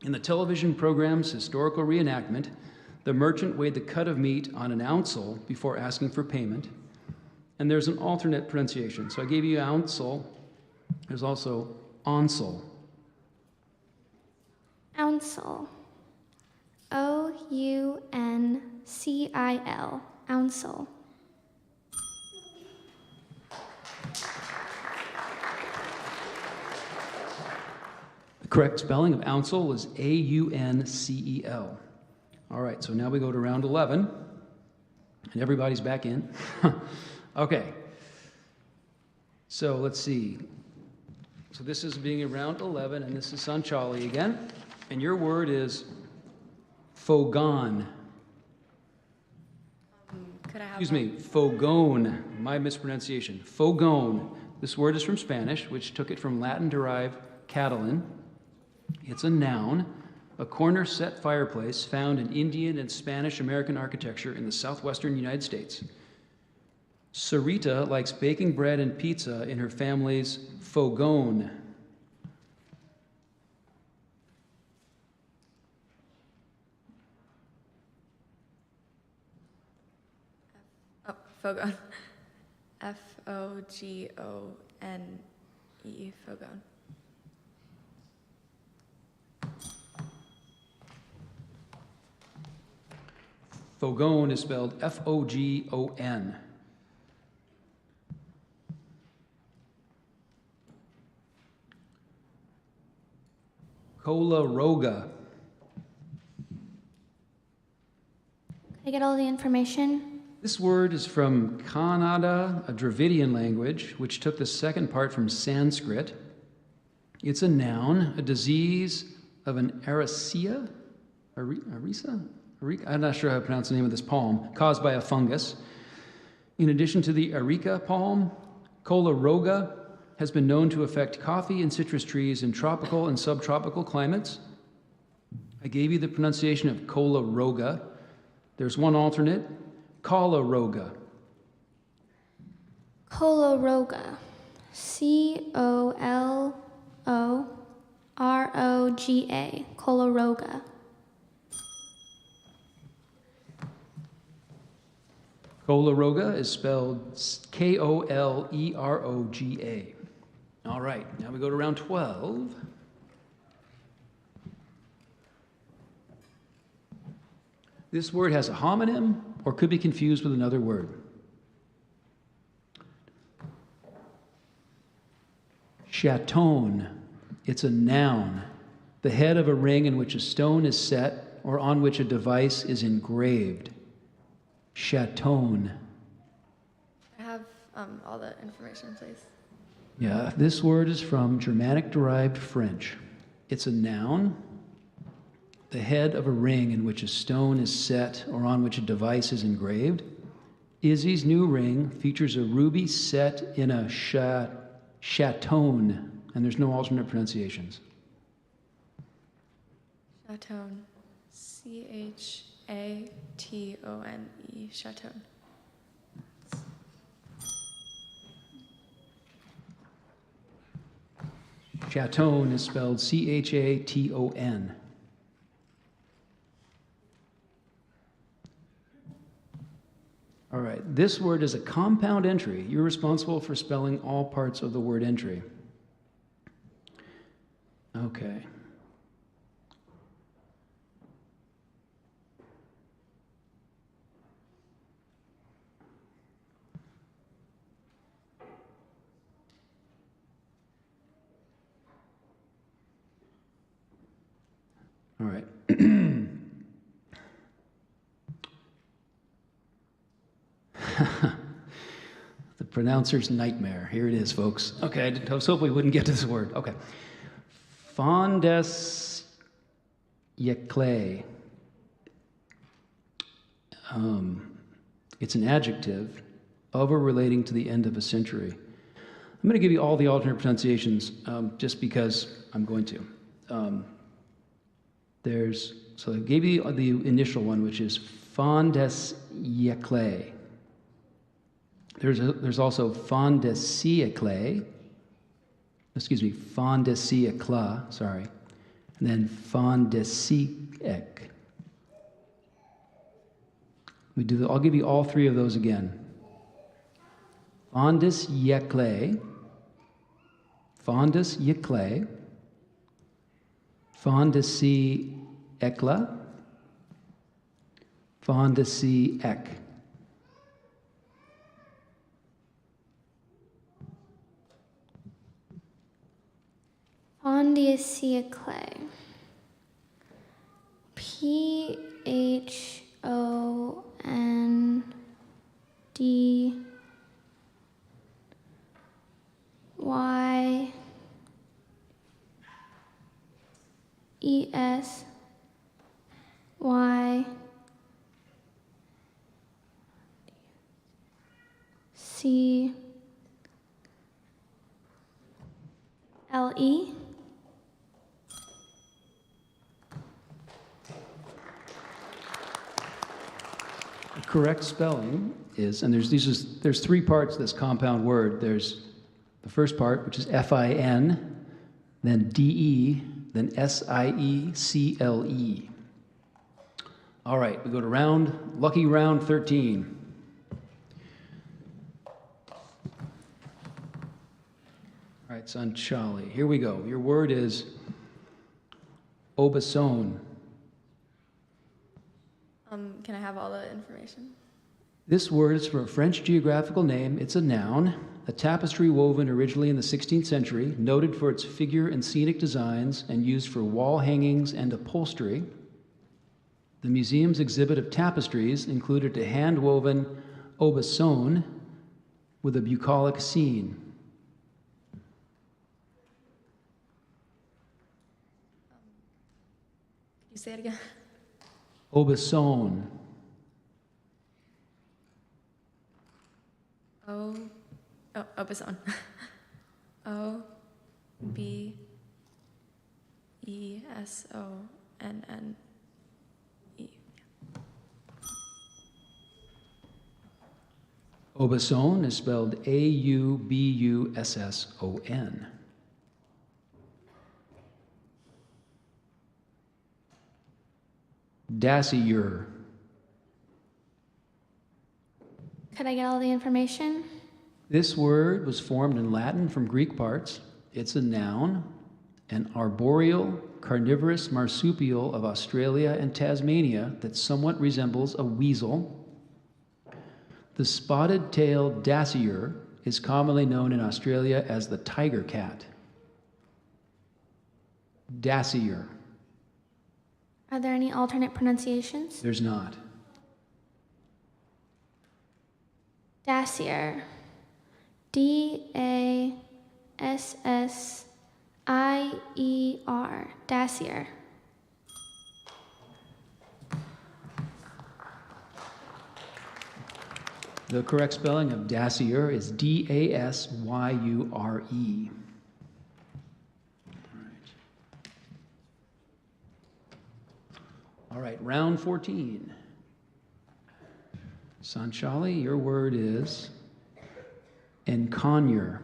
In the television program's historical reenactment, the merchant weighed the cut of meat on an ounsel before asking for payment. And there's an alternate pronunciation. So I gave you ounsel. There's also onsel. Ounsel. O-U-N-C-I-L. Ounsel. The correct spelling of ounsel is A-U-N-C-E-L. All right, so now we go to round 11, and everybody's back in. Okay, so let's see. So this is being around 11, and this is Sanchali again, and your word is fogon. Fogone, my mispronunciation. Fogone. This word is from Spanish, which took it from Latin-derived Catalan. It's a noun, a corner-set fireplace found in Indian and Spanish-American architecture in the southwestern United States. Sarita likes baking bread and pizza in her family's fogone. Fogon. F-O-G-O-N-E. Fogon. Fogone is spelled F-O-G-O-N. Colaroga. Can I get all the information? This word is from Kannada, a Dravidian language, which took the second part from Sanskrit. It's a noun, a disease of an arisa? I'm not sure how to pronounce the name of this palm, caused by a fungus. In addition to the areca palm, colaroga has been known to affect coffee and citrus trees in tropical and subtropical climates. I gave you the pronunciation of colaroga. There's one alternate, colaroga. Colaroga. C-O-L-O-R-O-G-A. Colaroga. Colaroga is spelled K-O-L-E-R-O-G-A. All right, now we go to round 12. This word has a homonym or could be confused with another word. Chaton. It's a noun, the head of a ring in which a stone is set or on which a device is engraved. Chaton. I have all the information, please. Yeah, this word is from Germanic-derived French. It's a noun, the head of a ring in which a stone is set or on which a device is engraved. Izzy's new ring features a ruby set in a chaton, and there's no alternate pronunciations. Chaton. C-H-A-T-O-N-E. Chaton. Chaton is spelled C-H-A-T-O-N. All right, this word is a compound entry. You're responsible for spelling all parts of the word entry. Okay. pronouncer's nightmare. Here it is, folks. Okay, I was hoping we wouldn't get to this word. Okay. Fondes Yeclay. It's an adjective of or relating to the end of a century. I'm going to give you all the alternate pronunciations just because I'm going to. So I gave you the initial one, which is Fondes Yeclay. There's also Fondesieclay. Excuse me, Fondesiecla, sorry. And then Fondesiec. I'll give you all three of those again. Fondesieclay, Fondesieclay, Fondesiecla, Fondesiec. Fondesieclay. P-H-O-N-D-Y-E-S-Y-C-L-E. The correct spelling is, and there's three parts to this compound word. There's the first part, which is F-I-N, then D-E, then S-I-E-C-L-E. All right, we go to lucky round 13. All right, son Charlie, here we go. Your word is Aubusson. Can I have all the information? This word is from a French geographical name. It's a noun, a tapestry woven originally in the 16th century, noted for its figure and scenic designs and used for wall hangings and upholstery. The museum's exhibit of tapestries included a hand-woven aubusson with a bucolic scene. Can you say it again? Aubusson. Aubusson. O-B-E-S-O-N-N-E. Aubusson is spelled A-U-B-U-S-S-O-N. Dacier. Could I get all the information? This word was formed in Latin from Greek parts. It's a noun, an arboreal, carnivorous marsupial of Australia and Tasmania that somewhat resembles a weasel. The spotted-tailed dacier is commonly known in Australia as the tiger cat. Dacier. Are there any alternate pronunciations? There's not. Dacier. D-A-S-S-I-E-R. Dacier. The correct spelling of dacier is D-A-S-Y-U-R-E. All right, round 14. Sanchali, your word is enconure.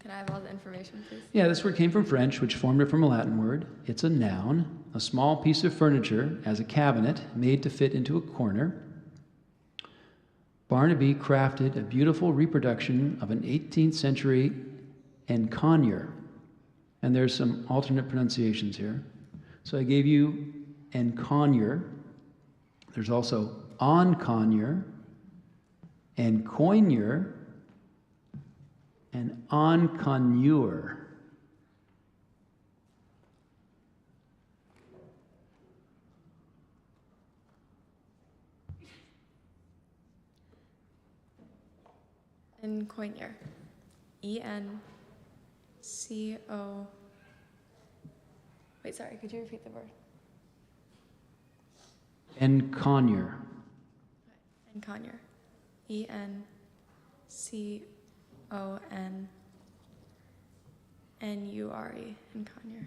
Can I have all the information, please? Yeah, this word came from French, which formed it from a Latin word. It's a noun, a small piece of furniture as a cabinet made to fit into a corner. Barnaby crafted a beautiful reproduction of an 18th century enconure. And there's some alternate pronunciations here. So I gave you enconure. There's also enconure, encoignure, and enconure. Encoignure. E-N-C-O... Wait, sorry, could you repeat the word? Encoignure. Encoignure. E-N-C-O-N-N-U-R-E. Encoignure.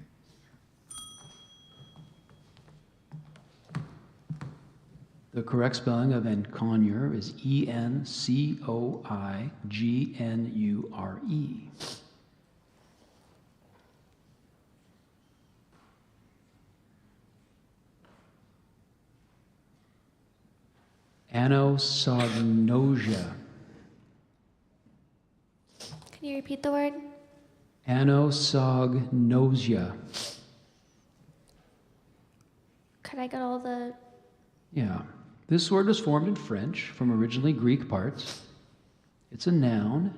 The correct spelling of encoignure is E-N-C-O-I-G-N-U-R-E. Anosognosia. Can you repeat the word? Anosognosia. Could I get all the... Yeah. This word was formed in French from originally Greek parts. It's a noun.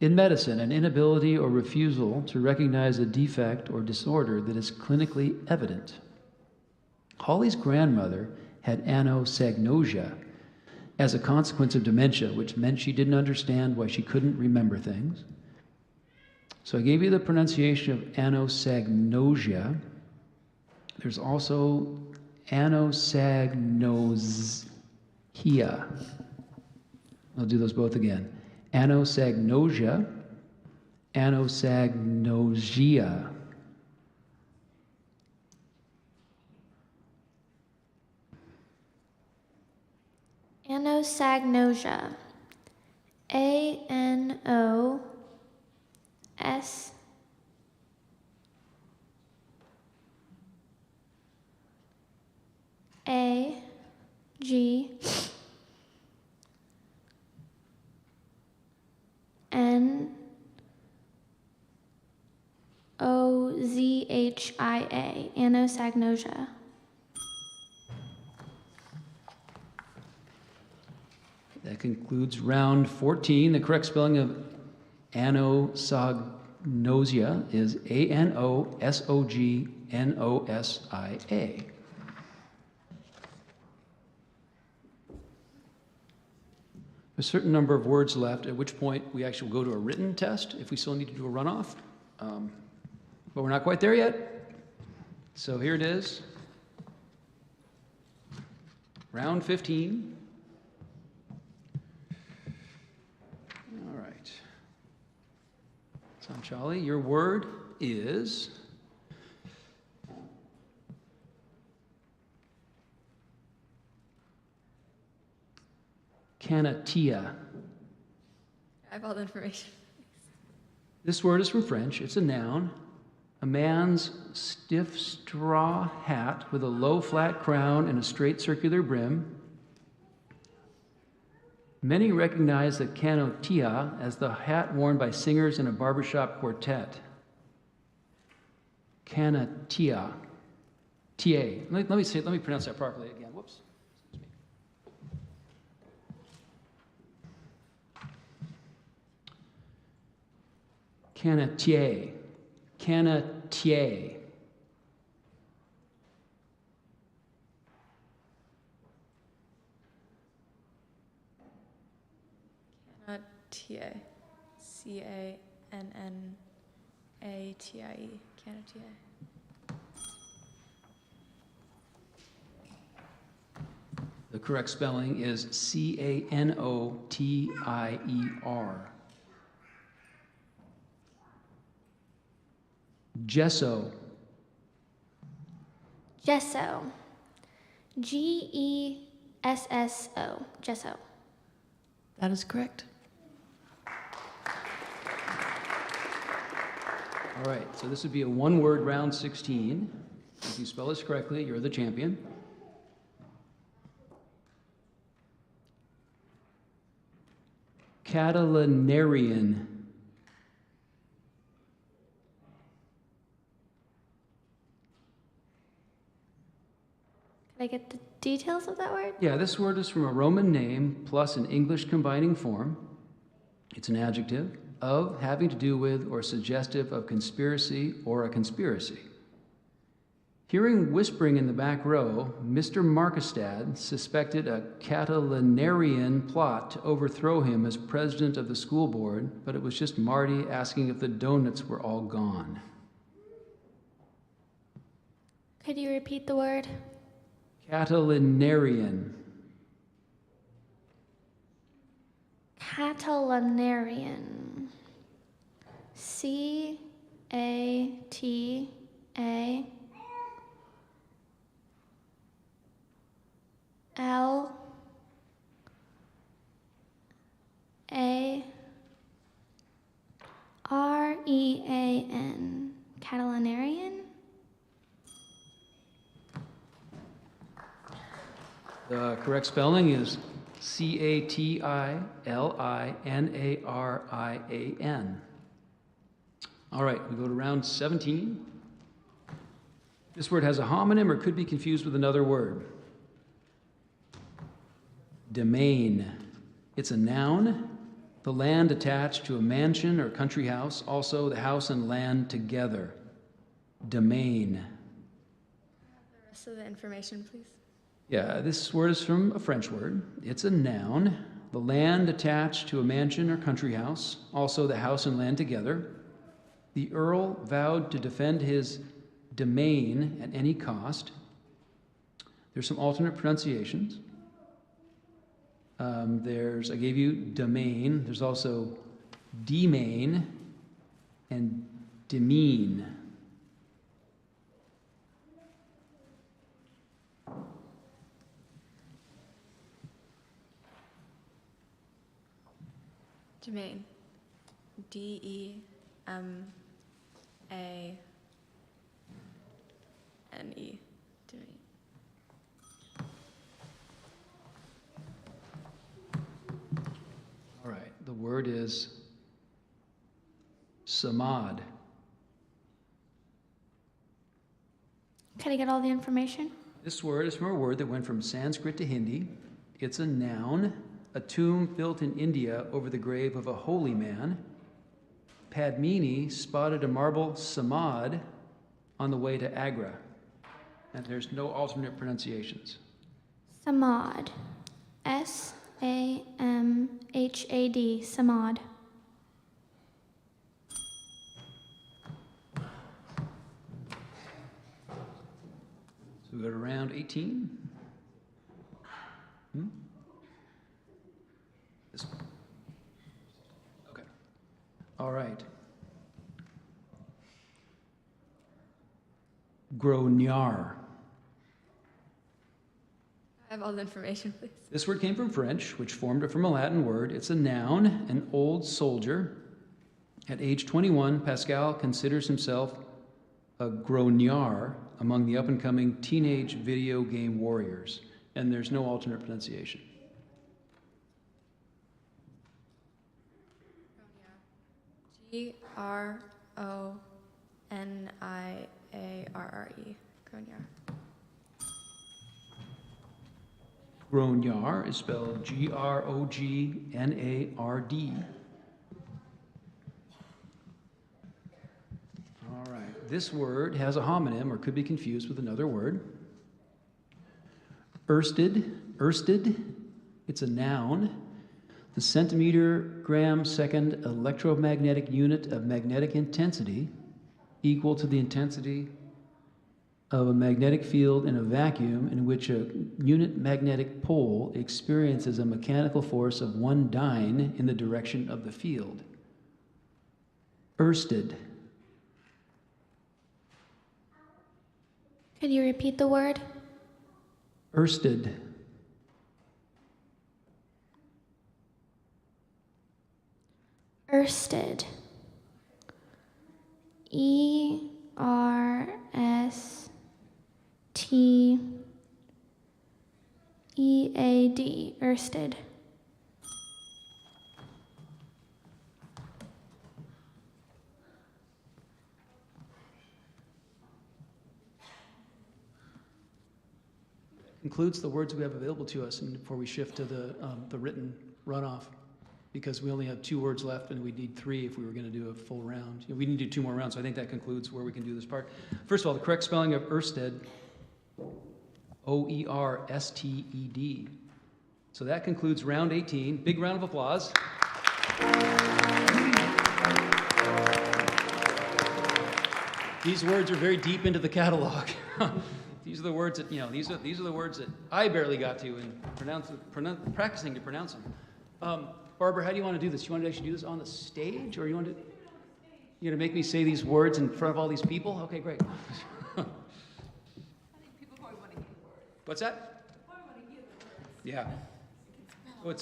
In medicine, an inability or refusal to recognize a defect or disorder that is clinically evident. Holly's grandmother had anosognosia as a consequence of dementia, which meant she didn't understand why she couldn't remember things. So I gave you the pronunciation of anosognosia. There's also anosognosia. I'll do those both again. Anosognosia, anosognosia. Anosognosia. A-N-O-S... A G N O Z H I A. Anosognosia. That concludes round 14. The correct spelling of anosognosia is A-N-O-S-O-G-N-O-S-I-A. A certain number of words left, at which point we actually will go to a written test if we still need to do a runoff. But we're not quite there yet. So here it is. Round 15. All right. Sanchali, your word is canatia. I have all the information. This word is from French. It's a noun. A man's stiff straw hat with a low flat crown and a straight circular brim. Many recognize the canotia as the hat worn by singers in a barbershop quartet. Canatia. T-A. Let me pronounce that properly again. Whoops. Canatier. Canatier. Canatier. C-A-N-N-A-T-I-E. Canatier. The correct spelling is C-A-N-O-T-I-E-R. Gesso. Gesso. G-E-S-S-O. Gesso. That is correct. All right, so this would be a one-word round 16. If you spell this correctly, you're the champion. Catalanarian. Can I get the details of that word? Yeah, this word is from a Roman name plus an English combining form. It's an adjective of, having to do with, or suggestive of conspiracy or a conspiracy. Hearing whispering in the back row, Mr. Markestad suspected a Catalanarian plot to overthrow him as president of the school board, but it was just Marty asking if the donuts were all gone. Could you repeat the word? Catalanarian. Catalanarian. C-A-T-A L-A-R-E-A-N. Catalanarian? The correct spelling is Catalinarian. All right, we go to round 17. This word has a homonym or could be confused with another word. Domain. It's a noun, the land attached to a mansion or country house, also the house and land together. Domain. The rest of the information, please. Yeah, this word is from a French word. It's a noun, the land attached to a mansion or country house, also the house and land together. The Earl vowed to defend his domain at any cost. There's some alternate pronunciations. I gave you domain. There's also demane and demene. Domain. D-E-M-A-N-E. Domain. All right, the word is samad. Could I get all the information? This word is from a word that went from Sanskrit to Hindi. It's a noun, a tomb built in India over the grave of a holy man. Padmini spotted a marble samad on the way to Agra. And there's no alternate pronunciations. Samad. S-A-M-H-A-D. Samad. So we go to round 18. This one. Okay. All right. Grognard. I have all the information, please. This word came from French, which formed it from a Latin word. It's a noun, an old soldier. At age 21, Pascal considers himself a grognard among the up-and-coming teenage video game warriors. And there's no alternate pronunciation. G-R-O-N-I-A-R-R-E. Grognard. Grognard is spelled G-R-O-G-N-A-R-D. All right, this word has a homonym or could be confused with another word. Ersted, it's a noun. The centimeter, gram, second electromagnetic unit of magnetic intensity equal to the intensity of a magnetic field in a vacuum in which a unit magnetic pole experiences a mechanical force of one dyne in the direction of the field. Ersted. Could you repeat the word? Ersted. Ersted. E-R-S-T-E-A-D. Ersted. Concludes the words we have available to us and before we shift to the written runoff. because we only have 2 words left and we need 3 if we were going to do a full round. We need to do 2 more rounds, so I think that concludes where we can do this part. First of all, the correct spelling of Oersted, O-E-R-S-T-E-D. So that concludes round 18. Big round of applause. These words are very deep into the catalog. These are the words that, these are the words that I barely got to in practicing to pronounce them. Barbara, how do you want to do this? You want to actually do this on the stage, or you're going to make me say these words in front of all these people? Okay, great. I think people probably want to hear the words. What's that? Probably want to hear the words. Yeah. Well,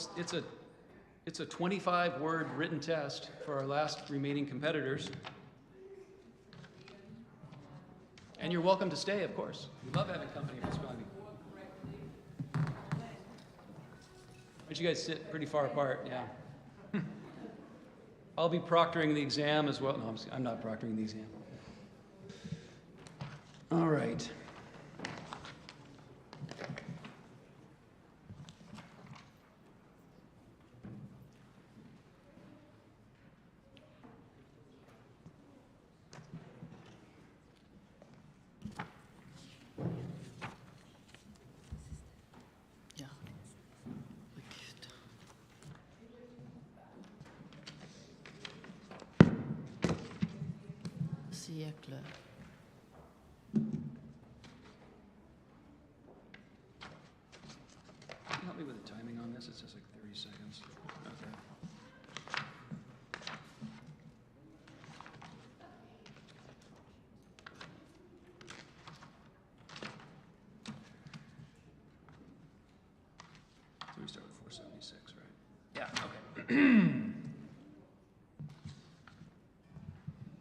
it's a 25-word written test for our last remaining competitors. And you're welcome to stay, of course. We love having company for spelling bee. But you guys sit pretty far apart, yeah. I'll be proctoring the exam as well. No, I'm not proctoring the exam. All right. Siècle. Can you help me with the timing on this? It's just like 30 seconds. Okay. So we start with 476, right? Yeah, okay.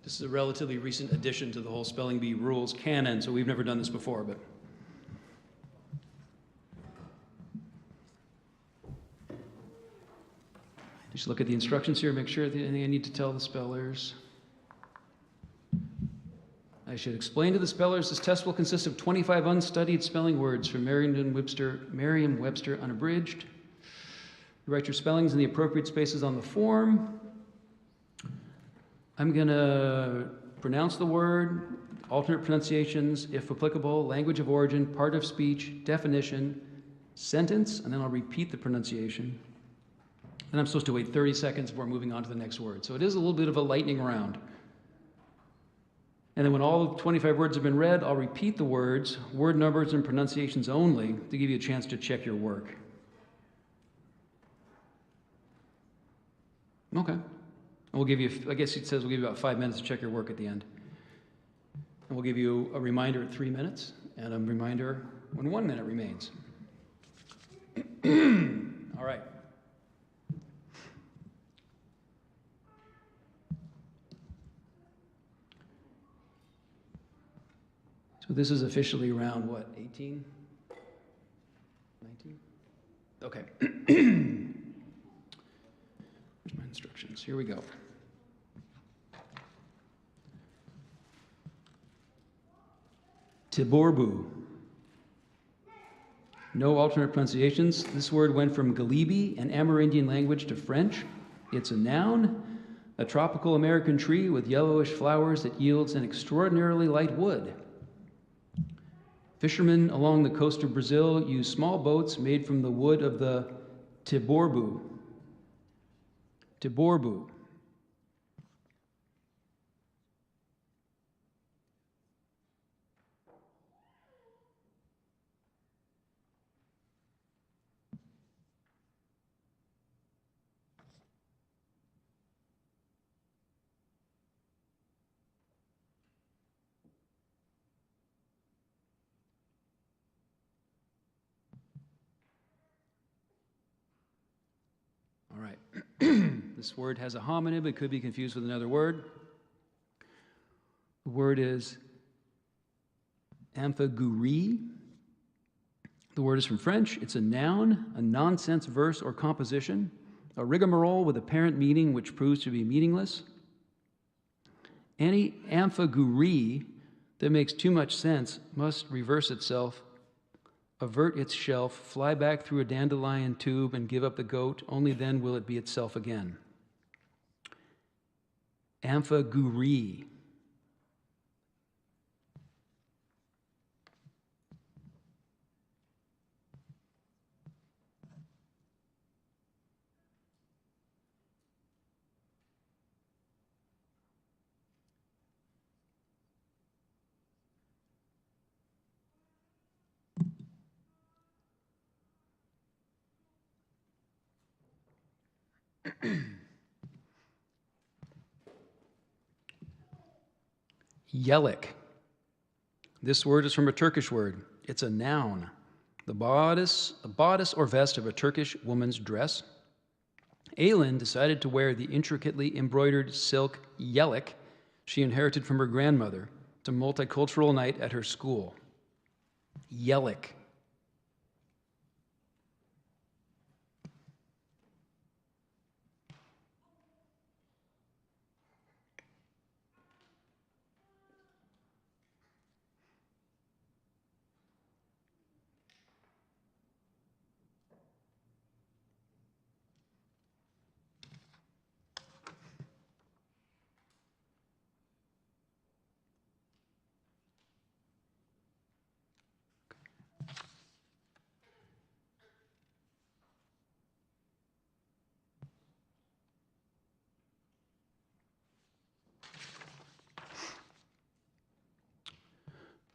This is a relatively recent addition to the whole spelling bee rules canon, so we've never done this before, but. Just look at the instructions here, make sure that anything I need to tell the spellers. I should explain to the spellers this test will consist of 25 unstudied spelling words from Merriam-Webster Unabridged. You write your spellings in the appropriate spaces on the form. I'm going to pronounce the word, alternate pronunciations, if applicable, language of origin, part of speech, definition, sentence, and then I'll repeat the pronunciation. Then I'm supposed to wait 30 seconds before moving on to the next word. So it is a little bit of a lightning round. And then when all 25 words have been read, I'll repeat the words, word numbers and pronunciations only, to give you a chance to check your work. Okay. And we'll give you, I guess it says we'll give you about 5 minutes to check your work at the end. And we'll give you a reminder at 3 minutes, and a reminder when 1 minute remains. All right. So this is officially round what, 18? 19? Okay. Where's my instructions? Here we go. Tiborbu. No alternate pronunciations. This word went from Galibi, an Amerindian language, to French. It's a noun, a tropical American tree with yellowish flowers that yields an extraordinarily light wood. Fishermen along the coast of Brazil use small boats made from the wood of the tiborbu. Tiborbu. All right. This word has a homonym. It could be confused with another word. The word is amphigourie. The word is from French. It's a noun, a nonsense verse or composition, a rigmarole with apparent meaning which proves to be meaningless. Any amphigourie that makes too much sense must reverse itself avert its shelf, fly back through a dandelion tube, and give up the goat. Only then will it be itself again. Amphigourie. Yelek. This word is from a Turkish word. It's a noun. The bodice or vest of a Turkish woman's dress. Aylin decided to wear the intricately embroidered silk yelek she inherited from her grandmother to multicultural night at her school. Yelek.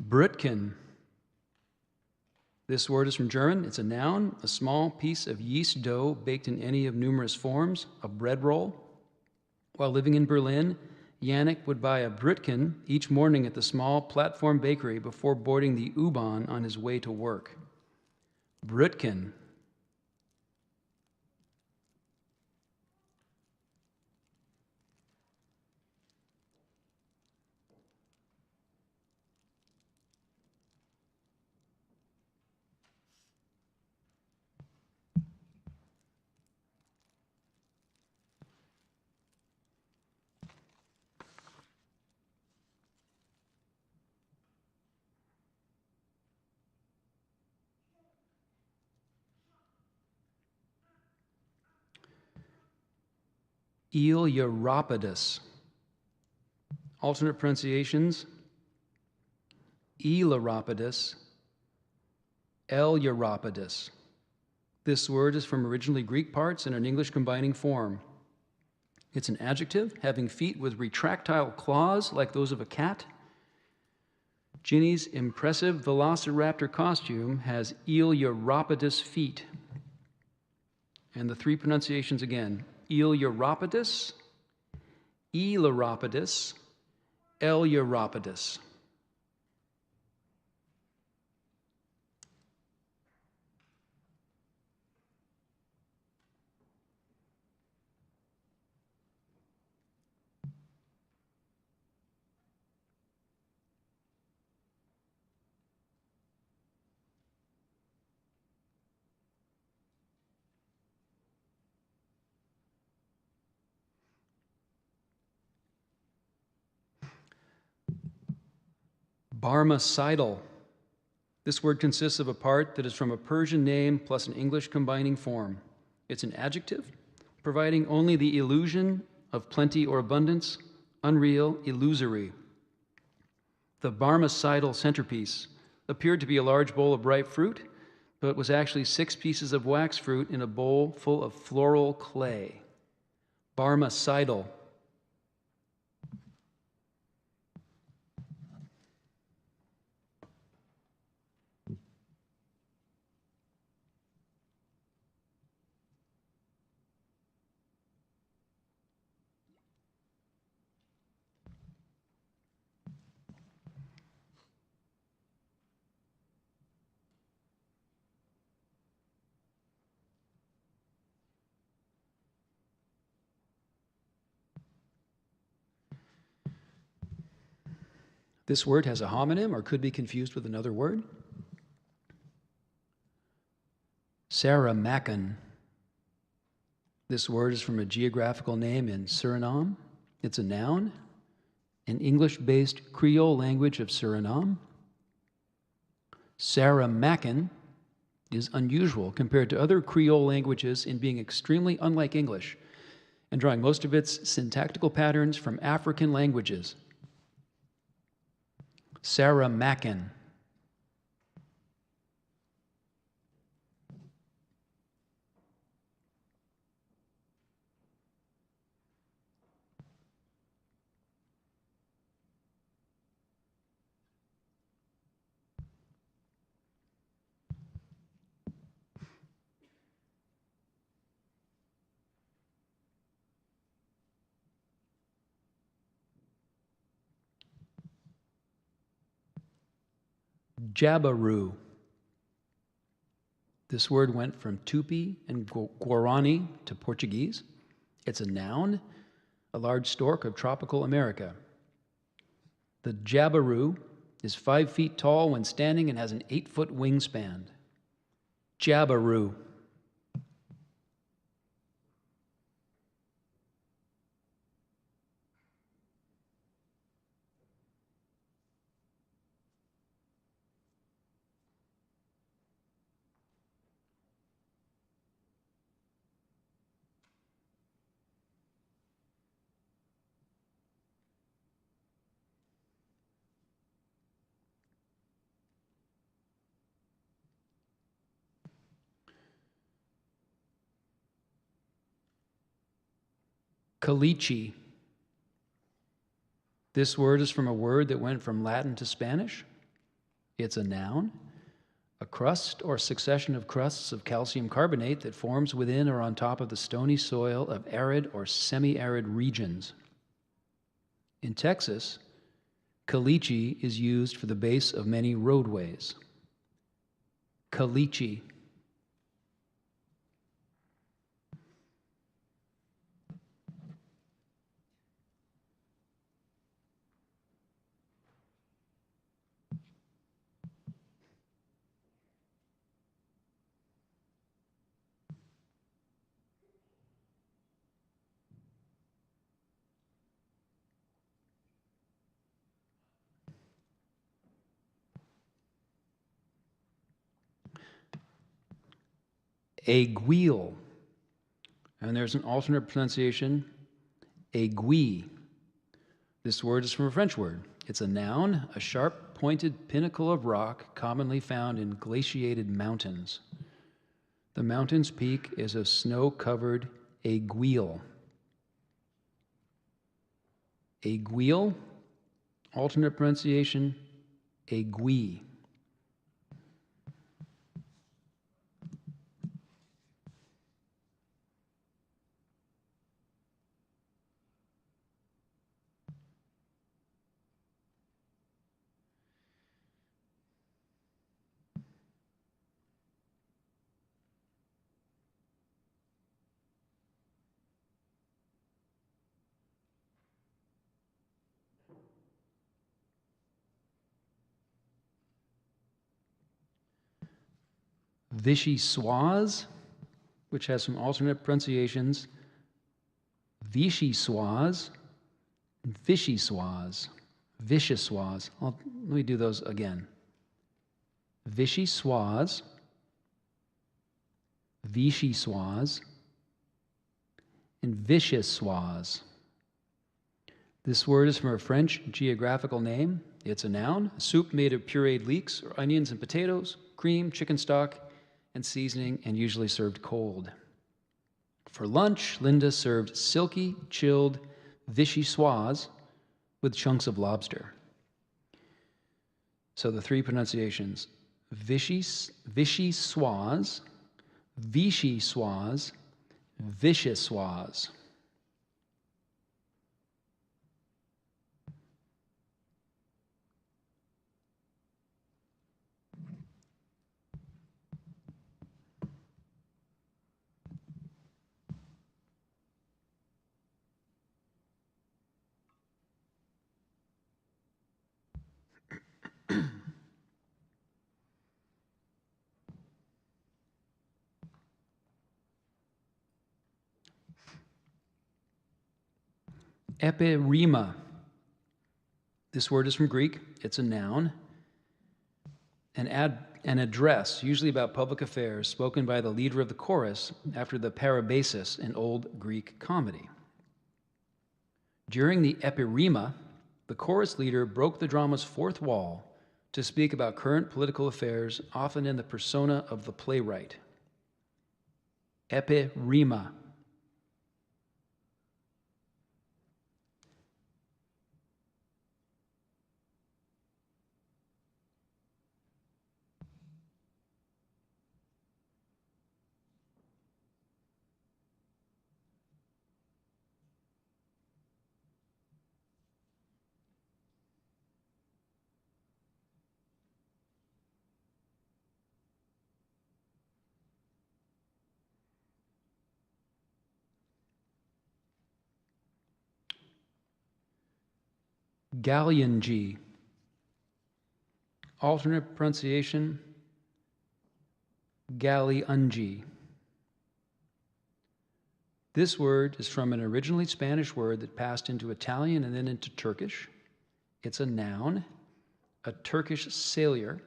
Brötchen. This word is from German. It's a noun, a small piece of yeast dough baked in any of numerous forms, a bread roll. While living in Berlin, Yannick would buy a Brötchen each morning at the small platform bakery before boarding the U-Bahn on his way to work. Brötchen. Eel-Europodus. Alternate pronunciations: Eel-Europodus, L-Europodus. This word is from originally Greek parts in an English combining form. It's an adjective having feet with retractile claws like those of a cat. Ginny's impressive velociraptor costume has Eel-Europodus feet. And the three pronunciations again: Eel-Europodus, Eel-Europodus, L-Europodus. Barmecital. This word consists of a part that is from a Persian name plus an English combining form. It's an adjective, providing only the illusion of plenty or abundance, unreal, illusory. The barmecital centerpiece appeared to be a large bowl of ripe fruit, but was actually 6 pieces of wax fruit in a bowl full of floral clay. Barmecital. This word has a homonym or could be confused with another word. Saramaccan. This word is from a geographical name in Suriname. It's a noun, an English-based Creole language of Suriname. Saramaccan is unusual compared to other Creole languages in being extremely unlike English and drawing most of its syntactical patterns from African languages. Sarah Mackin. Jabiru. This word went from Tupi and Guarani to Portuguese. It's a noun, a large stork of tropical America. The jabiru is 5 feet tall when standing and has an 8-foot wingspan. Jabiru. Caliche. This word is from a word that went from Latin to Spanish. It's a noun, a crust or succession of crusts of calcium carbonate that forms within or on top of the stony soil of arid or semi-arid regions. In Texas, caliche is used for the base of many roadways. Caliche. Aiguille. And there's an alternate pronunciation, aiguille. This word is from a French word. It's a noun, a sharp, pointed pinnacle of rock commonly found in glaciated mountains. The mountain's peak is a snow-covered aiguille. Aiguille, alternate pronunciation, aiguille. Vichyssoise, which has some alternate pronunciations, Vichyssoise, and Vichyssoise, Vichyssoise. Let me do those again. Vichyssoise, Vichyssoise, and Vichyssoise. This word is from a French geographical name. It's a noun, a soup made of pureed leeks or onions and potatoes, cream, chicken stock, and seasoning, and usually served cold. For lunch, Linda served silky, chilled vichyssoise with chunks of lobster. So the three pronunciations, vichyssoise, vichyssoise, vichyssoise. Epirema. This word is from Greek. It's a noun. An an address, usually about public affairs, spoken by the leader of the chorus after the parabasis in Old Greek comedy. During the epirima, the chorus leader broke the drama's fourth wall to speak about current political affairs, often in the persona of the playwright. Epirima. Galliangy. Alternate pronunciation, Galliungy. This word is from an originally Spanish word that passed into Italian and then into Turkish. It's a noun, a Turkish sailor.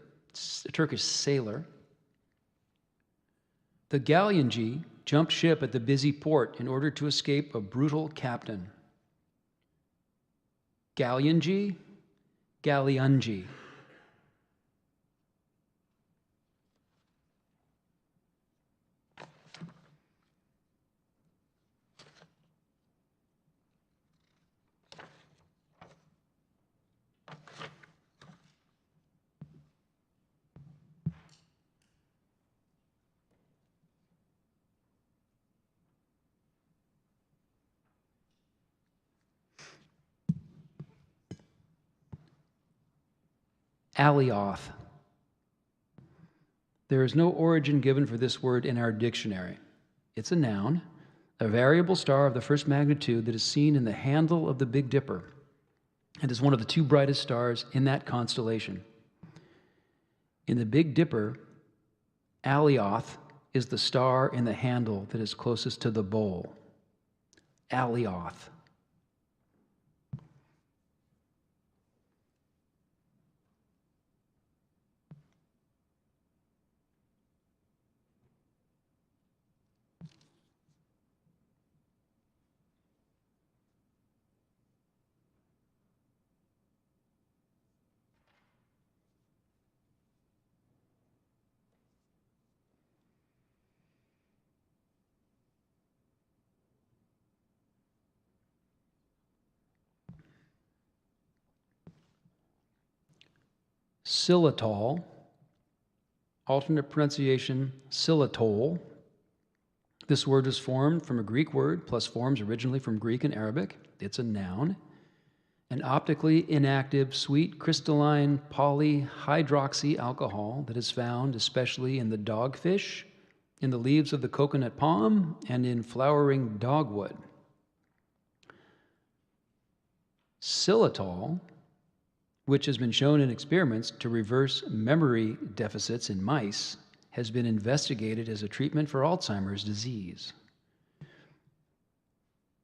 The Galliangy jumped ship at the busy port in order to escape a brutal captain. Galliangy, Galliungy. Alioth. There is no origin given for this word in our dictionary. It's a noun, a variable star of the first magnitude that is seen in the handle of the Big Dipper and is one of the two brightest stars in that constellation. In the Big Dipper, Alioth is the star in the handle that is closest to the bowl. Alioth. Xylitol, alternate pronunciation, xylitol. This word is formed from a Greek word plus forms originally from Greek and Arabic. It's a noun. An optically inactive, sweet, crystalline polyhydroxy alcohol that is found especially in the dogfish, in the leaves of the coconut palm, and in flowering dogwood. Xylitol, which has been shown in experiments to reverse memory deficits in mice, has been investigated as a treatment for Alzheimer's disease.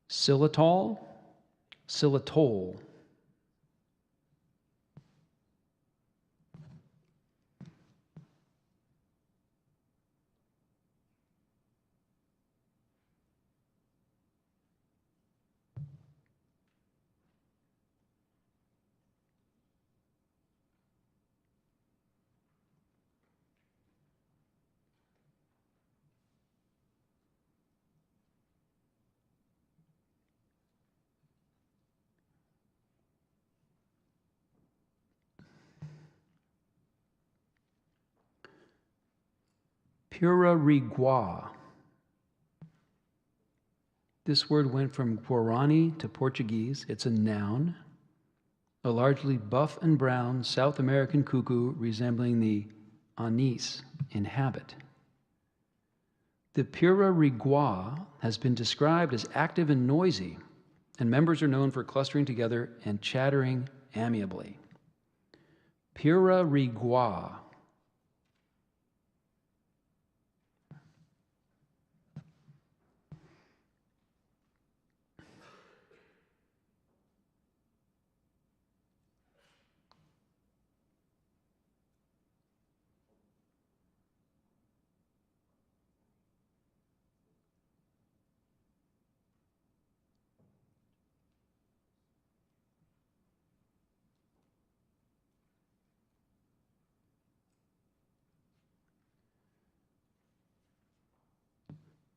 Xylitol, xylitol. Purarigua. This word went from Guarani to Portuguese. It's a noun, a largely buff and brown South American cuckoo resembling the anise in habit. The Purarigua has been described as active and noisy, and members are known for clustering together and chattering amiably. Purarigua.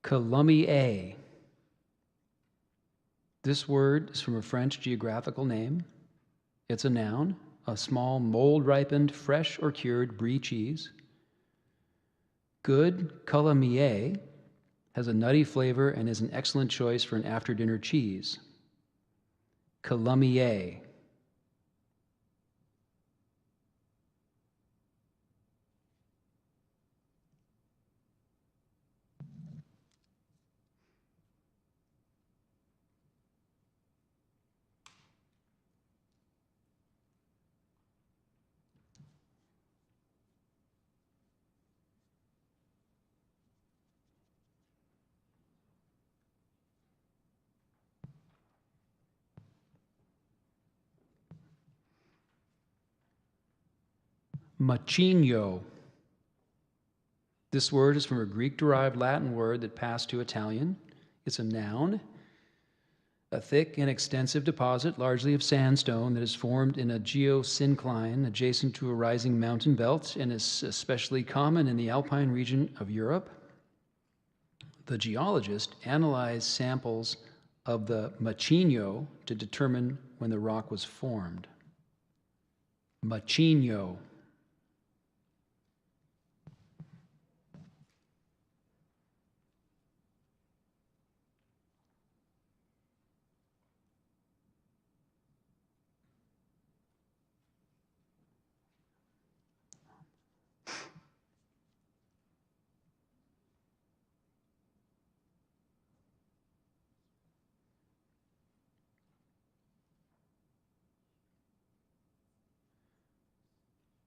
Calommier. This word is from a French geographical name. It's a noun, a small mold-ripened, fresh or cured brie cheese. Good Calommier has a nutty flavor and is an excellent choice for an after-dinner cheese. Calommier. Macigno. This word is from a Greek-derived Latin word that passed to Italian. It's a noun, a thick and extensive deposit, largely of sandstone, that is formed in a geosyncline adjacent to a rising mountain belt and is especially common in the alpine region of Europe. The geologist analyzed samples of the Macigno to determine when the rock was formed. Macigno.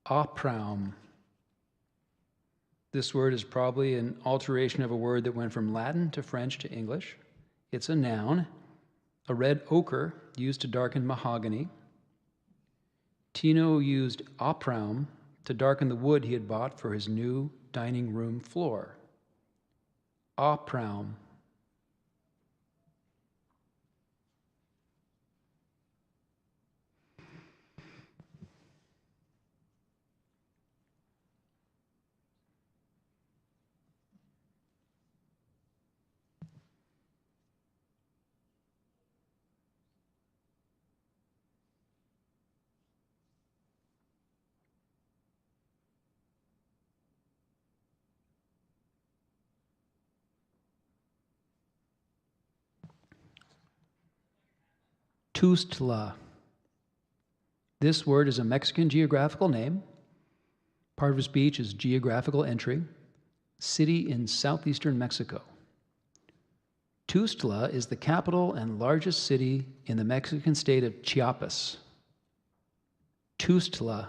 Apraum. This word is probably an alteration of a word that went from Latin to French to English. It's a noun, a red ochre used to darken mahogany. Tino used apraum to darken the wood he had bought for his new dining room floor. Apraum. Tustla. This word is a Mexican geographical name. Part of speech is geographical entry. City in southeastern Mexico. Tustla is the capital and largest city in the Mexican state of Chiapas. Tustla.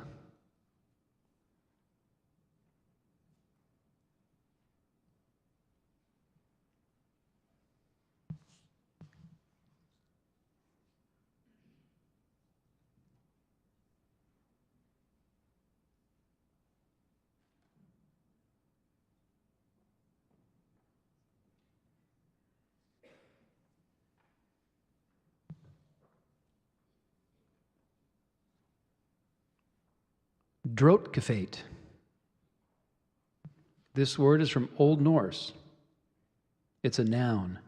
Drottgefate. This word is from Old Norse. It's a noun,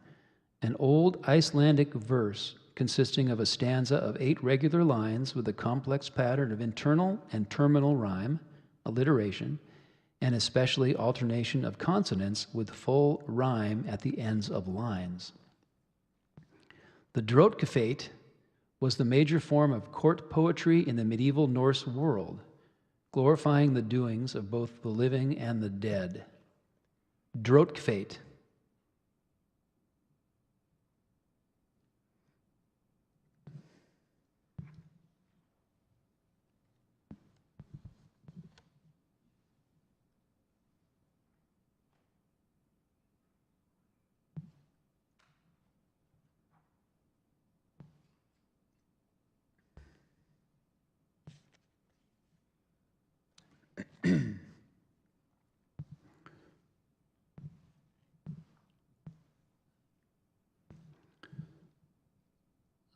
an old Icelandic verse consisting of a stanza of 8 regular lines with a complex pattern of internal and terminal rhyme, alliteration, and especially alternation of consonants with full rhyme at the ends of lines. The Drottgefate was the major form of court poetry in the medieval Norse world, glorifying the doings of both the living and the dead. Drottgefate.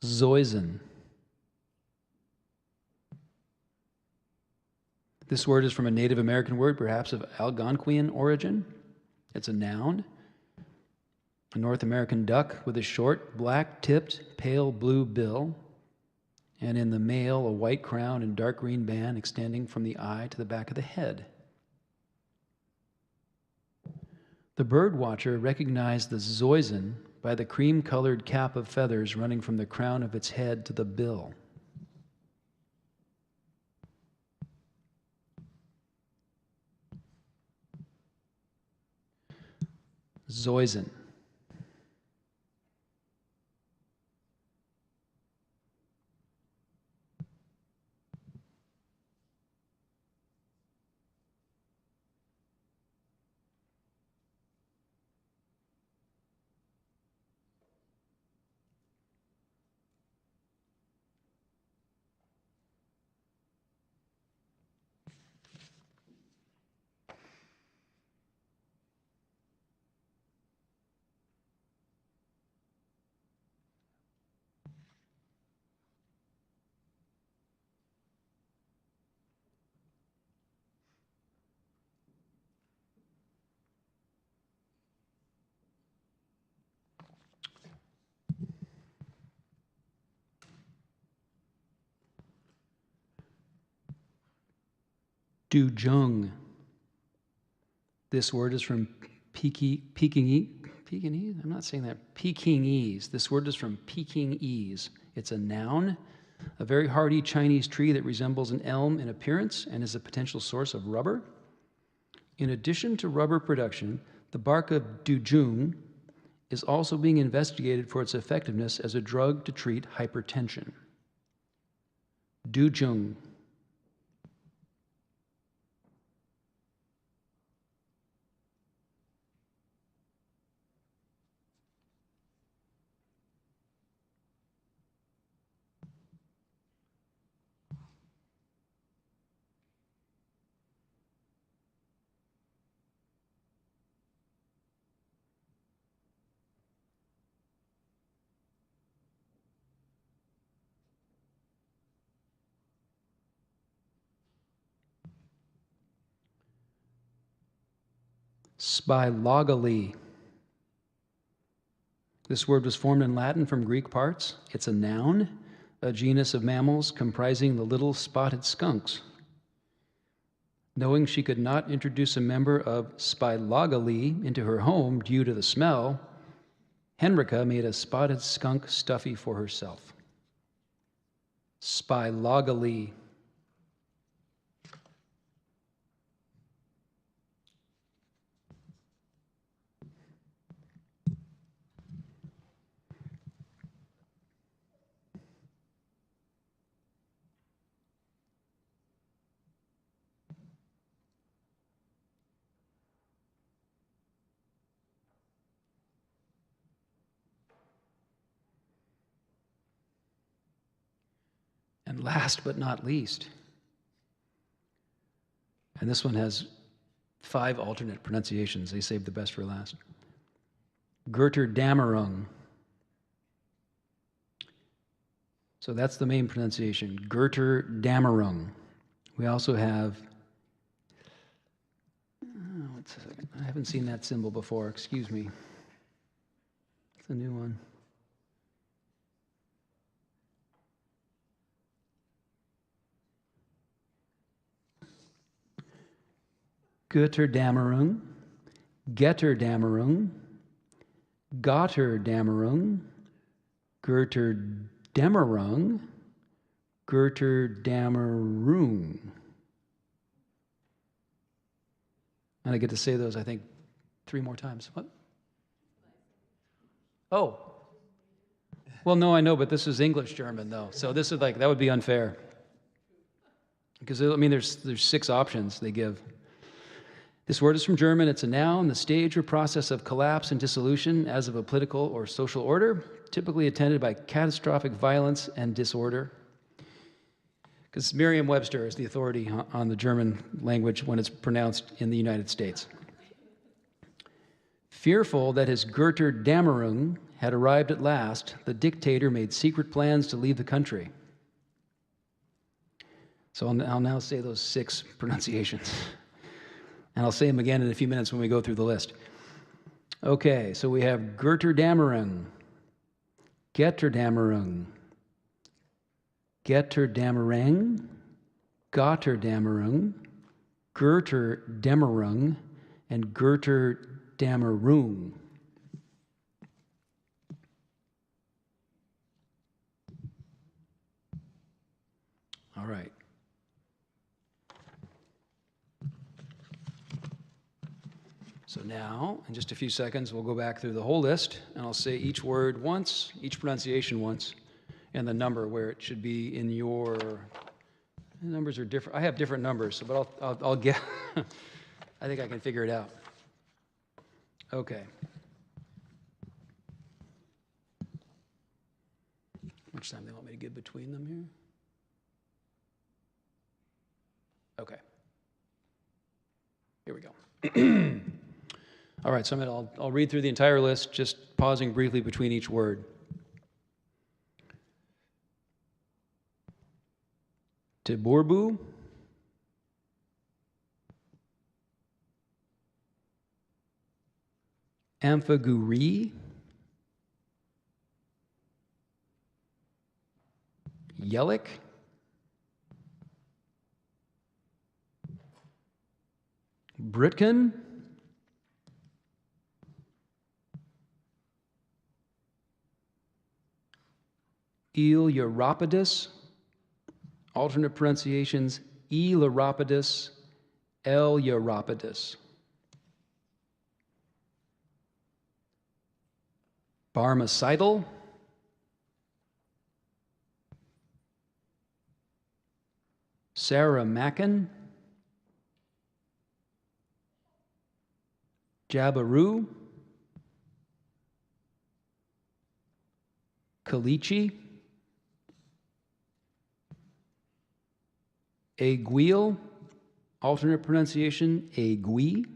Zoisen. This word is from a Native American word, perhaps of Algonquian origin. It's a noun, a North American duck with a short, black-tipped, pale blue bill, and in the male, a white crown and dark green band extending from the eye to the back of the head. The bird watcher recognized the zoysin by the cream-colored cap of feathers running from the crown of its head to the bill. Zoysin. Dujung. This word is from Pekingese. I'm not saying that. Pekingese. This word is from Pekingese. It's a noun, a very hardy Chinese tree that resembles an elm in appearance and is a potential source of rubber. In addition to rubber production, the bark of dujung is also being investigated for its effectiveness as a drug to treat hypertension. Dujung. Spilogally. This word was formed in Latin from Greek parts. It's a noun, a genus of mammals comprising the little spotted skunks. Knowing she could not introduce a member of Spilogally into her home due to the smell, Henrika made a spotted skunk stuffy for herself. Spilogally. And last but not least, and this one has 5 alternate pronunciations. They saved the best for last. Götterdämmerung. So that's the main pronunciation, Götterdämmerung. We also have, what's a second? I haven't seen that symbol before, excuse me. It's a new one. Götterdämmerung, Getterdämmerung, Gotterdämmerung, Götterdämmerung, Götterdämmerung. And I get to say those, I think, 3 more times. What? Oh. Well, no, I know, but this is English German, though. So this is like, that would be unfair. Because, I mean, there's 6 options they give. This word is from German. It's a noun, the stage or process of collapse and dissolution as of a political or social order, typically attended by catastrophic violence and disorder. Because Merriam-Webster is the authority on the German language when it's pronounced in the United States. Fearful that his Götterdämmerung had arrived at last, the dictator made secret plans to leave the country. So I'll now say those 6 pronunciations. And I'll say them again in a few minutes when we go through the list. Okay, so we have Götterdammerung, Getterdammerung, Getterdammerung, Gotterdammerung, Götterdammerung, and Götterdammerung. All right. So now, in just a few seconds, we'll go back through the whole list, and I'll say each word once, each pronunciation once, and the number where it should be in your... The numbers are different. I have different numbers, but I'll get... I think I can figure it out. Okay. How much time do they want me to give between them here? Okay. Here we go. All right, so I'll read through the entire list, just pausing briefly between each word. Tiburbu, Amphaguri, Yelik, Britkin, Iliropodus, alternate pronunciations, Iliropodus, Eliropodus. Barmacidal, Saramaccan, Jabiru, Kalichi, Aguil, alternate pronunciation, Agui,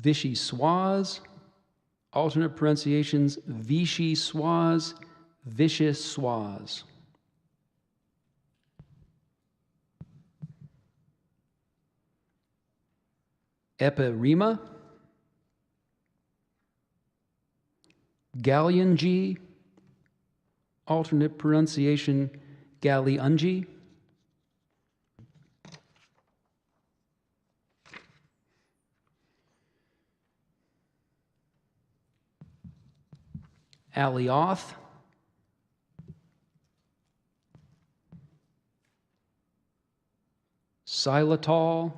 Vichy Swaz, alternate pronunciations, Vichy Swaz, Vicious Swaz. Epirema, Galliangi, alternate pronunciation, Galliungi. Alioth, Xylitol,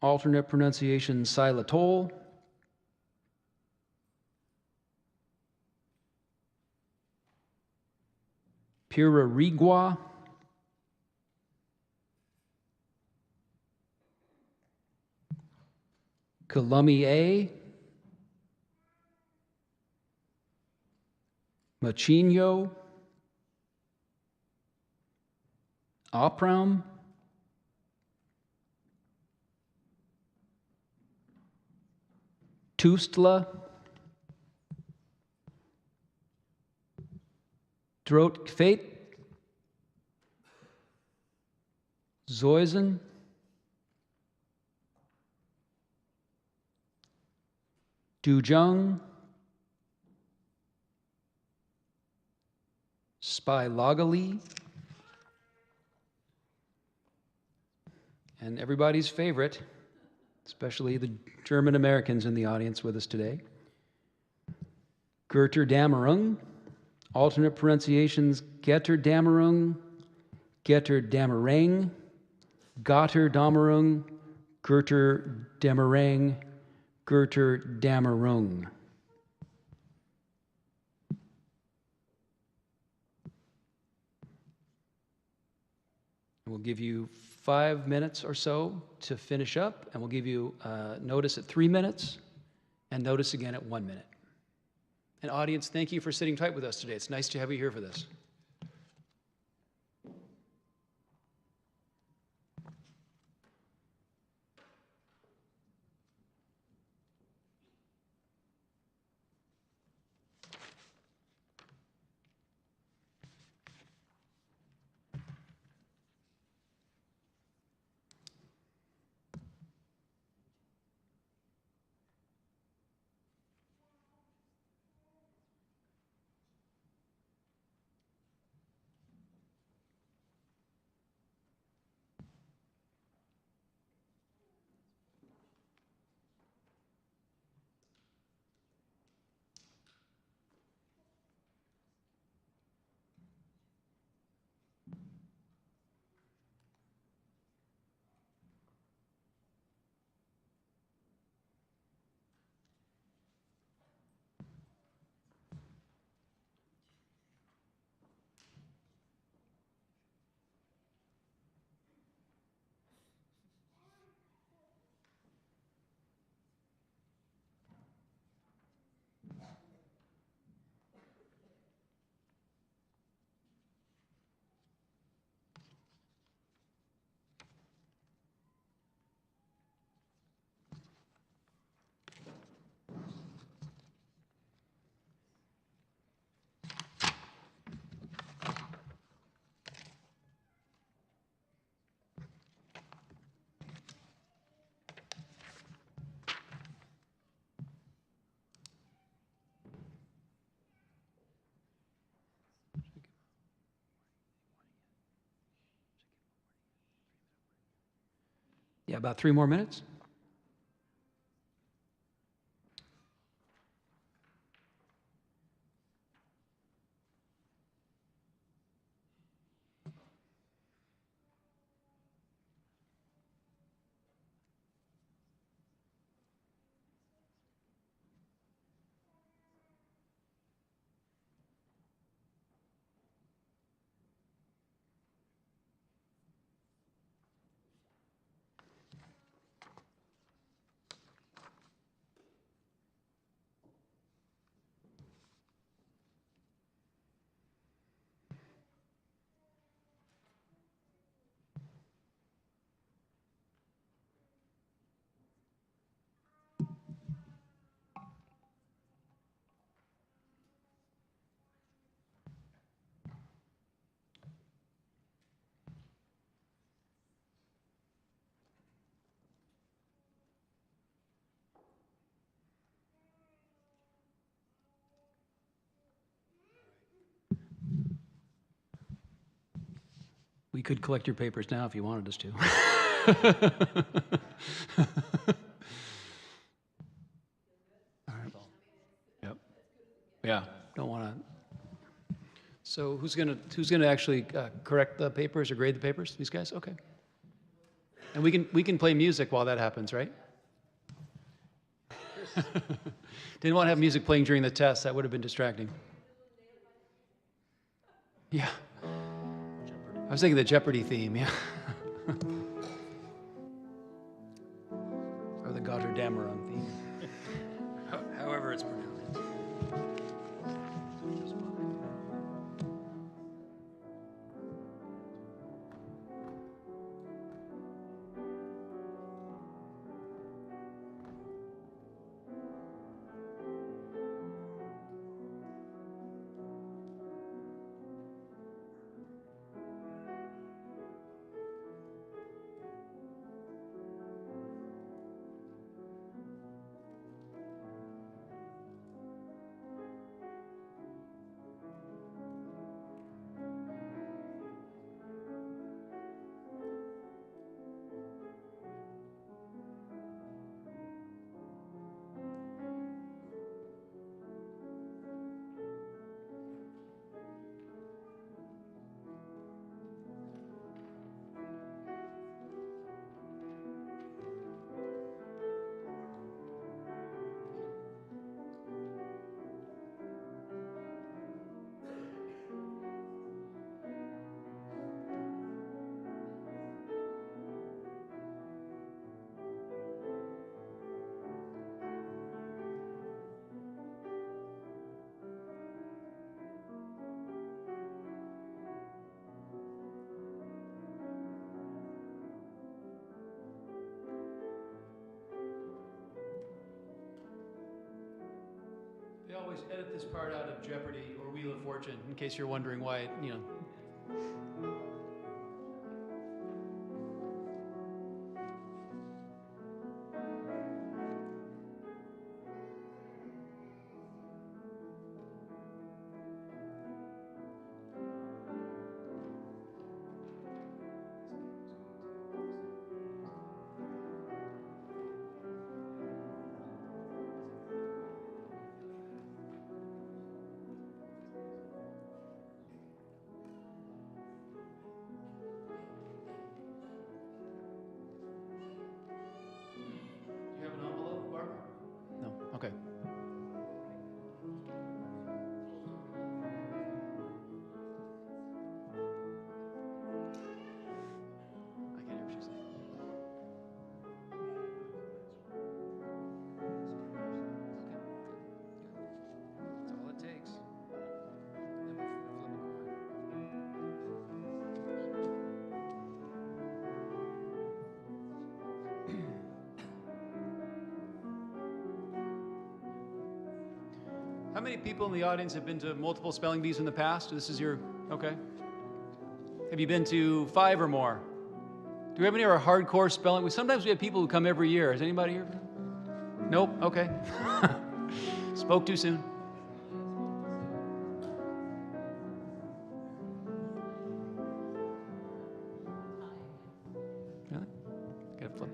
alternate pronunciation, Xylitol. Pirarigua, Columbier, Machinho, Opram, Tustla, Drohtfate, Zoisen, Dujung, Spylogali, and everybody's favorite, especially the German Americans in the audience with us today, Götterdammerung, alternate pronunciations, Getterdammerung, Getterdammerung, Gotterdammerung, Götterdammerung, Götterdammerung. We'll give you 5 minutes or so to finish up, and we'll give you notice at 3 minutes and notice again at 1 minute. And audience, thank you for sitting tight with us today. It's nice to have you here for this. Yeah, about 3 more minutes. We could collect your papers now if you wanted us to. All right. Yep. Yeah. Don't want to. So who's gonna actually correct the papers or grade the papers? These guys? Okay. And we can play music while that happens, right? Didn't want to have music playing during the test. That would have been distracting. Yeah. I was thinking the Jeopardy theme, yeah. Or the Gotterdammerung theme. However it's pronounced. They always edit this part out of Jeopardy or Wheel of Fortune, in case you're wondering why, You have an envelope, Barbara? No, okay. I can't hear what she's saying. That's all it takes. Then we flip a coin. How many people in the audience have been to multiple spelling bees in the past? This is your, okay. Have you been to 5 or more? Do we have any of our hardcore spelling? Sometimes we have people who come every year. Is anybody here? Nope, okay. Spoke too soon. Really? Gotta flip.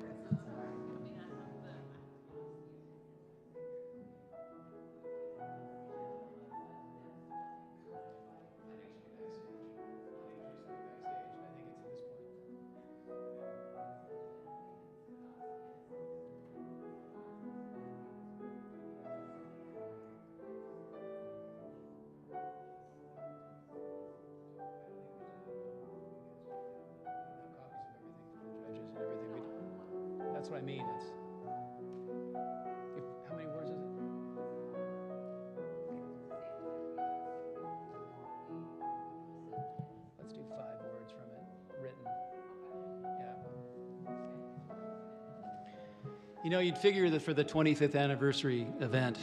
That's what I mean. How many words is it? Let's do 5 words from it, written. Yeah. You know, you'd figure that for the 25th anniversary event,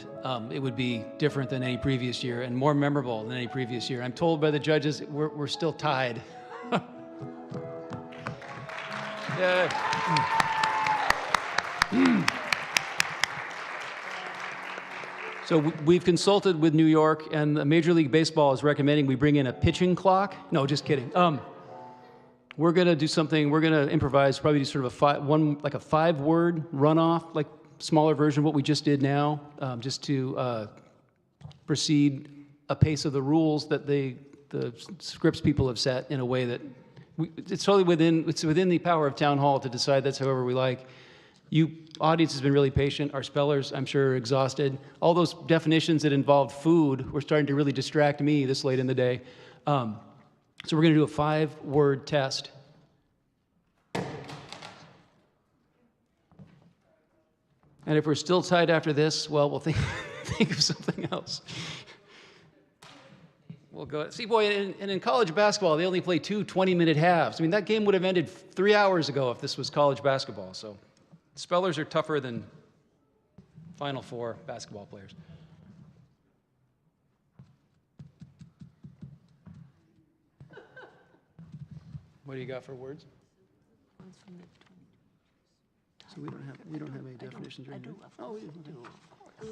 it would be different than any previous year and more memorable than any previous year. I'm told by the judges we're still tied. Yeah. So we've consulted with New York, and Major League Baseball is recommending we bring in a pitching clock. No, just kidding. We're going to do something. We're going to improvise, probably do sort of a 5-word runoff, like smaller version of what we just did now, just to proceed a pace of the rules that the scripts people have set in a way that it's totally within the power of town hall to decide that's however we like. You audience has been really patient. Our spellers, I'm sure, are exhausted. All those definitions that involved food were starting to really distract me this late in the day. So we're going to do a 5-word test. And if we're still tied after this, well, we'll think of something else. We'll go. See, boy, and in college basketball, they only play 2 20-minute halves. I mean, that game would have ended 3 hours ago if this was college basketball. So spellers are tougher than Final Four basketball players. What do you got for words? So we don't have any definitions right now. Oh, we do.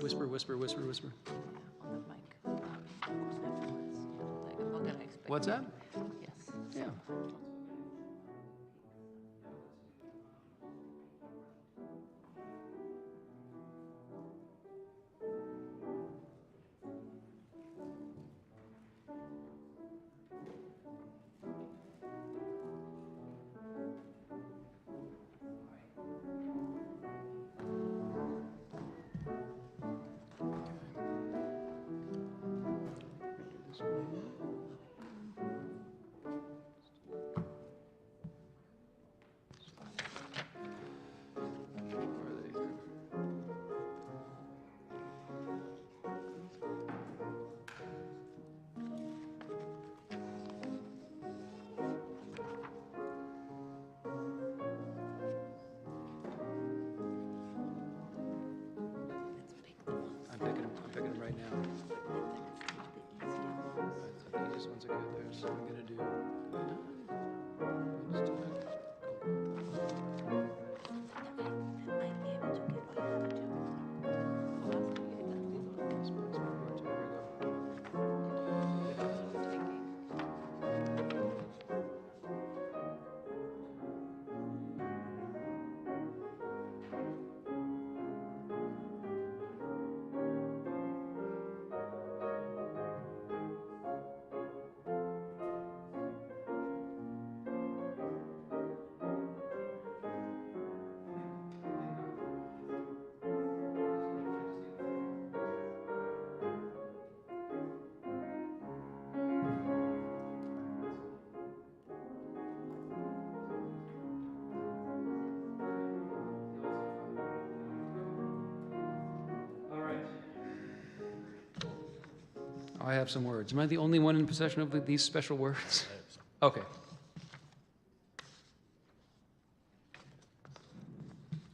Whisper, whisper, whisper, whisper. On the mic. What can I expect? What's that? Yes. Yeah. I'm picking them right now. The easiest ones are good there, so I'm going to do... I have some words. Am I the only one in possession of these special words? Okay.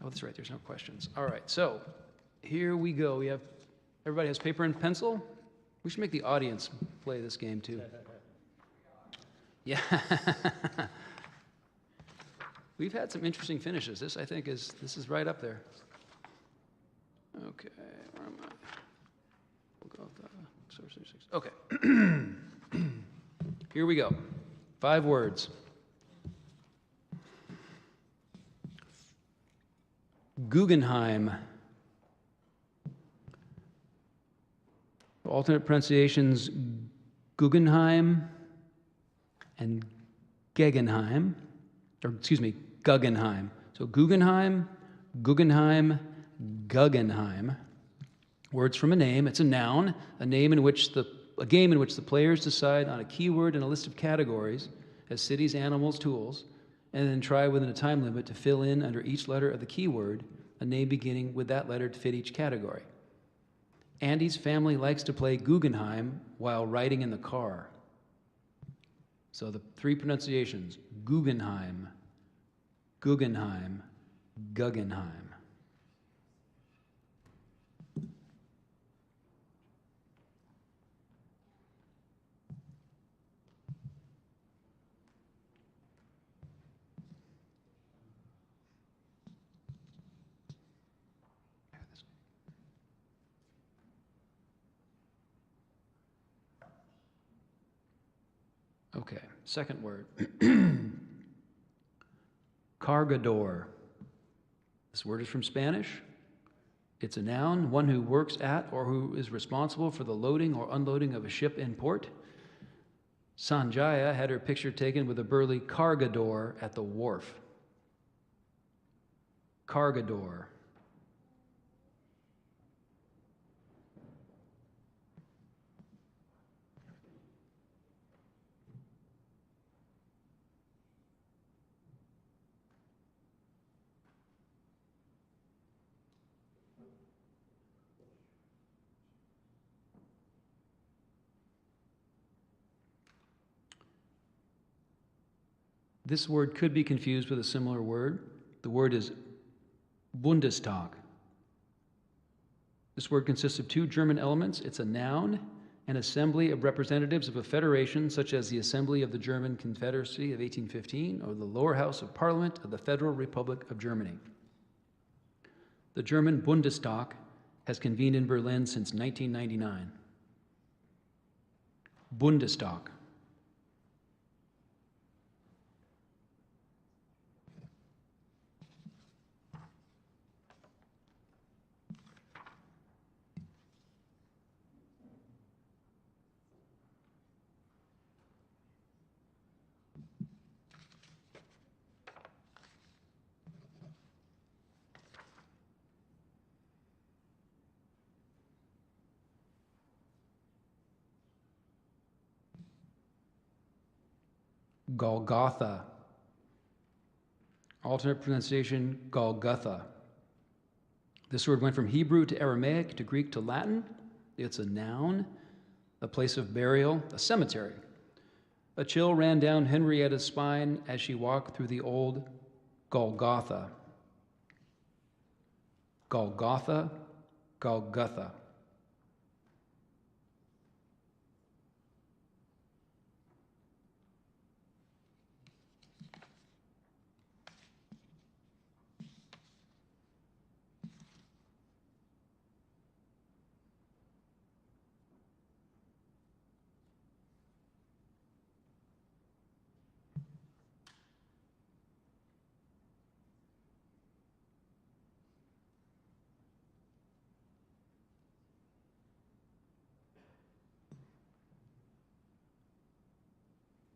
Oh, that's right. There's no questions. All right. So here we go. Everybody has paper and pencil? We should make the audience play this game too. Yeah. We've had some interesting finishes. This, I think, is right up there. Okay. Where am I? We'll go with source 6. Okay. Here we go. 5 words. Guggenheim. Alternate pronunciations: Guggenheim and Gegenheim, or excuse me, Guggenheim. So Guggenheim, Guggenheim, Guggenheim. Words from a name. It's a noun, a game in which the players decide on a keyword and a list of categories as cities, animals, tools, and then try within a time limit to fill in under each letter of the keyword a name beginning with that letter to fit each category. Andy's family likes to play Guggenheim while riding in the car. So the three pronunciations: Guggenheim, Guggenheim, Guggenheim. Okay, second word. Cargador. This word is from Spanish. It's a noun, one who works at or who is responsible for the loading or unloading of a ship in port. Sanjaya had her picture taken with a burly cargador at the wharf. Cargador. This word could be confused with a similar word. The word is Bundestag. This word consists of two German elements. It's a noun, an assembly of representatives of a federation, such as the Assembly of the German Confederacy of 1815 or the lower house of parliament of the Federal Republic of Germany. The German Bundestag has convened in Berlin since 1999. Bundestag. Golgotha. Alternate pronunciation, Golgotha. This word went from Hebrew to Aramaic to Greek to Latin. It's a noun, a place of burial, a cemetery. A chill ran down Henrietta's spine as she walked through the old Golgotha. Golgotha, Golgotha.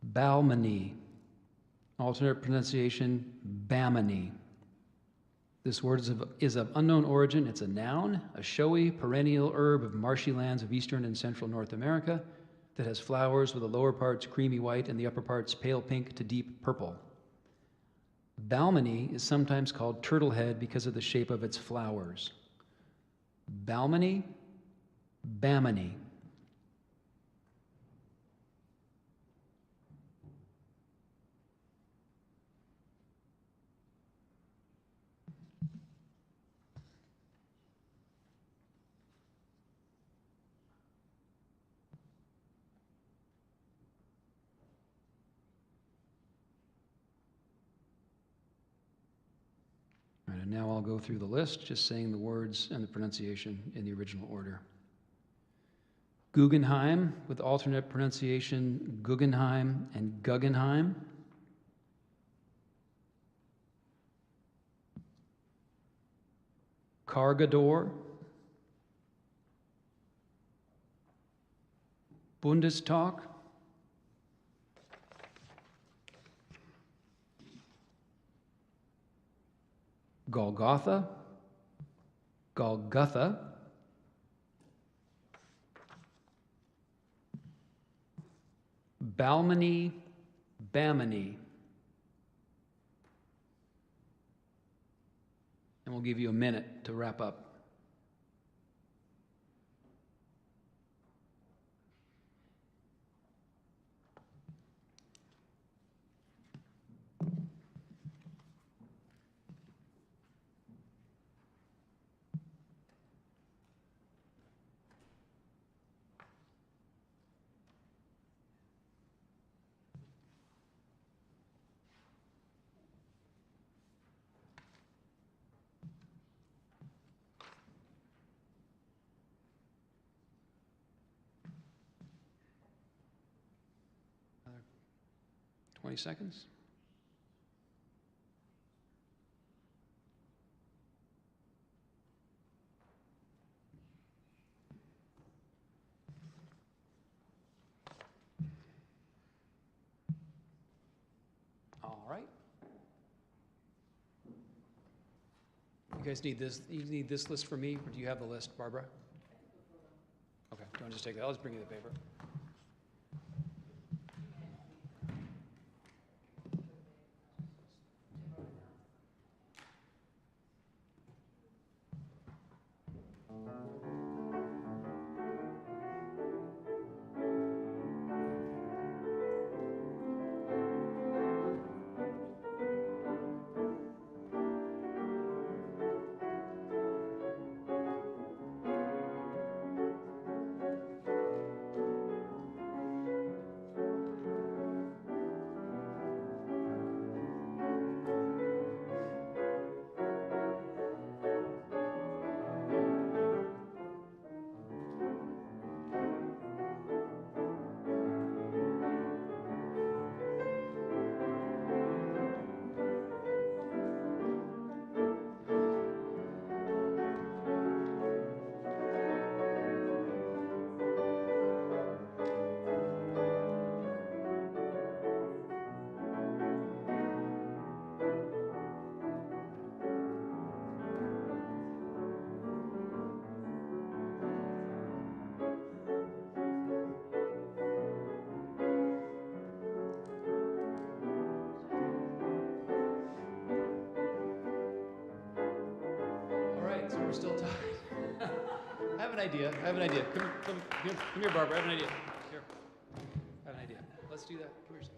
Balmony. Alternate pronunciation, Bamony. This word is of unknown origin. It's a noun, a showy perennial herb of marshy lands of eastern and central North America that has flowers with the lower parts creamy white and the upper parts pale pink to deep purple. Balmony is sometimes called turtlehead because of the shape of its flowers. Balmony, Bamony. And now I'll go through the list, just saying the words and the pronunciation in the original order. Guggenheim, with alternate pronunciation, Guggenheim and Guggenheim. Cargador. Bundestag. Golgotha, Golgotha, Balmony, Bamony, we'll give you a minute to wrap up. Another 20 seconds. All right. You guys need this. You need this list for me, or do you have the list, Barbara? Okay. Don't just take that. I'll just bring you the paper. So we're still talking. I have an idea. Come here, Barbara. I have an idea. Here. I have an idea. Let's do that. Come here.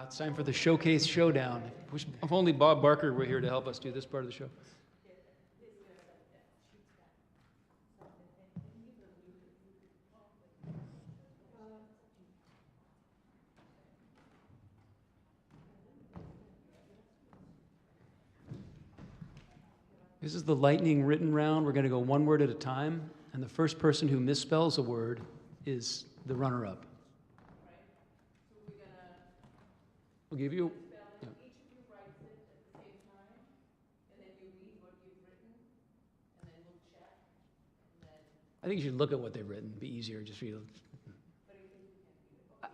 It's time for the Showcase Showdown. If only Bob Barker were here to help us do this part of the show. This is the lightning written round. We're going to go one word at a time, and the first person who misspells a word is the runner-up. We'll give you. Yeah. I think you should look at what they've written. It'd be easier just for you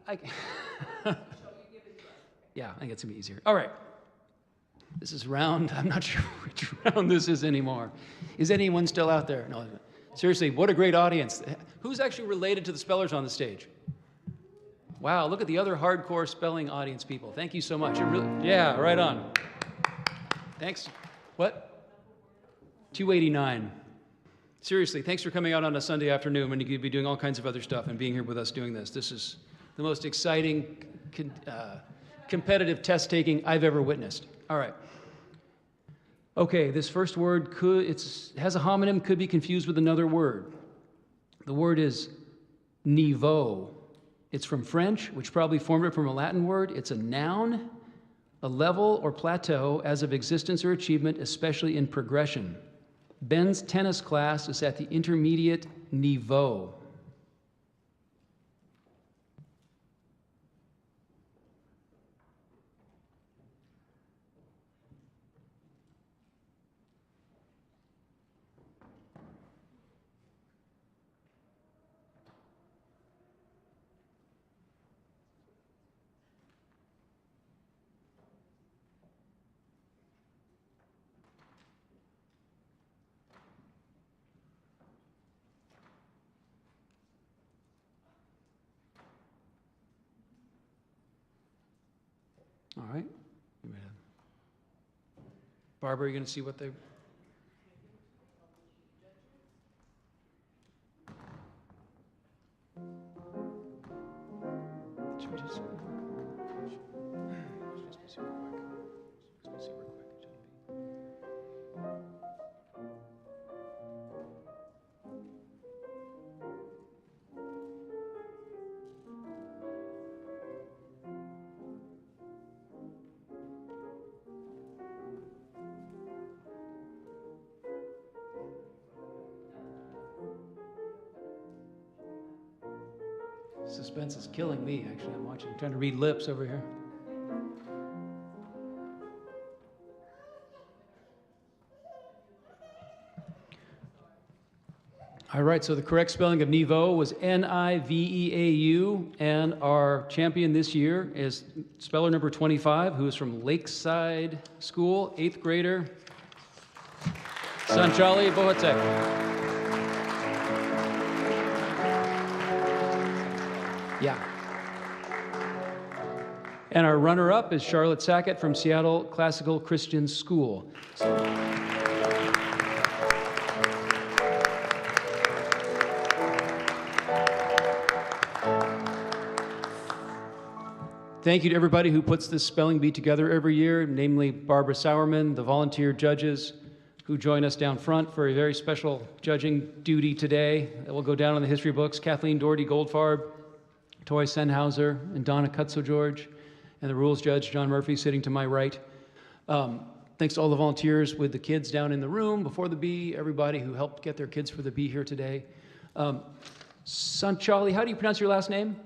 to. Yeah, I think it's gonna be easier. All right. This is round. I'm not sure which round this is anymore. Is anyone still out there? No. Seriously, what a great audience. Who's actually related to the spellers on the stage? Wow, look at the other hardcore spelling audience people. Thank you so much. Yeah, right on. Thanks. What? 289. Seriously, thanks for coming out on a Sunday afternoon when you could be doing all kinds of other stuff and being here with us doing this. This is the most exciting, competitive test-taking I've ever witnessed. All right. Okay, this first word has a homonym, could be confused with another word. The word is niveau. It's from French, which probably formed it from a Latin word. It's a noun, a level or plateau as of existence or achievement, especially in progression. Ben's tennis class is at the intermediate niveau. All right. Barbara, are you going to see what they... Should we just... super quick. Super quick. Suspense is killing me, actually. I'm trying to read lips over here. All right, so the correct spelling of niveau was N-I-V-E-A-U, and our champion this year is speller number 25, who is from Lakeside School, 8th grader, Sanchali Bohatek. Yeah. And our runner-up is Charlotte Sackett from Seattle Classical Christian School. Thank you to everybody who puts this spelling bee together every year, namely Barbara Sauerman, the volunteer judges who join us down front for a very special judging duty today that will go down in the history books. Kathleen Doherty Goldfarb, Toy Senhauser, and Donna Cutso-George, and the rules judge, John Murphy, sitting to my right. Thanks to all the volunteers with the kids down in the room before the bee, everybody who helped get their kids for the bee here today. Sanchali, how do you pronounce your last name?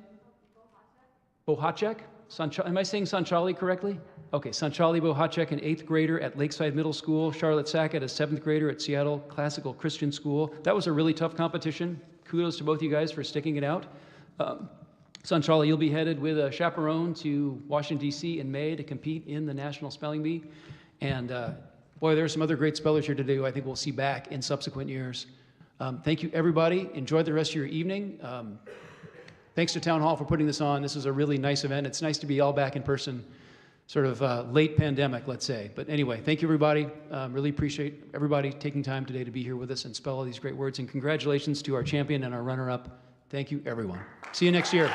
Bohacek? Am I saying Sanchali correctly? Okay, Sanchali Bohacek, an 8th grader at Lakeside Middle School. Charlotte Sackett, a 7th grader at Seattle Classical Christian School. That was a really tough competition. Kudos to both you guys for sticking it out. Sanchali, you'll be headed with a chaperone to Washington, D.C. in May to compete in the National Spelling Bee. And boy, there are some other great spellers here today who I think we'll see back in subsequent years. Thank you, everybody. Enjoy the rest of your evening. Thanks to Town Hall for putting this on. This is a really nice event. It's nice to be all back in person, sort of late pandemic, let's say. But anyway, thank you, everybody. Really appreciate everybody taking time today to be here with us and spell all these great words. And congratulations to our champion and our runner-up. Thank you, everyone. See you next year.